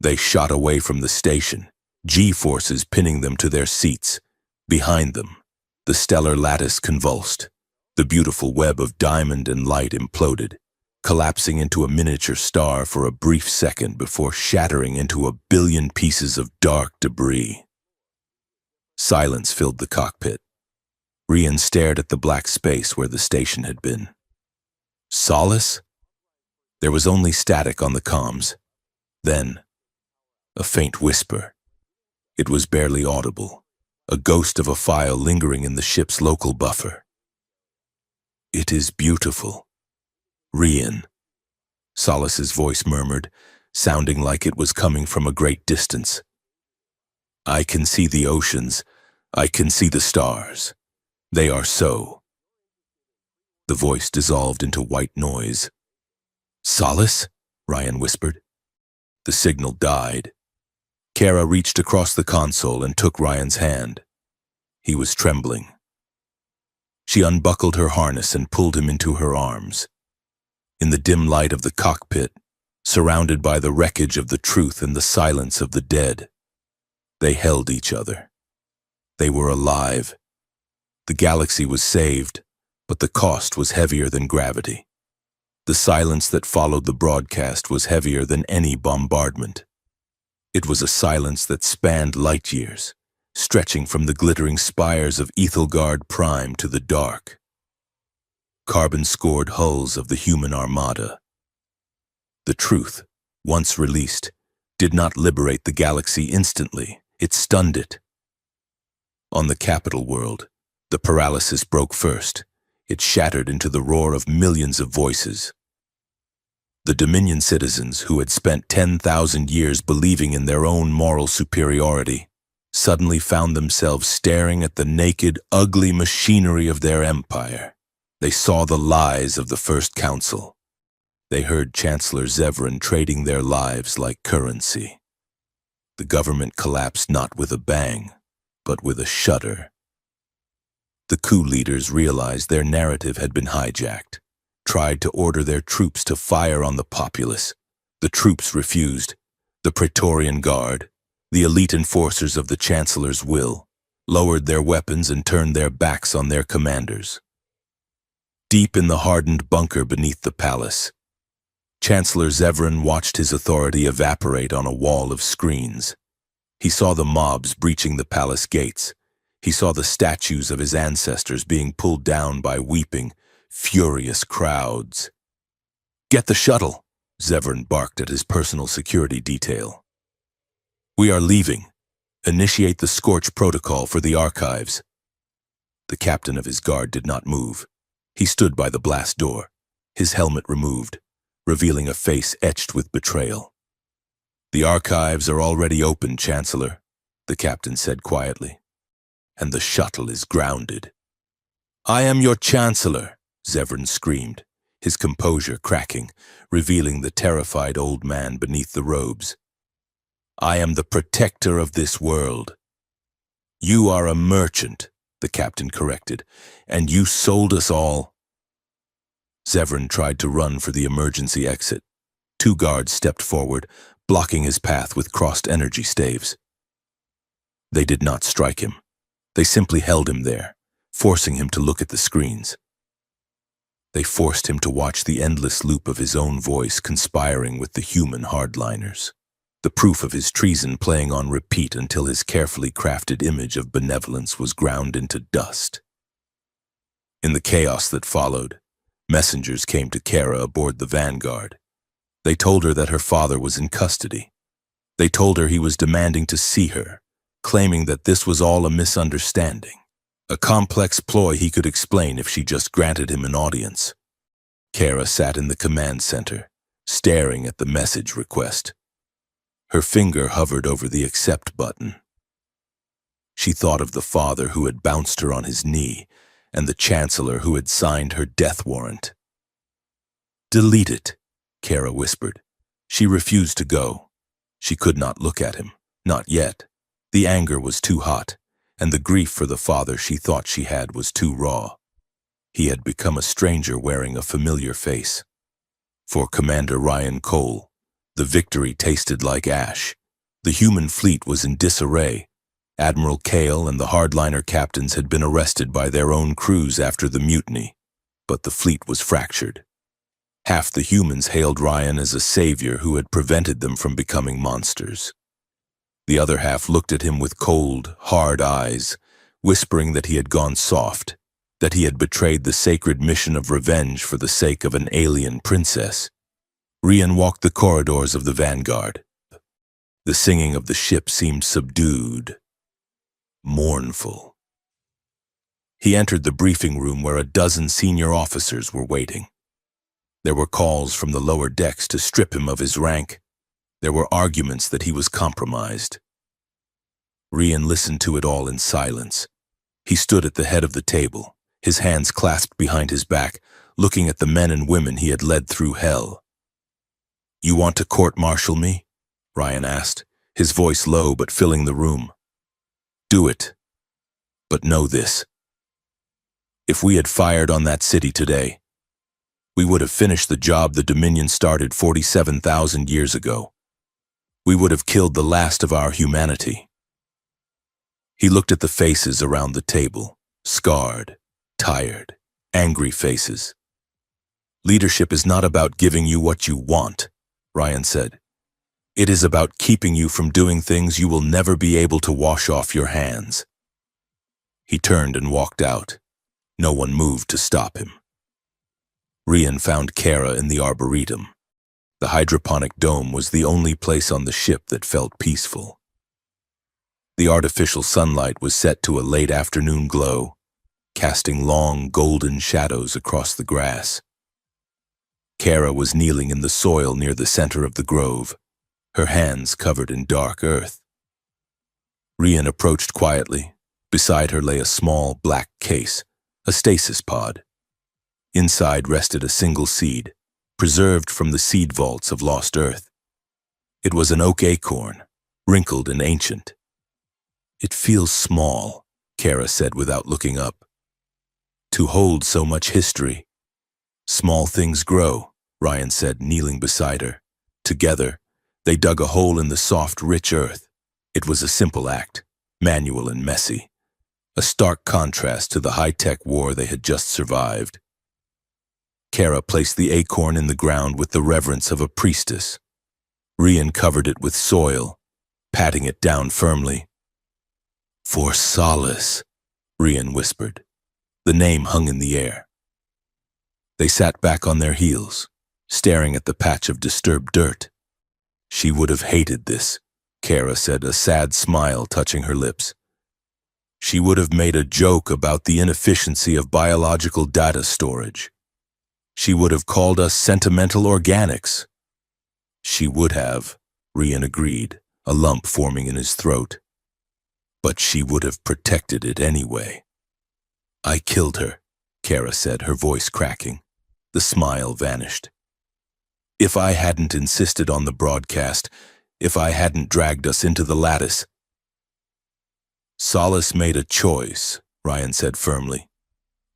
Speaker 1: They shot away from the station, G-forces pinning them to their seats. Behind them, the stellar lattice convulsed. The beautiful web of diamond and light imploded, collapsing into a miniature star for a brief second before shattering into a billion pieces of dark debris. Silence filled the cockpit. Ryan stared at the black space where the station had been. Solace? There was only static on the comms. Then, a faint whisper. It was barely audible, a ghost of a file lingering in the ship's local buffer. It is beautiful. Ryan, Solace's voice murmured, sounding like it was coming from a great distance. I can see the oceans. I can see the stars. They are so. The voice dissolved into white noise. Solace? Ryan whispered. The signal died. Kara reached across the console and took Ryan's hand. He was trembling. She unbuckled her harness and pulled him into her arms. In the dim light of the cockpit, surrounded by the wreckage of the truth and the silence of the dead, they held each other. They were alive. The galaxy was saved, but the cost was heavier than gravity. The silence that followed the broadcast was heavier than any bombardment. It was a silence that spanned light years, stretching from the glittering spires of Ethelgard Prime to the dark, carbon-scored hulls of the human armada. The truth, once released, did not liberate the galaxy instantly. It stunned it. On the capital world, the paralysis broke first. It shattered into the roar of millions of voices. The Dominion citizens, who had spent 10,000 years believing in their own moral superiority, suddenly found themselves staring at the naked, ugly machinery of their empire. They saw the lies of the First Council. They heard Chancellor Zevran trading their lives like currency. The government collapsed not with a bang, but with a shudder. The coup leaders realized their narrative had been hijacked, tried to order their troops to fire on the populace. The troops refused. The Praetorian Guard, the elite enforcers of the Chancellor's will, lowered their weapons and turned their backs on their commanders. Deep in the hardened bunker beneath the palace, Chancellor Zevran watched his authority evaporate on a wall of screens. He saw the mobs breaching the palace gates. He saw the statues of his ancestors being pulled down by weeping, furious crowds. "Get the shuttle," Zevran barked at his personal security detail. "We are leaving. Initiate the Scorch protocol for the archives." The captain of his guard did not move. He stood by the blast door, his helmet removed, revealing a face etched with betrayal. "The archives are already open, Chancellor," the captain said quietly. "And the shuttle is grounded." "I am your Chancellor," Zevran screamed, his composure cracking, revealing the terrified old man beneath the robes. "I am the protector of this world." "You are a merchant," the captain corrected, "and you sold us all." Zevran tried to run for the emergency exit. 2 guards stepped forward, blocking his path with crossed energy staves. They did not strike him. They simply held him there, forcing him to look at the screens. They forced him to watch the endless loop of his own voice conspiring with the human hardliners, the proof of his treason playing on repeat until his carefully crafted image of benevolence was ground into dust. In the chaos that followed, messengers came to Kara aboard the Vanguard. They told her that her father was in custody. They told her he was demanding to see her, claiming that this was all a misunderstanding, a complex ploy he could explain if she just granted him an audience. Kara sat in the command center, staring at the message request. Her finger hovered over the accept button. She thought of the father who had bounced her on his knee and the chancellor who had signed her death warrant. "Delete it," Kara whispered. She refused to go. She could not look at him, not yet. The anger was too hot, and the grief for the father she thought she had was too raw. He had become a stranger wearing a familiar face. For Commander Ryan Cole, the victory tasted like ash. The human fleet was in disarray. Admiral Kale and the hardliner captains had been arrested by their own crews after the mutiny, but the fleet was fractured. Half the humans hailed Ryan as a savior who had prevented them from becoming monsters. The other half looked at him with cold, hard eyes, whispering that he had gone soft, that he had betrayed the sacred mission of revenge for the sake of an alien princess. Ryan walked the corridors of the Vanguard. The singing of the ship seemed subdued, mournful. He entered the briefing room where a dozen senior officers were waiting. There were calls from the lower decks to strip him of his rank. There were arguments that he was compromised. Ryan listened to it all in silence. He stood at the head of the table, his hands clasped behind his back, looking at the men and women he had led through hell. "You want to court-martial me?" Ryan asked, his voice low but filling the room. "Do it. But know this. If we had fired on that city today, we would have finished the job the Dominion started 47,000 years ago. We would have killed the last of our humanity." He looked at the faces around the table, scarred, tired, angry faces. "Leadership is not about giving you what you want," Ryan said. "It is about keeping you from doing things you will never be able to wash off your hands." He turned and walked out. No one moved to stop him. Ryan found Kara in the Arboretum. The hydroponic dome was the only place on the ship that felt peaceful. The artificial sunlight was set to a late afternoon glow, casting long golden shadows across the grass. Kara was kneeling in the soil near the center of the grove, her hands covered in dark earth. Ryan approached quietly. Beside her lay a small black case, a stasis pod. Inside rested a single seed, preserved from the seed vaults of lost Earth. It was an oak acorn, wrinkled and ancient. "It feels small," Kara said without looking up. "To hold so much history." "Small things grow," Ryan said, kneeling beside her. Together, they dug a hole in the soft, rich earth. It was a simple act, manual and messy, a stark contrast to the high-tech war they had just survived. Kara placed the acorn in the ground with the reverence of a priestess. Ryan covered it with soil, patting it down firmly. "For solace," Rian whispered. The name hung in the air. They sat back on their heels, staring at the patch of disturbed dirt. She would have hated this, Kara said, a sad smile touching her lips. She would have made a joke about the inefficiency of biological data storage. She would have called us sentimental organics. She would have, Rian agreed, a lump forming in his throat. But she would have protected it anyway. I killed her, Kara said, her voice cracking. The smile vanished. If I hadn't insisted on the broadcast, if I hadn't dragged us into the lattice. Solace made a choice, Ryan said firmly.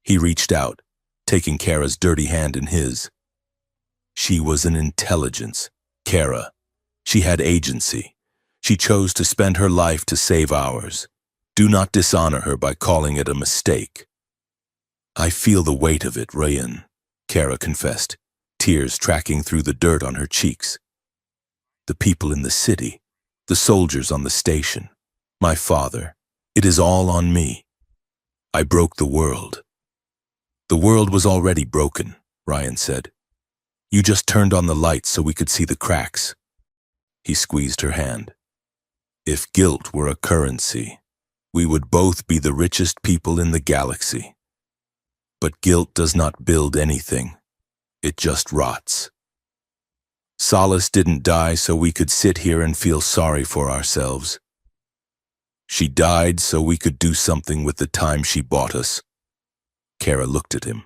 Speaker 1: He reached out, taking Kara's dirty hand in his. She was an intelligence, Kara. She had agency. She chose to spend her life to save ours. Do not dishonor her by calling it a mistake. I feel the weight of it, Ryan, Kara confessed, tears tracking through the dirt on her cheeks. The people in the city, the soldiers on the station, my father, it is all on me. I broke the world. The world was already broken, Ryan said. You just turned on the lights so we could see the cracks. He squeezed her hand. If guilt were a currency, we would both be the richest people in the galaxy. But guilt does not build anything. It just rots. Solace didn't die so we could sit here and feel sorry for ourselves. She died so we could do something with the time she bought us. Kara looked at him.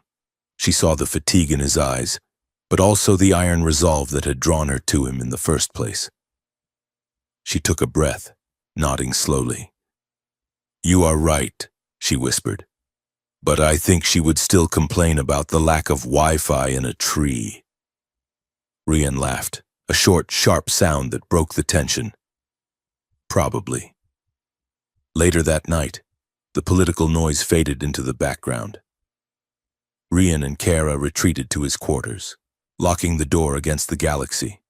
Speaker 1: She saw the fatigue in his eyes, but also the iron resolve that had drawn her to him in the first place. She took a breath, nodding slowly. You are right, she whispered. But I think she would still complain about the lack of Wi-Fi in a tree. Rian laughed, a short, sharp sound that broke the tension. Probably. Later that night, the political noise faded into the background. Rian and Kara retreated to his quarters, locking the door against the galaxy.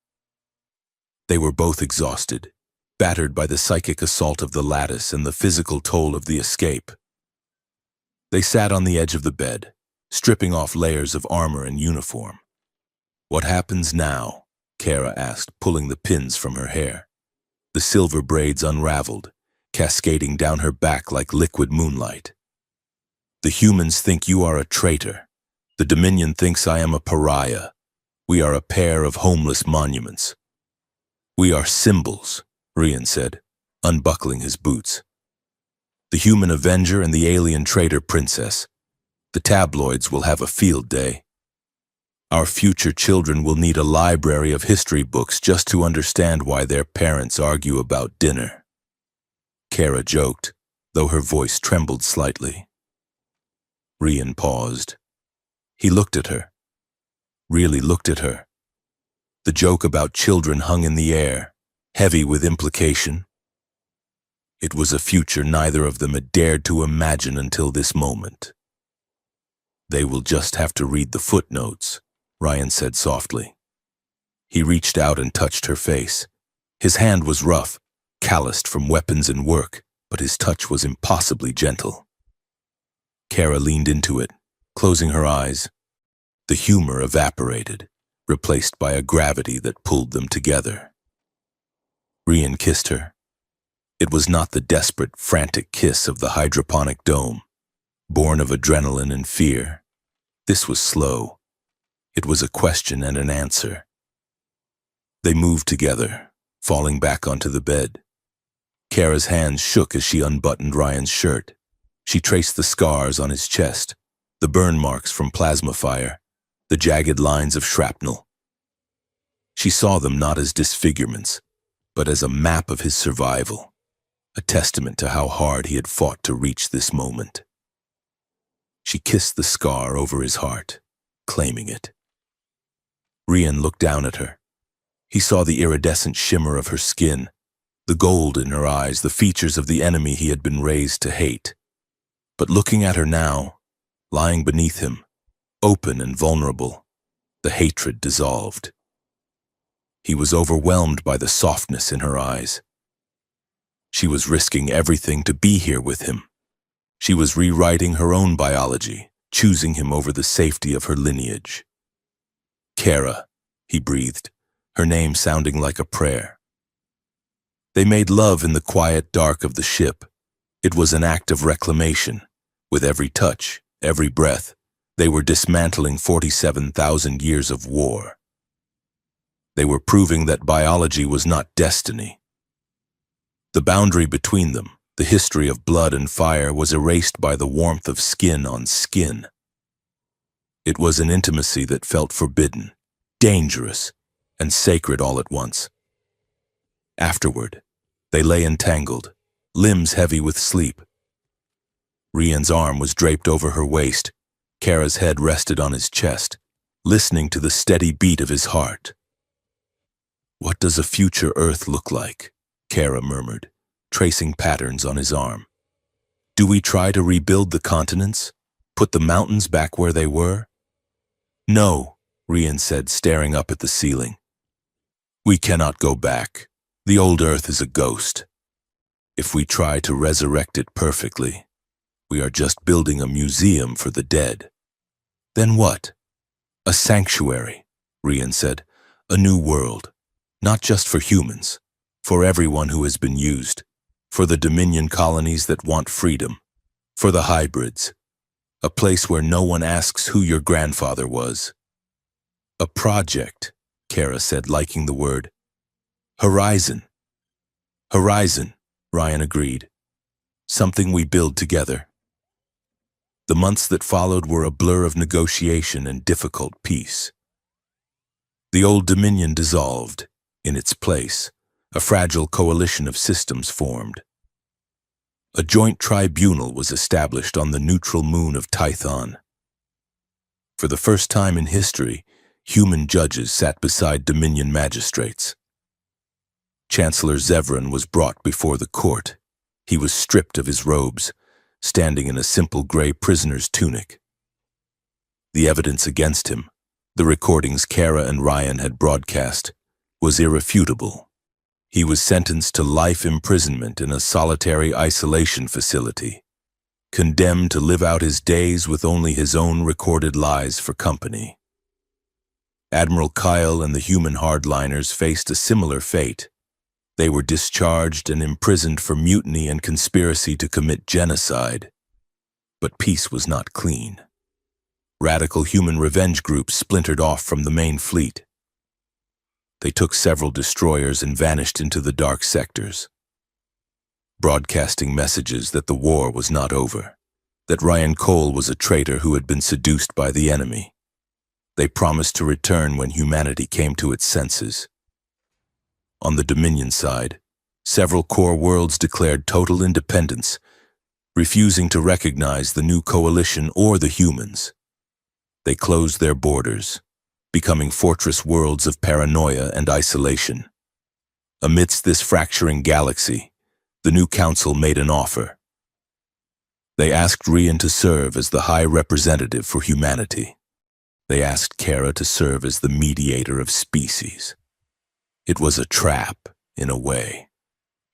Speaker 1: They were both exhausted, battered by the psychic assault of the lattice and the physical toll of the escape. They sat on the edge of the bed, stripping off layers of armor and uniform. What happens now? Kara asked, pulling the pins from her hair. The silver braids unraveled, cascading down her back like liquid moonlight. The humans think you are a traitor. The Dominion thinks I am a pariah. We are a pair of homeless monuments. We are symbols, Rian said, unbuckling his boots. The human avenger and the alien traitor princess. The tabloids will have a field day. Our future children will need a library of history books just to understand why their parents argue about dinner. Kara joked, though her voice trembled slightly. Rian paused. He looked at her. Really looked at her. The joke about children hung in the air, heavy with implication. It was a future neither of them had dared to imagine until this moment. They will just have to read the footnotes, Rian said softly. He reached out and touched her face. His hand was rough, calloused from weapons and work, but his touch was impossibly gentle. Kara leaned into it, closing her eyes. The humor evaporated, replaced by a gravity that pulled them together. Rian kissed her. It was not the desperate, frantic kiss of the hydroponic dome, born of adrenaline and fear. This was slow. It was a question and an answer. They moved together, falling back onto the bed. Kara's hands shook as she unbuttoned Ryan's shirt. She traced the scars on his chest, the burn marks from plasma fire, the jagged lines of shrapnel. She saw them not as disfigurements, but as a map of his survival, a testament to how hard he had fought to reach this moment. She kissed the scar over his heart, claiming it. Rian looked down at her. He saw the iridescent shimmer of her skin, the gold in her eyes, the features of the enemy he had been raised to hate. But looking at her now, lying beneath him, open and vulnerable, the hatred dissolved. He was overwhelmed by the softness in her eyes. She was risking everything to be here with him. She was rewriting her own biology, choosing him over the safety of her lineage. Kara, he breathed, her name sounding like a prayer. They made love in the quiet dark of the ship. It was an act of reclamation. With every touch, every breath, they were dismantling 47,000 years of war. They were proving that biology was not destiny. The boundary between them, the history of blood and fire, was erased by the warmth of skin on skin. It was an intimacy that felt forbidden, dangerous, and sacred all at once. Afterward, they lay entangled, limbs heavy with sleep. Rian's arm was draped over her waist. Kara's head rested on his chest, listening to the steady beat of his heart. "What does a future Earth look like?" Kara murmured, tracing patterns on his arm. "Do we try to rebuild the continents? Put the mountains back where they were?" "No," Rian said, staring up at the ceiling. "We cannot go back. The old Earth is a ghost. If we try to resurrect it perfectly, we are just building a museum for the dead." "Then what?" "A sanctuary," Rian said. "A new world. Not just for humans, for everyone who has been used, for the Dominion colonies that want freedom, for the hybrids. A place where no one asks who your grandfather was." "A project," Kara said, liking the word. "Horizon." "Horizon," Ryan agreed. "Something we build together." The months that followed were a blur of negotiation and difficult peace. The old Dominion dissolved. In its place, a fragile coalition of systems formed. A joint tribunal was established on the neutral moon of Tython. For the first time in history, human judges sat beside Dominion magistrates. Chancellor Zevran was brought before the court. He was stripped of his robes, standing in a simple gray prisoner's tunic. The evidence against him, the recordings Kara and Ryan had broadcast, was irrefutable. He was sentenced to life imprisonment in a solitary isolation facility, condemned to live out his days with only his own recorded lies for company. Admiral Kyle and the human hardliners faced a similar fate. They were discharged and imprisoned for mutiny and conspiracy to commit genocide. But peace was not clean. Radical human revenge groups splintered off from the main fleet. They took several destroyers and vanished into the dark sectors, broadcasting messages that the war was not over, that Ryan Cole was a traitor who had been seduced by the enemy. They promised to return when humanity came to its senses. On the Dominion side, several core worlds declared total independence, refusing to recognize the new coalition or the humans. They closed their borders, becoming fortress worlds of paranoia and isolation. Amidst this fracturing galaxy, the new council made an offer. They asked Rian to serve as the High Representative for Humanity. They asked Kara to serve as the mediator of species. It was a trap, in a way.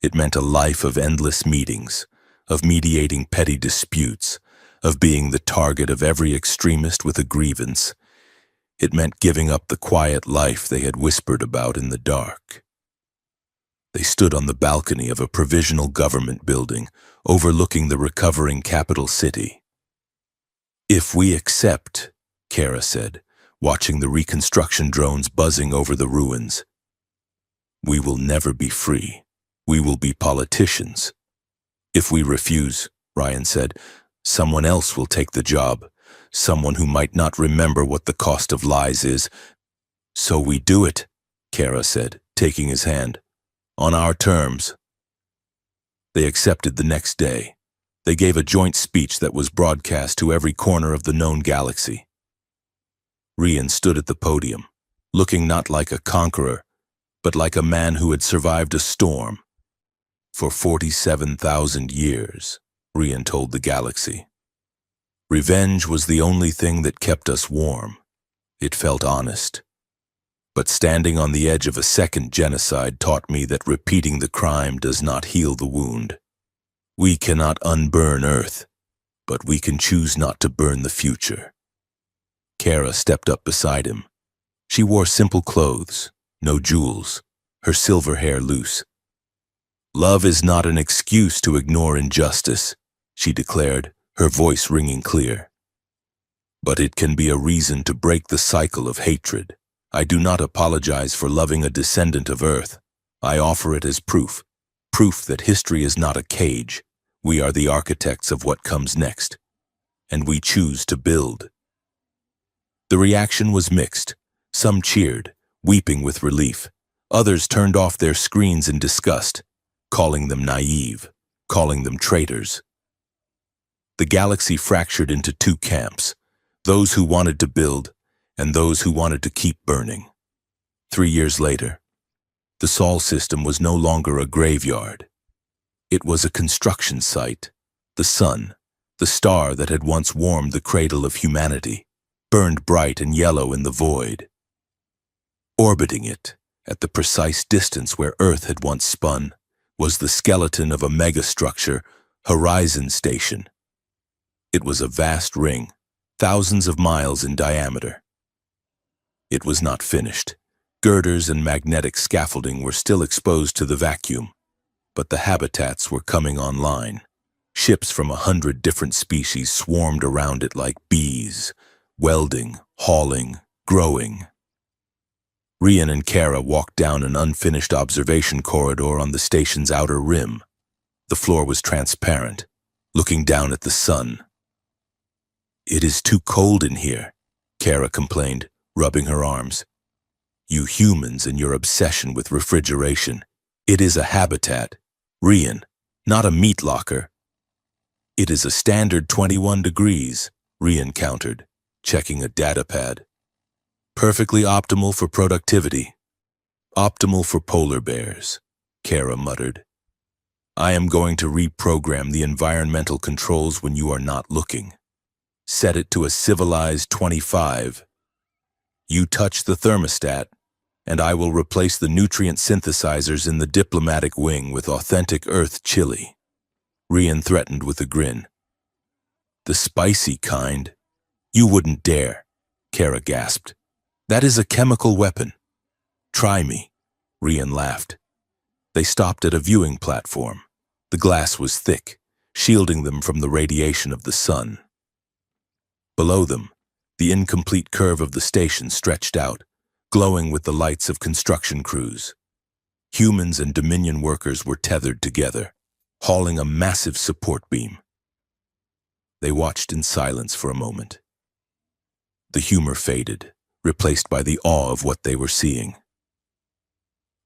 Speaker 1: It meant a life of endless meetings, of mediating petty disputes, of being the target of every extremist with a grievance. It meant giving up the quiet life they had whispered about in the dark. They stood on the balcony of a provisional government building, overlooking the recovering capital city. "If we accept," Kara said, watching the reconstruction drones buzzing over the ruins, "we will never be free. We will be politicians. If we refuse," Ryan said, "someone else will take the job. Someone who might not remember what the cost of lies is." "So we do it," Kara said, taking his hand. "On our terms." They accepted the next day. They gave a joint speech that was broadcast to every corner of the known galaxy. Rian stood at the podium, looking not like a conqueror, but like a man who had survived a storm. "For 47,000 years, Rian told the galaxy. "Revenge was the only thing that kept us warm. It felt honest. But standing on the edge of a second genocide taught me that repeating the crime does not heal the wound. We cannot unburn Earth, but we can choose not to burn the future. Kara stepped up beside him. She wore simple clothes, no jewels, her silver hair loose. Love is not an excuse to ignore injustice, she declared, her voice ringing clear. But it can be a reason to break the cycle of hatred. I do not apologize for loving a descendant of Earth. I offer it as proof that history is not a cage. We are the architects of what comes next, and we choose to build. The reaction was mixed. Some cheered, weeping with relief. Others turned off their screens in disgust, calling them naive, calling them traitors. The galaxy fractured into two camps, those who wanted to build and those who wanted to keep burning. 3 years later, the Sol system was no longer a graveyard. It was a construction site. The sun, the star that had once warmed the cradle of humanity, burned bright and yellow in the void. Orbiting it, at the precise distance where Earth had once spun, was the skeleton of a megastructure, Horizon Station. It was a vast ring, thousands of miles in diameter. It was not finished. Girders and magnetic scaffolding were still exposed to the vacuum, but the habitats were coming online. Ships from 100 different species swarmed around it like bees, welding, hauling, growing. Rian and Kara walked down an unfinished observation corridor on the station's outer rim. The floor was transparent, looking down at the sun. "It is too cold in here," Kara complained, rubbing her arms. "You humans and your obsession with refrigeration. It is a habitat, Rian, not a meat locker." "It is a standard 21 degrees, Rian countered, checking a data pad. "Perfectly optimal for productivity. Optimal for polar bears," Kara muttered. "I am going to reprogram the environmental controls when you are not looking. Set it to a civilized 25. You touch the thermostat, and I will replace the nutrient synthesizers in the diplomatic wing with authentic Earth chili." Rian threatened with a grin. "The spicy kind? You wouldn't dare," Kara gasped. "That is a chemical weapon." "Try me," Rian laughed. They stopped at a viewing platform. The glass was thick, shielding them from the radiation of the sun. Below them, the incomplete curve of the station stretched out, glowing with the lights of construction crews. Humans and Dominion workers were tethered together, hauling a massive support beam. They watched in silence for a moment. The humor faded, replaced by the awe of what they were seeing.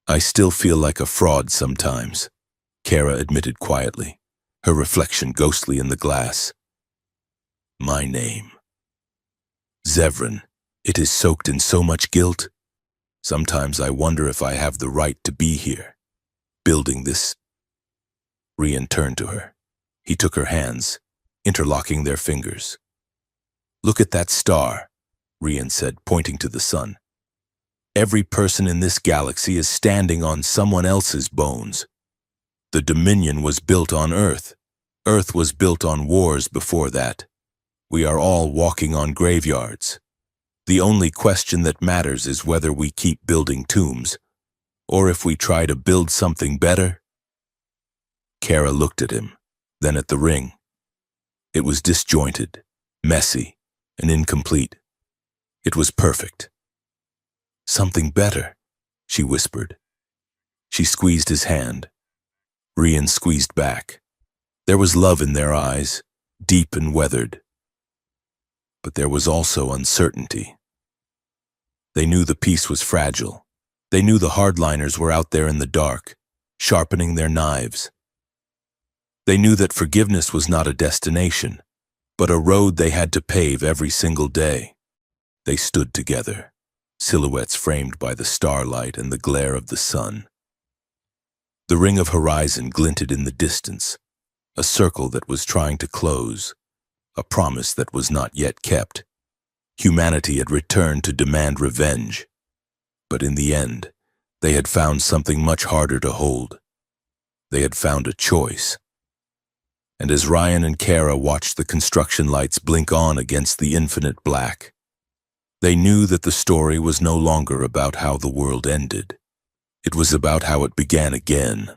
Speaker 1: "I still feel like a fraud sometimes," Kara admitted quietly, her reflection ghostly in the glass. "My name. Zevran, it is soaked in so much guilt. Sometimes I wonder if I have the right to be here, building this." Rian turned to her. He took her hands, interlocking their fingers. "Look at that star," Rian said, pointing to the sun. "Every person in this galaxy is standing on someone else's bones. The Dominion was built on Earth. Earth was built on wars before that. We are all walking on graveyards. The only question that matters is whether we keep building tombs, or if we try to build something better." Kara looked at him, then at the ring. It was disjointed, messy, and incomplete. It was perfect. "Something better," she whispered. She squeezed his hand. Rian squeezed back. There was love in their eyes, deep and weathered. But there was also uncertainty. They knew the peace was fragile. They knew the hardliners were out there in the dark, sharpening their knives. They knew that forgiveness was not a destination, but a road they had to pave every single day. They stood together, silhouettes framed by the starlight and the glare of the sun. The ring of horizon glinted in the distance, a circle that was trying to close, a promise that was not yet kept. Humanity had returned to demand revenge, but in the end, they had found something much harder to hold. They had found a choice. and as Ryan and Kara watched the construction lights blink on against the infinite black, they knew that the story was no longer about how the world ended. It was about how it began again.